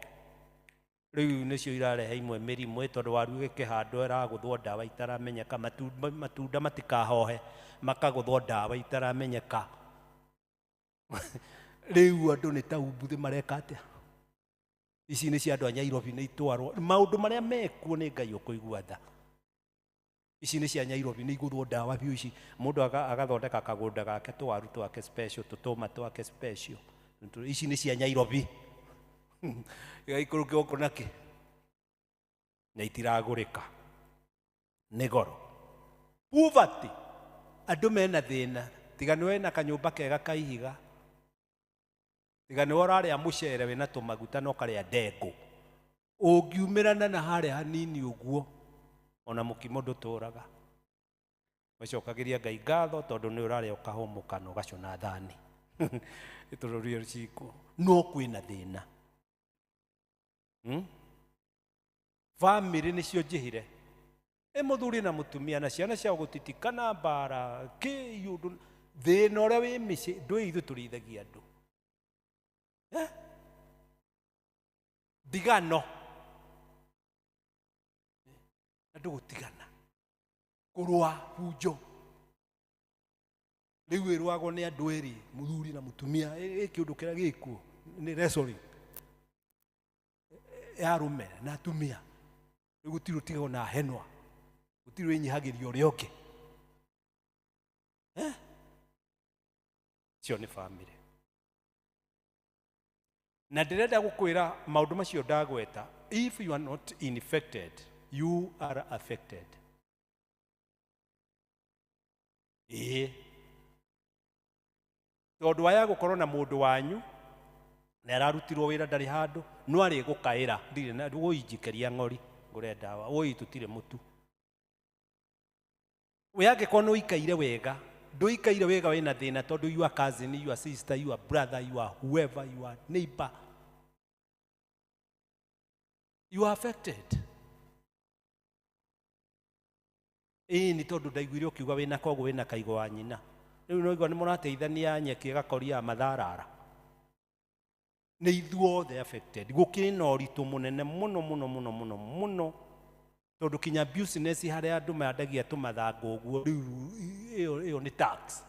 rĩu nĩcio irarehe imwe mĩrimũ tondũ waru ĩkĩhandwo ĩragũthwo ndawa itaramenyeka matunda matikahohe makagũthwo ndawa itaramenyeka rĩu andũ nĩ ta umbuthĩ mareka atĩa ici nĩ cia andũ a Nyairobi nĩ itwarwo maũndũ marĩa mekuo nĩ Ngai ũkũigua tha ici nĩ cia Nyairobi nĩ igũthwo ndawa biũ ici mũndũ agathondeka kagũnda gake tũwaru twake special tũtũma twake special ici nĩ cia Nyairobi igaikũrũkia gũkũ nakĩ na itiragũrĩka nĩ goro poverty andũ mena thĩna tiga nĩ wena kanyũmba kega kaihiga tiga nĩ ũrarĩa mũcere wĩna tũmaguta na ũkarĩa ndengũ ũngiumĩrana na harĩa hanini ũguo ona mũkimo ndũtũraga macokagĩria Ngai ngatho tondũ nĩ ũrarĩa ũkahũmũka na ũgacona thani itũrũrio ciko no kwĩna thĩna family nĩcio njĩhire mũthuri na mũtumia na ciana ciao gũtitikana mbara kĩyũndũ thĩna ũrĩa wĩ mĩciĩ ndũĩ ithuĩ tũrĩithagia andũ ndigano andũ gũtigana kũrũa hunjo rĩu ĩrũagwo nĩ andũ erĩ mũthuri na mũtumia kĩũndũ kĩrĩa gĩkuo nĩ wrestling ya arũme na atumia rĩu gũtirĩ ũtigagwo na henwa gũtirĩ wĩnyihagĩria ũrĩa ũngĩ cio nĩ family na ndĩrenda gũkwĩra maũndũ macio ndagweta if you are not infected you are affected tondũ waya gũkorwo na mũndũ wanyu na ararutirwo wĩra ndarĩ handũ no arĩ gũkaĩra ndirĩ na ũinjikeria ng'ori ngũre ndawa ũĩ tũtirĩ mũtu we angĩkorwo nĩ ũikaire wega ndũikaire wega wĩna thĩna tondũ you are cousin you are sister you are brother you are whoever you are neighbor you are affected nĩ tondũ ndaiguire ũkiuga wĩna koguo wĩna kaigo wa nyina rĩu no igua nĩ mũrateithania nyeki ĩgakoria matharara nĩ ithuothe affected gũkĩrĩ na ũritũ mũnene mũno mũno mũno mũno mũno tondũ kinya business harĩa andũ mendagia tũmathangũ ũguo rĩu ĩyo nĩ tax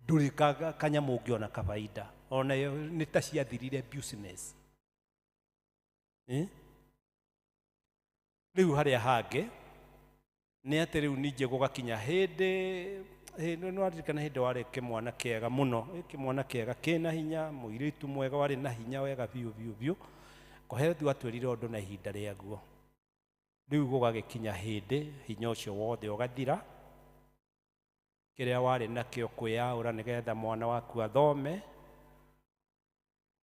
ndũrĩ kanyamũ ũngĩona kabaida ona nĩ ta ciathirire business rĩu harĩa hangĩ nĩ atĩ rĩu ningĩ gũgakinya hĩndĩ nĩwaririkana hĩndĩ warĩ kĩmwana kĩega mũno kĩmwana kĩega kĩna hinya mũirĩtu mwega warĩ na hinya wega biũ biũ biũ koherethi watwĩrire ũndũ na ihinda rĩaguo rĩu gũgagĩkinya hĩndĩ hinya ũcio wothe ũgathira kĩrĩa warĩ nakĩo kwĩyaũra nĩgetha mwana waku athome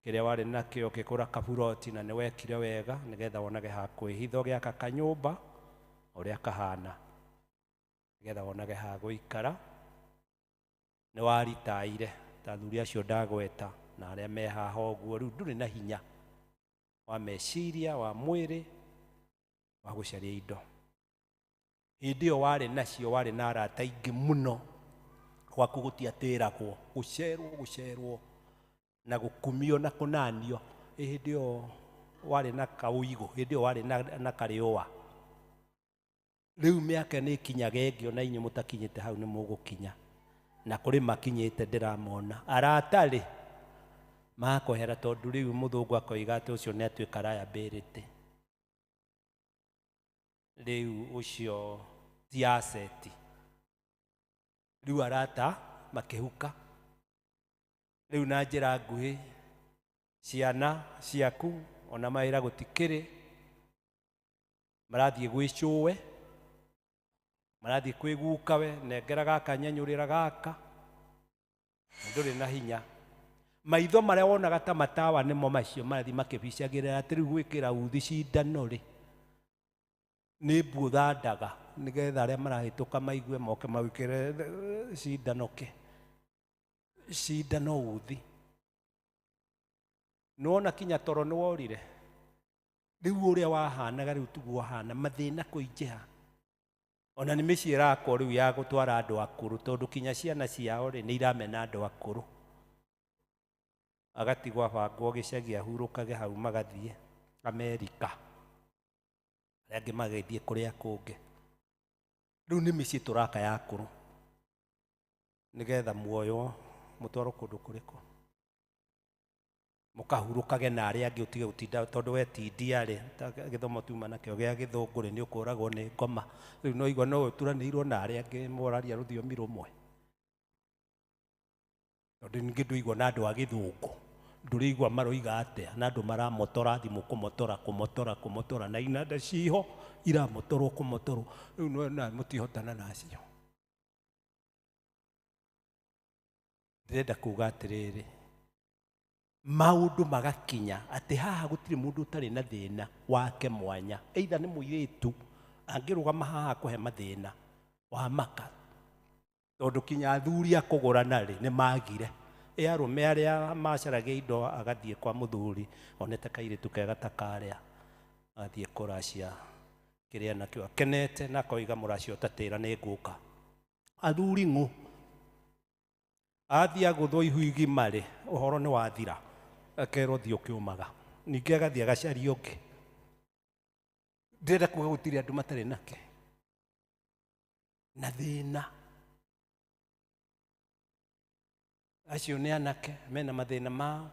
kĩrĩa warĩ nakĩo gĩkũra kaburoti na nĩwekire wega nĩgetha wonage ha kwĩhitho gĩaka kanyũmba ũrĩa kahana nĩgetha wonage ha gũikara nĩ waritaire ta athuri acio ndagweta na arĩa me haha ũguo rĩu ndũrĩ na hinya wa meciria wa mwĩrĩ wa gũcaria indo hĩndĩ ĩyo warĩ nacio warĩ na arata aingĩ mũno gwaku gũtiatĩragwo gũcerwo na gũkumio na kũnanio hĩndĩ ĩyo warĩ na kaũigũ hĩndĩ ĩyo warĩ na karĩũa rĩu mĩaka nĩ ikinyaga ĩngĩ ona inyuĩ mũtakinyĩte hau nĩ mũgũkinya na kũrĩ makinyĩte ndĩramona aratarĩ makwehera tondũ rĩu mũthũngũ akoiga atĩ ũcio nĩ atuĩka liability riu ucio ti asset riu arata makihuka riu na njira nguhi ciana ciaku ona maira gutikiri marathie gwicuwe marathie kwigukawe nengera gaka nyanyurira gaka nduri na hinya maitho maria wonaga ta matawa nimo macio marathi makibicagirira ati riu gwikira uthi cindano ri ni mbuthandaga nigetha aria marahituka maigue moke mawikire cindano ke cindano uthi nuona kinya toro ni worire riu uria wahanaga riu tuguo hana mathina kuinjiha ona ni micii irakwo riu ya gutwara andu akuru tondu kinya ciana ciao ri ni iramena andu akuru agatigwa bangwo gicagi ahurukage hau magathie Amerika aria angi magethie kuria kungi riu ni micii turaka ya akuru nigetha muoyo mutwaro kundu kuriku mukahurukage na aria angi utige gutinda tondu wetindia ri githomo tuma nakio gia githungu ri ni ukuragwo ni ngoma riu no igwa no uturanirwo na aria angi moraria ruthiomi rumwe tondu ningi nduigwa na andu a githungu ndurigwa maroiga atia na andu maramotora thimu kumotora na inanda ciho iramotorwo kumotorwo riu no na mutihotana nacio ndirenda kuga atiriri maundu magakinya ati haha gutiri mundu utari na thina wake mwanya either ni muiritu angirugama haha kuhe mathina wa maka tondu kinya athuri akugurana ri ni magire arume aria macaragia indo agathie kwa muthuri onete kairitu kega takaria athie kuracia kiria nakio akenete na koiga muracio tatira ni nguka athuri ngu athia guthwo ihuigi mari uhoro ni wathira akero thio kiumaga ningi agathia gacari ungi ndirenda kuga gutiri andu matari nake na thina acio ni anake mena mathina mao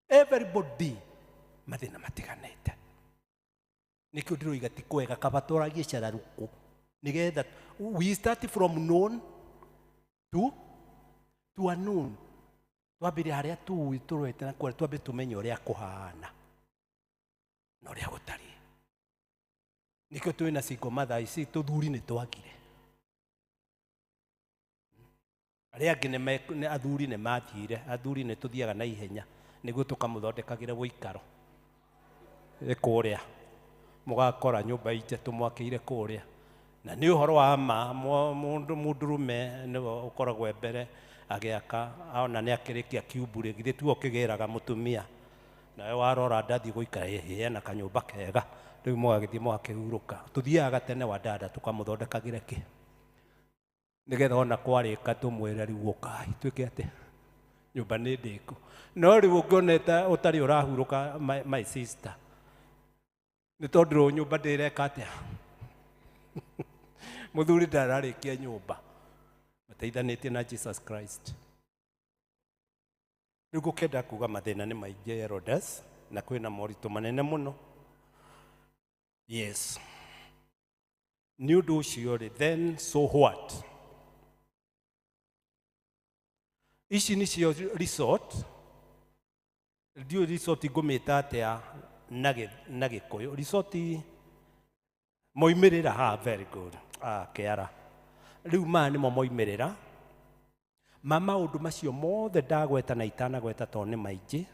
everybody mathina matiganite nikio ndiroiga ti kwega kaba tũragie cararuku nigetha we start from known to unknown twambire haria tuwi turwete na kwere twambe tumenye uria kuhana na uria gutari nikio twina single mother ici tuthuri ni twagire aria angi ni athuri ni mathire athuri ni tuthiaga na ihenya niguo tukamuthondekagire guikaro kuria mugakora nyumba ije tumwakire kuria na ni uhoro wa ma mundurume ni ukoragwo mbere agiaka aona ni akirikia kiumbure githe tuo kigeraga mutumia nawe warora ndathi guikara hena kanyumba kega riu mwagithie mwakihuruka tuthiaga tene wa dada tukamuthondekagire ki nigetha ona kwarika tumwira riu ukai twike ati nyumba ni ndiku no riu ungoneta utari urahuruka my sister ni tondu nyumba ndireka atia muthuri ndararikia nyumba mateithanitie na Jesus Christ riu gukenda kuga mathina ni maingi Herodes na kwina moritu manene muno yes ni undu ucio ri then so what ici nicio resort ndio resort ngumita atia na gikuyu resort moimirira ha very good kiara riu ma nimo moimirira maundu macio mothe ndagweta na itanagweta to ni maingi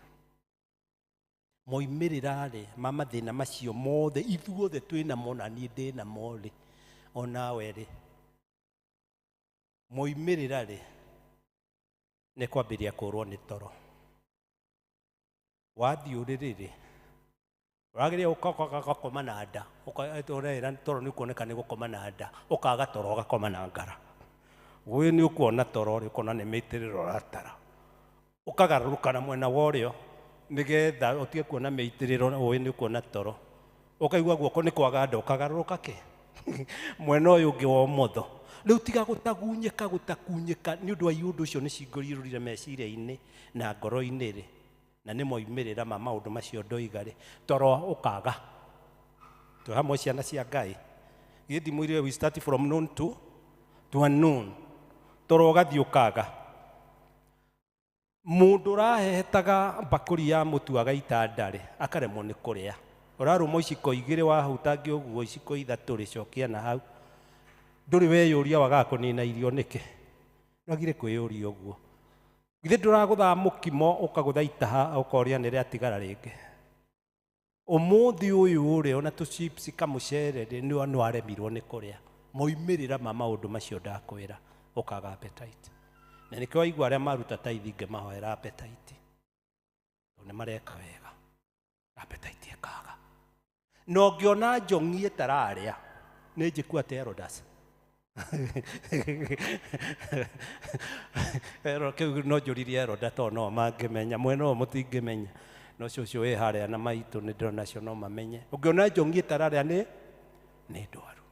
moimirira ri mathina macio mothe ithuothe twina mona ni ndina mori ona we ri moimirira ri ni kwambiria kurwo ni toro wathi uririri uragiria ukakoma na nda ukatorera toro ni kuoneka ni gukoma na nda ukaga toro ugakoma na ngara we ni ukuona toro ri ukona ni mitiriro ratara ukagaruruka na mwena worio nigetha utige kuona mitiriro we ni ukuona toro ukaigua guoko ni kwaga nda ukagaruruka ki mwena uyu ungi wa motho riu tiga gutakunyika ni undu wa iundu ucio ni cingũrirũrire meciria-ini na ngoro-ini ri na ni moimirira maundu macio ndoiga ri toro ukaga tu hamwe ciana cia Ngai Gidi mwire we start from noon to unknown. Toro gathiukaga. Mundu rahehetaga bakuri ya mutu agaita ndare akaremwo ni kuria. Uraruma iciko igire wahutangi uguo iciko ithatu ricokia na hau. Nduri weyuria wagakunina irio niki. Nagire kwiyuria uguo. Githe nduragutha mukimo ukagutha itaha ukoria nire atigara ringi. Umuthi uyu ri ona tu chips kamucere ni no aremirwo ni kuria. Moimirira mama undu macio ndakwira ukaga appetite. Na nikyo igwa aria maruta taithi ngemahoera appetite. One mareka wega. Appetite ikaga. No ngiona njongie tararia ni njiku ate Herodas. Ero kiu no njuririe Herodas to no mangimenya mweno mutingimenya. No cucu ĩ harĩa na maitũ nĩ ndĩrona cio no mamenye. Ũngĩona njongi tararĩa nĩ ndwaru.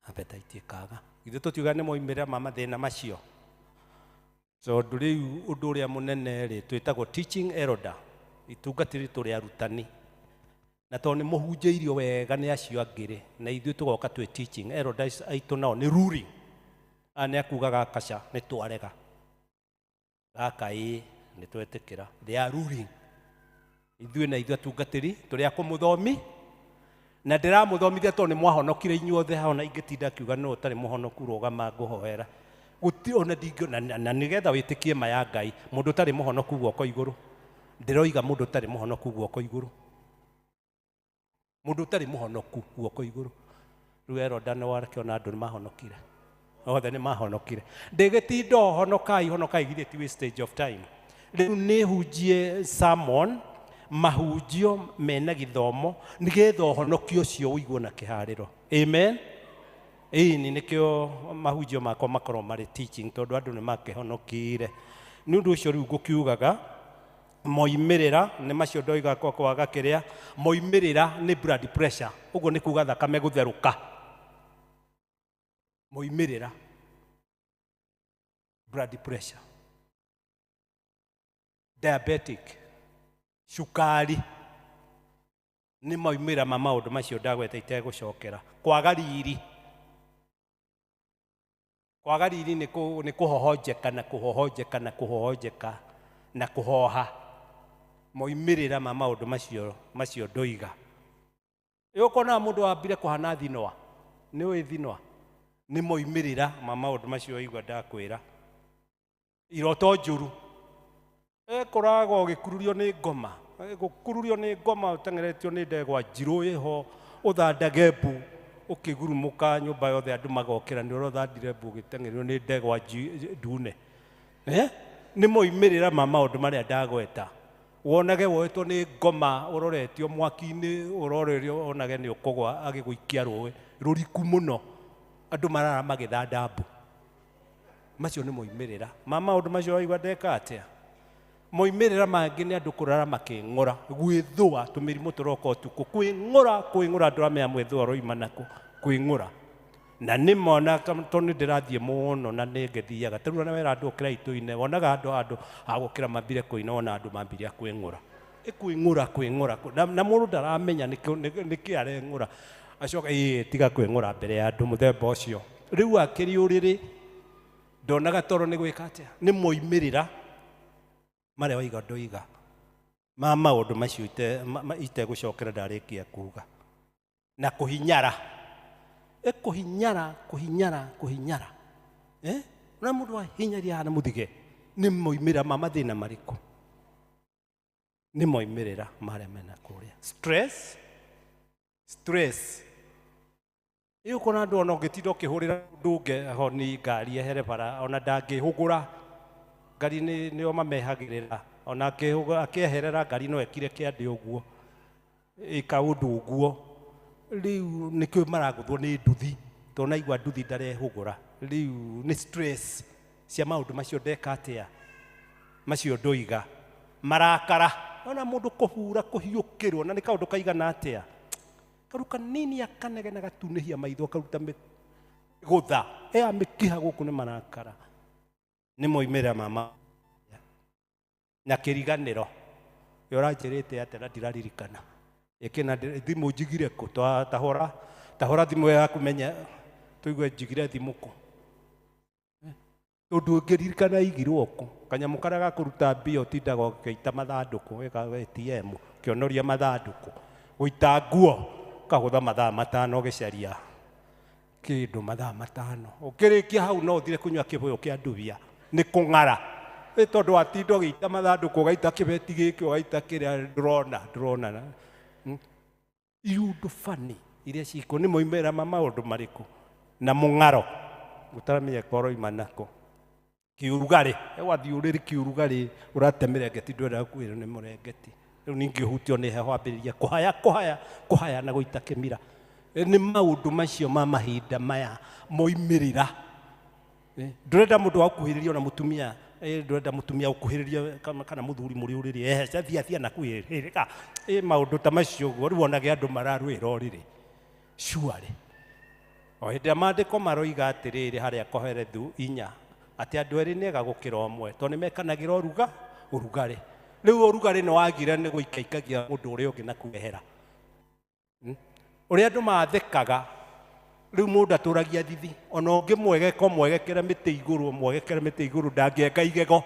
Appetite ĩkaga. Githĩ tũtiuga nĩ moimĩrĩra ma mathĩna macio. So rĩu ũndũ ũrĩa mũnene rĩ twĩtagwo teaching elder. Itungatĩri tũrĩ arutani. Na tondũ nĩ mũhunjĩirio wega nĩ acio angĩ rĩ na ithuĩ tũgoka twĩ teaching elders aitũ nao nĩ ruling. Nĩ akugaga kaca nĩ twarega. Gaka ĩ nĩ twetĩkĩra. They are ruling. Ithuĩ na ithuĩ atungatĩri tũrĩ a kũmũthomi na ndĩramũthomithia tondũ nĩ mwahonokire inyuothe ona ingĩtinda akiuga no ũtarĩ mũhonoku rũgama ngũhoera. Gũtirĩ ona ndingĩona na nĩgetha wĩtĩkie ma ya Ngai mũndũ ũtarĩ mũhonoku guoko igũrũ. Ndĩroiga mũndũ ũtarĩ mũhonoku guoko igũrũ. Mũndũ ũtarĩ mũhonoku guoko igũrũ. Rĩu Heroda nĩ warakĩona andũ nĩ mahonokire. Othe nĩ mahonokire. Ndĩgĩtinda honokai githĩ ti wastage of time. Rĩu nĩ hunjie sermon mahunjio mena gĩthomo nĩgetha ũhonokio ũcio ũigwo na kĩharĩro. Amen. Ĩĩ nĩkĩo mahunjio makwa makorwo marĩ teaching tondũ andũ nĩ makĩhonokire. Nĩ ũndũ ũcio rĩu ngũkiugaga moimĩrĩra nĩ macio ndoiga kwaga kĩrĩa moimĩrĩra nĩ blood pressure. Ũguo nĩ kuuga thakame gũtherũka. Moimĩrĩra blood pressure. Diabetic, cukari nĩ moimĩrĩra ma maũndũ macio ndagweta itegũcokera. Kwaga riri. Kwaga riri nĩ kũhohonjeka na kũhohonjeka na kũhoha. Moimĩrĩra ma maũndũ macio ndoiga. Ũkona mũndũ wambire kũhana thinwa. Nĩ ũĩ thinwa. Nĩ moimĩrĩra ma maũndũ macio igwa ndakwĩra. Iroto njũru. Koragwo gĩkururio nĩ ngoma. Gũkururio nĩ ngoma ũtengeretio nĩ ndegwa njirũ ĩho ũthandage mbu ũkĩgurumũka nyũmba yothe andũ magokĩra nĩ ũrothandire mbu ũgĩtengererio nĩ ndegwa ndune. Nĩ moimĩrĩra ma maũndũ marĩa ndagweta. Wonage woetwo nĩ ngoma ũroretio mwaki-inĩ ũrorerio onage nĩ ũkũgwa agĩgũikia rũĩ rũriku mũno. Andũ marara magĩthanda mbu. Macio nĩ moimĩrĩra ma maũndũ macio waigua ndeka atĩa. Moimĩrĩra mangĩ nĩ andũ kũrara makĩng'ũra gwĩthũa tũmĩrimũ tũroka ũtukũ. Kwĩng'ũra ndũramenya mwĩthũa roima nakũ. Kwĩng'ũra na nĩ mona tondũ nĩ ndĩrathiĩ mũno na nĩ ngĩthiaga. Tarĩu na wera andũ ũkĩra itũ-inĩ wonaga andũ a gũkĩra mambire kũina ona andũ mambire kwĩng'ũra. Kwĩng'ũra na mũndũ ndaramenya nĩkĩ areng'ũra. Acoka tiga kwĩng'ũra mbere ya andũ mũthemba ũcio. Rĩu akĩrĩ ũrĩrĩ ndonaga toro nĩ gwĩka atĩa. Nĩ moimĩrĩra marĩa waiga ndoiga ma maũndũ macio itegũcokera ndarĩkia kuuga. Na kũhinyara. Kũhinyara. Na mũndũ ahinyaria hana mũthige. Nĩ moimĩrĩra ma mathĩna marĩkũ. Nĩ moimĩrĩra marĩa mena kũrĩa. Stress. Ũkona andũ ona ũngĩtinda ũkĩhũrĩra ndũnge honi ngari ehere bara ona ndangĩhũgũra. Ngari nĩo mamehagĩrĩra. Ona akĩeherera ngari no ekire kĩande ũguo. Ĩka ũndũ ũguo. Rĩu nĩkĩo maragũthwo nĩ nduthi. Tondũ naigua nduthi ndarehũgũra. Rĩu nĩ stress cia maũndũ macio ndeka atĩa. Macio ndoiga. Marakara. Ona mũndũ kũhura kũhiũkĩrwo na nĩ kaũndũ kaigana atĩa. Karu kanini akanegena gatunĩhia maitho karuta gũtha. Mĩkiha gũkũ nĩ marakara. Nĩ moimĩrĩra mama. Na kĩriganĩro. Ũranjĩrĩte atĩa na ndiraririkana. Thimũ njigire kũ tahora thimu yaku menya tuigue njigire thimu ku tondu ngiririkana igirwo ku kanyamu karia gakuruta mbia utindaga ugiita mathanduku wega ATM kionoria mathanduku guita nguo kahutha mathaa matano ugicaria kindu mathaa matano ukirikia hau no uthire kunywa kibuyu kia ndubia ni kung'ara tondu watinda ugiita mathanduku ugaita kibeti giki ugaita kiria ndurona iundu fani iria ciko ni moimera ma maundu mariku na mung'aro utaramenya koro imanako kiurugari wathi uriri kiurugari uratemerengeti ndwenda kwira ni murengeti riu ningi hutio ni heho ambiriria kuhaya na guita kimira ni maundu macio ma mahinda maya moimirira ndurenda mundu wa kuhiriria na mutumia ndurenda mutumia ukuhiriria kana muthuri muri uriri thia na kuhirika maundu ta macio guo riu onage andu mararwira oriri shuare o hindi mandiko maroiga atiriri haria Koherethu 4 ati andu eri nega gukira omwe to ni mekanagira urugari riu urugari ni wagire ni guikaikagia mundu uria ungi na kuehera uria andu mathekaga riu mundu aturagia thithi ona ungi mwegekera miti iguru ndangieka igego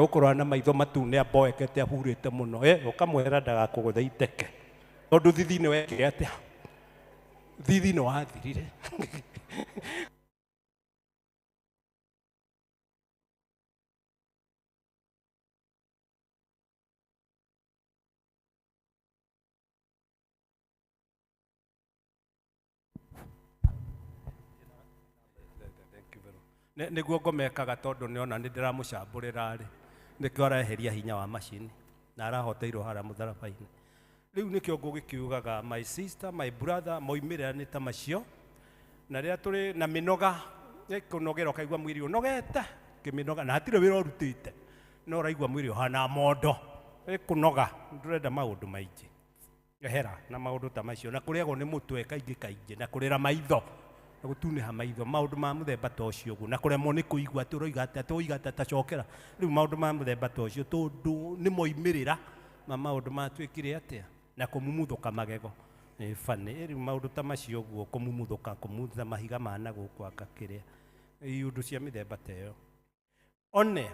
ukorwa na maitho matune aboekete ahurite muno ukamwera ndagakugutha iteke tondu thithi ni wekire atia thithi ni wathirire niguo ngomekaga tondu niona ni ndiramucamburira ri nikio araeheria hinya wa macini na arahoteirwo haria mutharabaini riu nikio ngugikiugaga my sister my brother moimirira ni ta macio na riria turi na minoga kunogera ukaigua mwiri unogete kiminoga na hatire wira urutite no uraigua mwiri uhana mondo kunoga ndurenda maundu maingi ehera na maundu ta macio na kuriagwo ni mutwe kaingi na kurira maitho na gutuniha maitho maundu ma muthemba ta ucio guo na kuremwo ni kuigua turoiga tacokera riu maundu ma muthemba ta ucio tondu ni moimirira ma maundu matwikire atia na kumumuthuka magego fani riu maundu ta macio guo kumutha mahiga mana guku akakiria iundu cia mithemba ta iyo one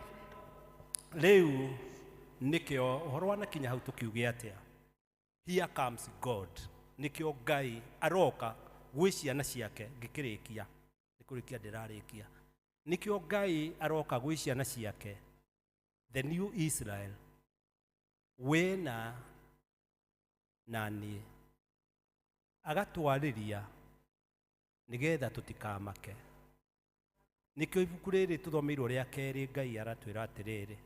riu nikio uhoro wanakinya hau tukiuge atia here comes God nikio Ngai aroka gwi ciana ciake ngikirikia nikurikia ndirarikia nikio Ngai aroka gwi ciana ciake the new Israel wena nani agatwariria nigetha tutikamake nikio ibuku riri tuthomeirwo ria keri Ngai aratwira atiriri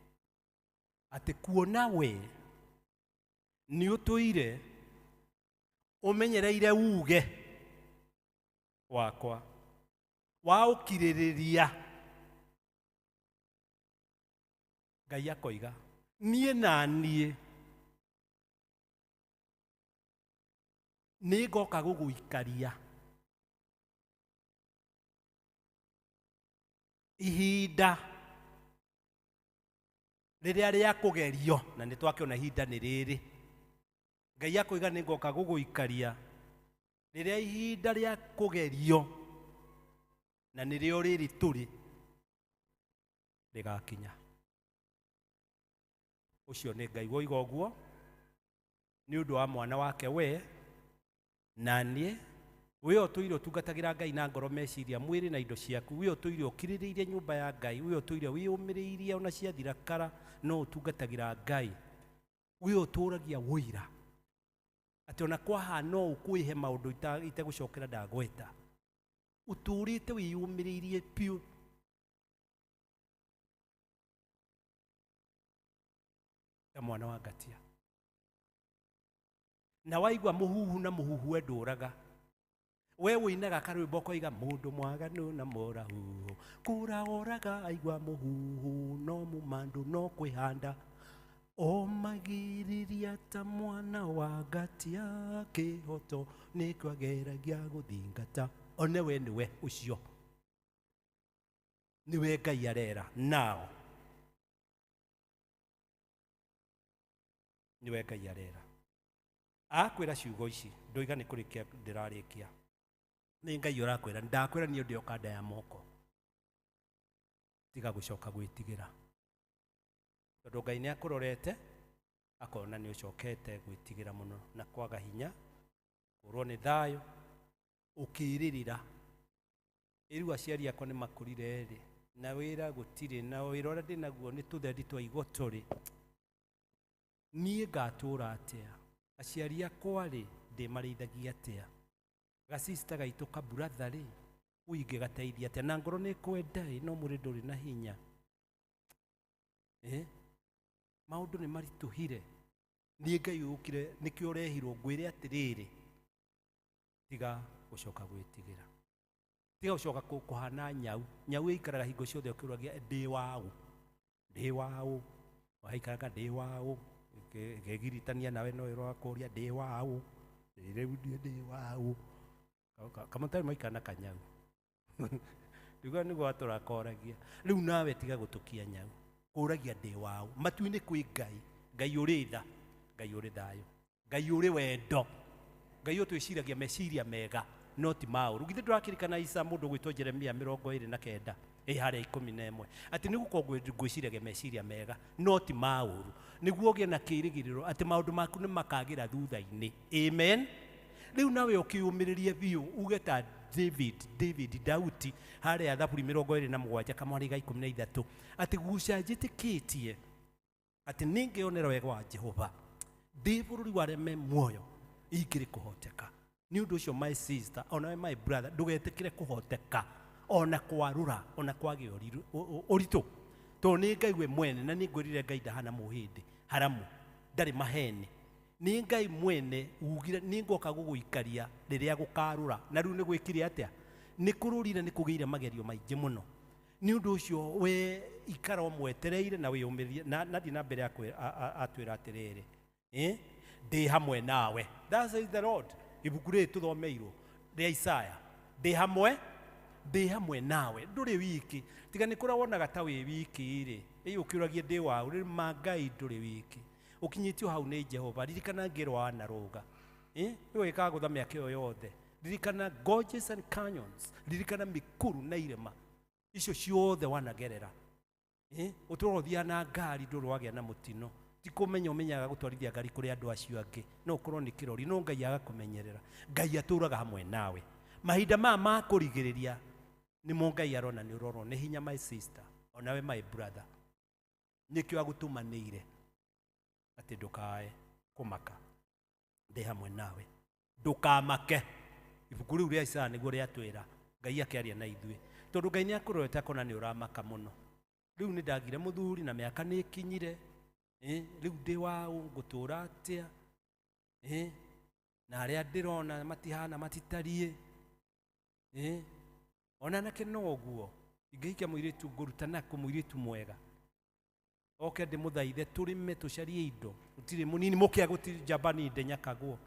ati kuona we ni utuire umenyereire uge wakwa wa ukiririria Ngai akoiga nie na nie ni ngoka guguikaria ihinda riria ria kugerio na ni twakiona ihinda ni riri Ngai akoiga ni ngoka guguikaria riria ihinda ria kugerio na nirio riri turi rigakinya ucio ni Ngai woiga uguo ni undu wa mwana wake we na nie we otuire utungatagira Ngai na ngoro meciria mwiri na indo ciaku we otuire ukiririirie nyumba ya Ngai we otuire wiyumiriirie ona ciathira kara no utungatagira Ngai we oturagia wira ati ona kwaha no ukwihe maundu itegucokera ndagweta uturite wiyumiriirie piu ta mwana wa Ngatia na waigua muhuhu na muhuhu enduraga we winaga karwimbo koiga mundu mwaganu na morahu kuraoraga aigua muhuhu no mumandu no kwihanda o magiriria ta mwana wa Ngatia kihoto ni kwageragia guthingata one we niwe ucio niwe Ngai arera nao niwe Ngai arera akwĩra ciugo ici ndoiga nĩ kũrĩkia ndĩrarĩkia nĩ Ngai ũrakwĩra ndakwĩra niĩ ndĩ okanda ya moko tiga gũcoka gwĩtigĩra tondũ Ngai nĩ akũrorete akona nĩ ũcokete gwĩtigĩra mũno na kwaga hinya kũrwo nĩ thayũ ũkĩrĩrĩra rĩu aciari akwa nĩ makũrire rĩ na wĩra gũtirĩ na wĩra ũrĩa ndĩ naguo nĩ tũthendi twa igoto rĩ niĩ ngatũũra atĩa aciari akwa rĩ ndĩmarĩithagia atĩa gasista gaitũ kaburatha rĩ ũingĩ gateithia atĩa na ngoro nĩ kwenda no mũrĩ ndũrĩ na hinya maũndũ nĩ maritũhire niĩ Ngai ũkire nĩkĩo ũrehirwo ngwĩre atĩrĩrĩ tiga gũcoka gwĩtigĩra tiga gũcoka kũhana nyau ĩikaraga hingo ciothe ũkĩũragia ndĩ waũ waikaraga ndĩ waũ gegiritania nawe no ĩrakũria ndĩ waũ rĩu ndĩ waũ kamũtari maikara na kanyau nĩguo nĩguo atũrakoragia rĩu nawe tiga gũtũkia nyau kũragia ndĩ waũ matu-inĩ kwĩ Ngai ũrĩ tha Ngai ũrĩ thayũ Ngai ũrĩ wendo Ngai ũtwĩciragia meciria mega no ti maũru githĩ ndũrakĩrikana Isa mũndũ gwĩtwo Jeremia 29 harĩa 11 atĩ nĩ gũkorwo ngwĩciragia meciria mega no ti maũru nĩguo ũgĩe na kĩĩrĩgĩrĩro atĩ maũndũ maku nĩ makagĩra thutha-inĩ amen rĩu nawe ũkĩũmĩrĩrie biũ uge ta Daudi harĩa Thaburi 27 kamwari ga 13 atĩ guca njĩtĩkĩtie atĩ nĩngĩonera wega wa Jehova ndĩ bũrũri wa arĩa me muoyo ingĩrĩ kũhoteka nĩ ũndũ ũcio my sister onawe my brother ndũgetĩkĩre kũhoteka ona kwarũra ona kwagĩa ũritũ tondũ nĩ Ngai we mwene na nĩ ngwĩrire Ngai ndahana mũhĩndĩ haramu ndarĩ maheni nĩ Ngai mwene ugire nĩ ngoka gũgũikaria rĩrĩa gũkarũra na rĩu nĩ gwĩkire atĩa nĩ kũrũrire nĩ kũgĩire magerio maingĩ mũno nĩ ũndũ ũcio we ikara mwetereire na wĩyũmĩrie na thiĩ na mbere atwĩra atĩrĩrĩ ndĩ hamwe nawe that says the Lord ibuku rĩrĩ tũthomeirwo rĩa Isaya ndĩ hamwe nawe ndũrĩ wiki tiga nĩ kũra wonaga ta wĩ wiki rĩ ũkĩũragia ndĩ waũ rĩ ma Ngai ndũrĩ wiki ũkinyĩtio hau nĩ Jehova ririkana ngĩrwa na rũga wĩkaga gũtha mĩaka ĩyo yothe ririkana gorges and canyons ririkana mĩkuru na irĩma icio ciothe wanagerera ũtũra ũthiaga na ngari ndũrĩ wagĩa na mũtino ti kũmenya ũmenyaga gũtwarithia ngari kũrĩ andũ acio angĩ no ũkorwo nĩ kĩrori no Ngai agakũmenyerera Ngai atũraga hamwe nawe mahinda maya ma kũrigĩrĩria nĩmo Ngai arona nĩ ũrorwo nĩ hinya my sister onawe my brother nĩkĩo agũtũmanĩire atĩ ndũkae kũmaka ndĩ hamwe nawe ndũkamake ibuku rĩu rĩa Isaya nĩguo rĩatwĩra Ngai akĩaria na ithuĩ tondũ Ngai nĩ akũrorete akona nĩ ũramaka mũno rĩu nĩ ndagire mũthuri na mĩaka nĩ ĩkinyire rĩu ndĩ waũ ngũtũra atĩa na arĩa ndĩrona matihana matitariĩ ona nake no ũguo ingĩhikia mũirĩtu ngũruta nako mũirĩtu mwega oke ndĩmũthaithe tũrĩme tũcarie indo gũtirĩ mũnini mũkĩa gũtirĩ njambani ndenyakagwo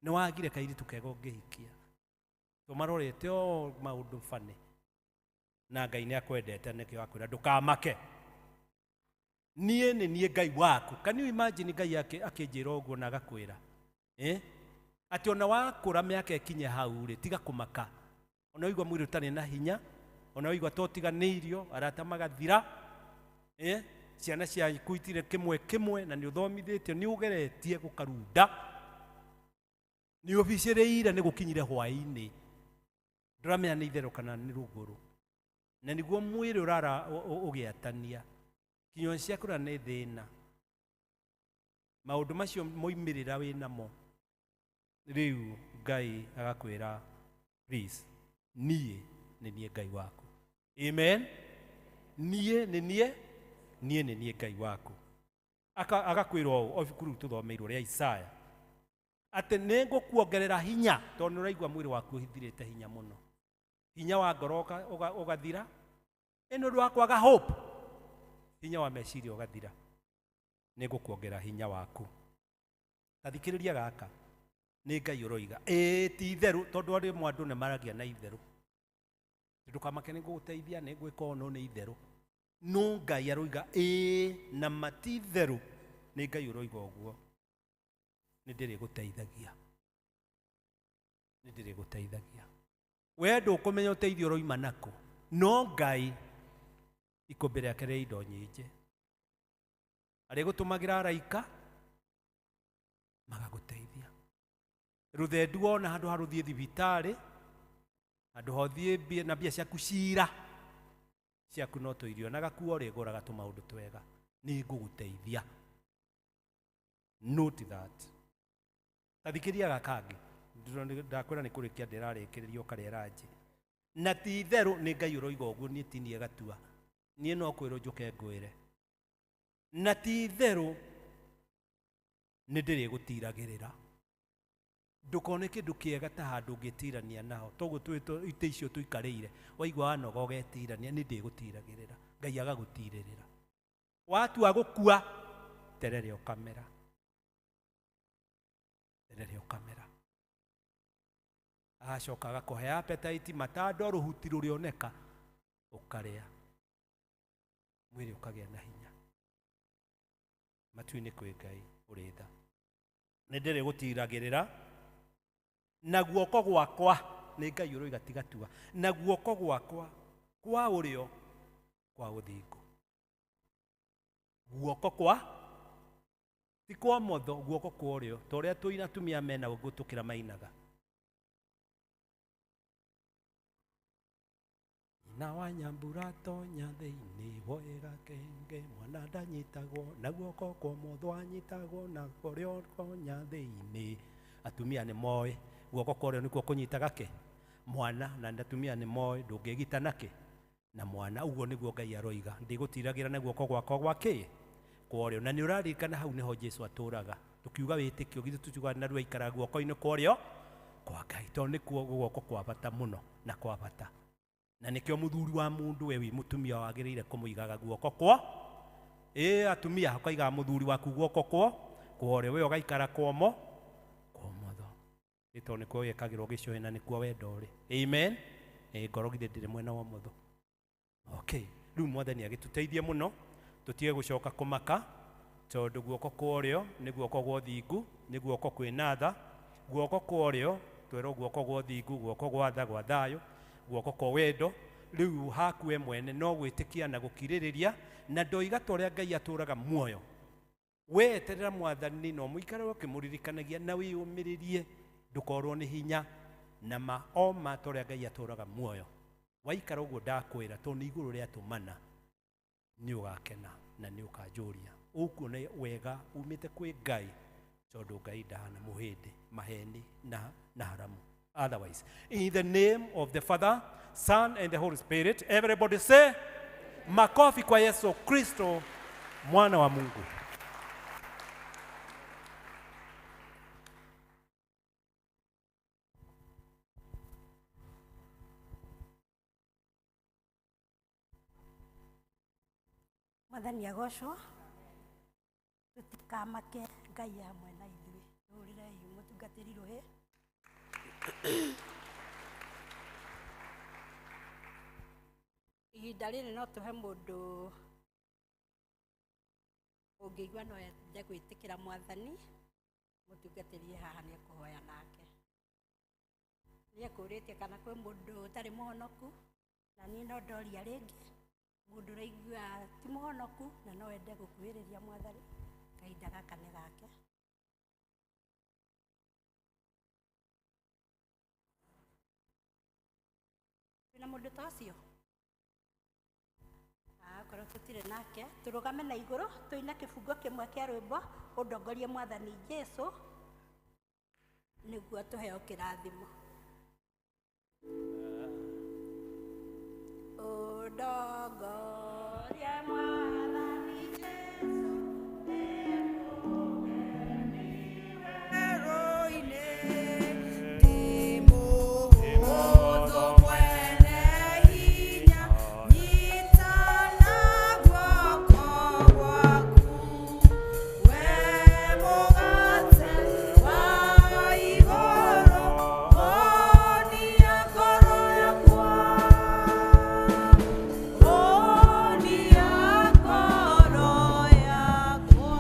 nĩ wagire kairĩtu kega ũngĩhikia tũmarorete o maũndũ bane na Ngai nĩ akwendete nĩkĩo akwĩra ndũkamake niĩ nĩ niĩ Ngai waku can you imagine Ngai akĩnjĩra ũguo na agakwĩra atĩ ona wakũra mĩaka ĩkinye hau rĩ tiga kũmaka ona wĩigua mwĩrĩ ũtarĩ na hinya ona wĩigua to tiganĩirio arata magathira ciana ciaku itirĩ kĩmwe na nĩ ũthomithĩtio nĩ ũgeretie gũkarunda nĩ ũbicĩrĩire nĩ gũkinyire hwaĩ-inĩ ndũramenya nĩ itherũ kana nĩ rũgũrũ na nĩguo mwĩrĩ ũrara ũgĩatania kinywa ciaku na nĩ thĩna maũndũ macio moimĩrĩra wĩ namo rĩu Ngai agakwĩra please niĩ nĩ niĩ Ngai waku amen niĩ nĩ niĩ Ngai waku agakwĩra ũũ o ibuku rĩu tũthomeirwo rĩa Isaya atĩ nĩ ngũkuongerera hinya tondũ ũraigua mwĩrĩ waku ũhithirĩte hinya mũno hinya wa ngoro ũgathira nĩ ũndũ wa kwaga hope hinya wa meciria ũgathira nĩ ngũkuongerera hinya waku tathikĩrĩria gaka nĩ Ngai ũroiga ti itherũ tondũ arĩ andũ nĩ maragia na itherũ ndũkamake nĩ ngũgũteithia nĩ ngwĩka ũũ no nĩ itherũ no Ngai aroiga na mati itherũ nĩ Ngai ũroiga ũguo nĩ ndĩrĩ gũteithagia, nĩ ndĩrĩ gũteithagia. We ndũkũmenya ũteithio ũroima nakũ, no Ngai ikũmbĩ rĩake rĩa indo nyingĩ arĩgũtũmagĩra araika magagũteithia. Rũthendu wona handũ ha rũthiĩ thibitarĩ, handũ ha ũthiĩ na mbia ciaku cira ciaku no tũirio na gakuo ũrĩgũraga tũmaũndũ twega, nĩ ngũgũteithia. Note that. Tathikĩria gakangĩ, ndakwĩra nĩ kũrĩkia ndĩrarĩkĩrĩria ũkarĩa ranji. Na ti itherũ nĩ Ngai ũroiga ũguo, niĩ tinie gatua, niĩ no kwĩrwo njũke ngwĩre. Na ti itherũ nĩ ndĩrĩ gũtiragĩrĩra. Ndũkone kĩndũ kĩega ta handũ ũngĩtirania nao, toguo ite icio tũikarĩire, waigua wanoga ũgetirania, nĩ ndĩ gũtiragĩrĩra, Ngai agagũtirĩrĩra. Watua gũkua, terere ũkamera, terere ũkamera. Agacoka agakũhe appetite, matando rũhuti rũrĩoneka ũkarĩa, mwĩrĩ ũkagĩa na hinya. Matu-inĩ kwĩ Ngai ũrĩ tha. Nĩ ndĩrĩ gũtiragĩrĩra, na guoko gwakwa, nĩ Ngai ũroiga tigatua, na guoko gwakwa kwa ũrĩo kwa ũthingu. Guoko kwa, ti kwa motho, guoko kwa ũrĩo, ta ũrĩa tũina atumia mena ũguo tũkĩra mainaga. Na wanyambura tonya thĩinĩ woega kenge, mwana ndanyitagwo na guoko kwa motho anyitagwo na ũrĩo tonya thĩinĩ. Atumia nĩ moĩ guoko kwa ũrĩo nĩkuo kũnyitaga kĩ? Mwana. Na atumia nĩ moĩ ndũngĩgita nakĩ? Na mwana. Ũguo nĩguo Ngai aroiga, ndigũtiragĩra na guoko gwakwa gwa kĩ? Kwa ũrĩo. Na nĩ ũraririkana hau nĩho Jesũ atũraga, tũkiuga wĩtĩkio, githĩ tũkiuga na rĩu aikara guoko-inĩ kwa ũrĩo kwa Ngai, tondũ nĩkuo guoko kwa bata mũno na kwa bata. Na nĩkĩo mũthuri wa mũndũ we wĩ mũtumia wagĩrĩire kũmũigaga guoko kwa, atumia ũkaigaga mũthuri waku guoko kwa ũrĩo, we ũgaikara kwa motho, tondũ nĩkuo wĩkagĩrwo gĩcũhĩ na nĩkuo wendo ũrĩ. Amen. Ngoro githĩ ndĩrĩ mwena wa motho. Okay, rĩu Mwathani agĩtũteithie mũno tũtige gũcoka kũmaka, tondũ guoko kwa ũrĩo nĩ guoko gwa ũthingu, nĩ guoko kwĩna tha. Guoko kwa ũrĩo twerwo guoko gwa ũthingu, guoko gwa tha, gwa thayũ, guoko kwa wendo. Rĩu haku we mwene no gwĩtĩkia na gũkirĩrĩria, na ndoiga ta ũrĩa Ngai atũraga muoyo. Weterera Mwathani no mũikare ũkĩmũririkanagia na wĩyũmĩrĩrie, ndũkorwo nĩ hinya na maoma ta ũrĩa Ngai atũraga muoyo. Waikara ũguo ndakwĩra, tondũ nĩ igũrũ rĩa tũmana, nĩ ũgakena na nĩ ũkanjũria. Ũkuona wega umĩte kwĩ Ngai, tondũ Ngai ndahana mũhĩndĩ, maheni na haramu. Otherwise, in the name of the Father, Son and the Holy Spirit, everybody say, makofi kwa Yesu Kristo, mwana wa Mungu. Mwathani agocwo, tũtikamake, Ngai hamwe na ithuĩ, tũrĩrei mũtungatĩri rũhĩ. Ihinda rĩrĩ no tũhe mũndũ ũngĩigua no ende gwĩtĩkĩra Mwathani, mũtungatĩri haha nĩ ekũhoya nake. Nĩ ekũrĩtie kana kwĩ mũndũ ũtarĩ mũhonoku, na niĩ no ndoria rĩngĩ, mũndũ ũraigua ti mũhonoku na no ende gũkuhĩrĩria Mwathani, kahinda gaka nĩ gake. Kwĩna mũndũ ta ũcio? Korwo tũtirĩ nake, tũrũgame na igũrũ, tũine kĩbungo kĩmwe kĩa rwĩmbo, ũndongorie Mwathani Jesũ, nĩguo tũheo kĩrathimo. Ũndongorie Mwathani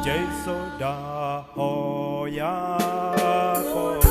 Jesũ, yako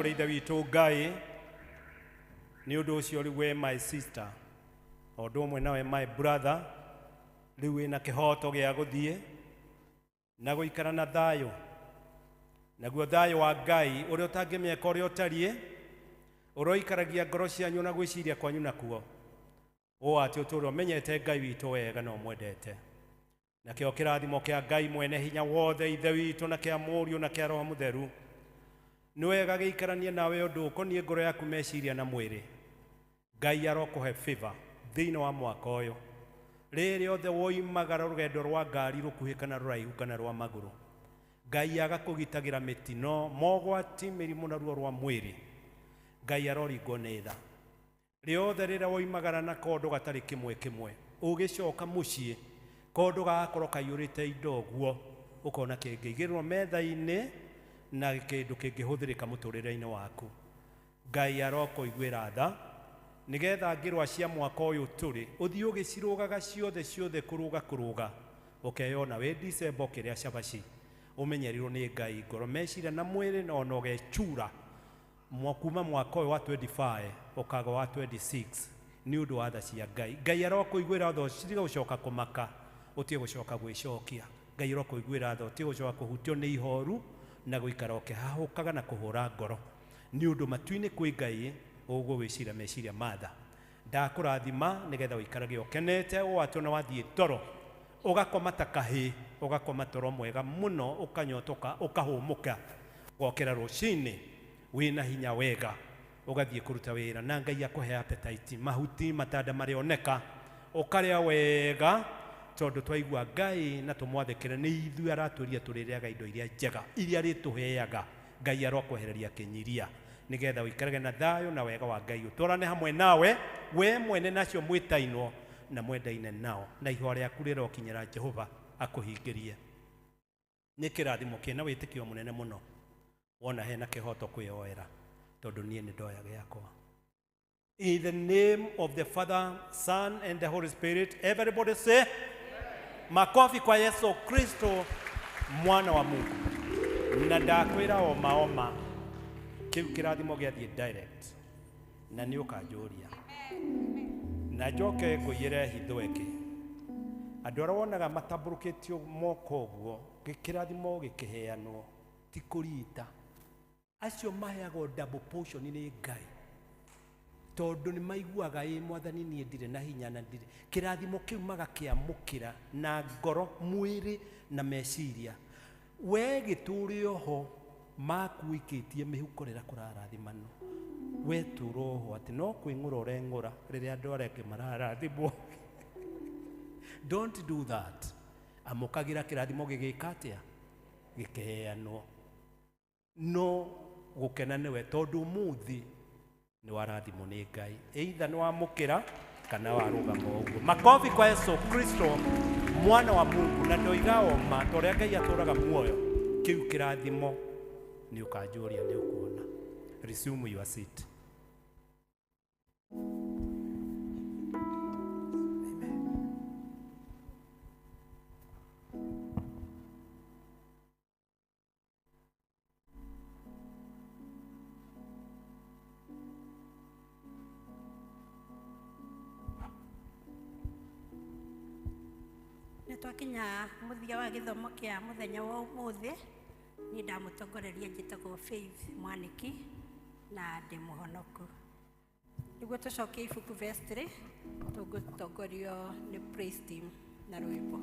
kuri ithe witũ Ngai nĩ ũndũ ũcio rĩu we my sister o ũndũ ũmwe nawe my brother rĩu wĩna kĩhoto gĩa gũthiĩ na gũikara na thayũ, naguo thayũ wa Ngai ũrĩa ũtangĩmĩaka ũrĩa ũtariĩ ũroikaragia ngoro cianyu na gwĩciria kwanyu nakuo ũũ atĩ ũtũũre ũmenyete Ngai witũ wega na ũmwendete, nakĩo kĩrathimo kĩa Ngai mwene hinya wothe ithe witũ na kĩa Mũriũ na kĩa Roho Mũtheru nĩ wega gĩikaranie nawe ũndũ ũkoniĩ ngoro yaku meciria na mwĩrĩ. Ngai arokũhe favor thĩinĩ wa mwaka ũyũ rĩrĩ othe woimagara rũgendo rwa ngari rũkuhĩ kana rũraihu kana rwa magũrũ. Ngai agakũgitagĩra mĩtino mogwati mĩrimũ na ruo rwa mwĩrĩ. Ngai aroringwo nĩ tha rĩothe rĩrĩa woimagara na kondo gatarĩ kĩmwe kĩmwe ũgĩcoka mũciĩ kondo gagakorwo kaiyũrĩte indo ũguo ũkona kĩngĩigĩrĩrwo metha-inĩ na kĩndũ kĩngĩhũthĩrĩka mũtũrĩre-inĩ waku. Ngai arokũiguĩra tha nĩgetha ngĩrwa cia mwaka ũyũ tũrĩ ũthiĩ ũgĩcirũgaga ciothe kũrũga ũkeyona wĩ December kĩrĩa cabaci ũmenyerirwo nĩ Ngai ngoro meciria na mwĩrĩ na ona ũgechura kuma mwaka ũyũ wa 25 ũkaga wa 26 nĩ ũndũ wa tha cia Ngai. Ngai arokũiguĩra tha ũtiga gũcoka kũmaka ũtige gũcoka gwĩcokia. Ngai arokũiguĩra tha ũtige gũcoka kũhutio nĩ ihoru na gũikara ũkĩhahũkaga na kũhũra ngoro nĩ ũndũ matu-inĩ kwĩ Ngai ũguo wĩcira meciria matha. Ndakũrathima nĩgetha ũikarage ũkenete ũũ atĩ ona wathiĩ toro ũgakoma ta kahĩ, ũgakoma toro mwega mũno ũkanyotoka ũkahũmũka gokĩra rũcinĩ wĩna hinya wega ũgathiĩ kũruta wĩra na Ngai akũhe appetite mahuti matanda marĩoneka ũkarĩa wega tondũ twaigua Ngai na tũmwathĩkĩre nĩ ithuĩ aratwĩria tũrĩrĩaga indo iria njega iria rĩtũheaga. Ngai arokwehereria kĩnyiria nĩgetha ũikarage na thayũ na wega wa Ngai ũtũrane hamwe nawe we mwene nacio mwĩtainwo na mwendaine nao na ihũa rĩaku rĩrokinyĩra Jehova akũhingĩrie. Nĩ kĩrathimo kĩna wĩtĩkio mũnene mũno wona hena kĩhoto kwĩyoera tondũ niĩ nĩ ndoya gĩakwa. In the name of the Father, Son and the Holy Spirit, everybody say makofi kwa Yesu Kristo mwana wa Mungu. Na ndakwĩra oma kĩu kĩrathimo gĩathiĩ direct na nĩ ũkanjũria na njoke ngũiyĩre hitho ĩngĩ. Andũ arĩa wonaga matambũrũkĩtio moko ũguo kĩrathimo gĩkĩheanwo ti kũrita, acio maheagwo double portion nĩ Ngai tondũ nĩ maiguaga Mwathani niĩ ndirĩ na hinya na ndirĩ kĩrathimo kĩu magakĩamũkĩra na ngoro mwĩrĩ na meciria. We gĩtũũre oho maku ikĩtie mĩhuko rĩrĩa kũrarathimanwo wetu roho ati no kwing'ura ureng'ura riria andu areke mararathimwo. Don't do that. Amukagira kirathimo gigika atia gikeheanwo no gukena niwe tondu muthi ni warathimwo ni Ngai, either ni wamukira kana warugama uguo. Makofi kwa Yesu Kristo mwana wa Mungu, na ndoigao ma toria Ngai aturaga muoyo kiu kirathimo ni ukanjuria ni ukuona. Resume your seat. Twakinya muthia wa githomo kia muthenya wa umuthi ni ndamutongoreria njitagwo Faith Mwaniki na ndi muhonoku. Niguo tucokie ibuku verse 3 tugutongorio ni praise team na rwimbo.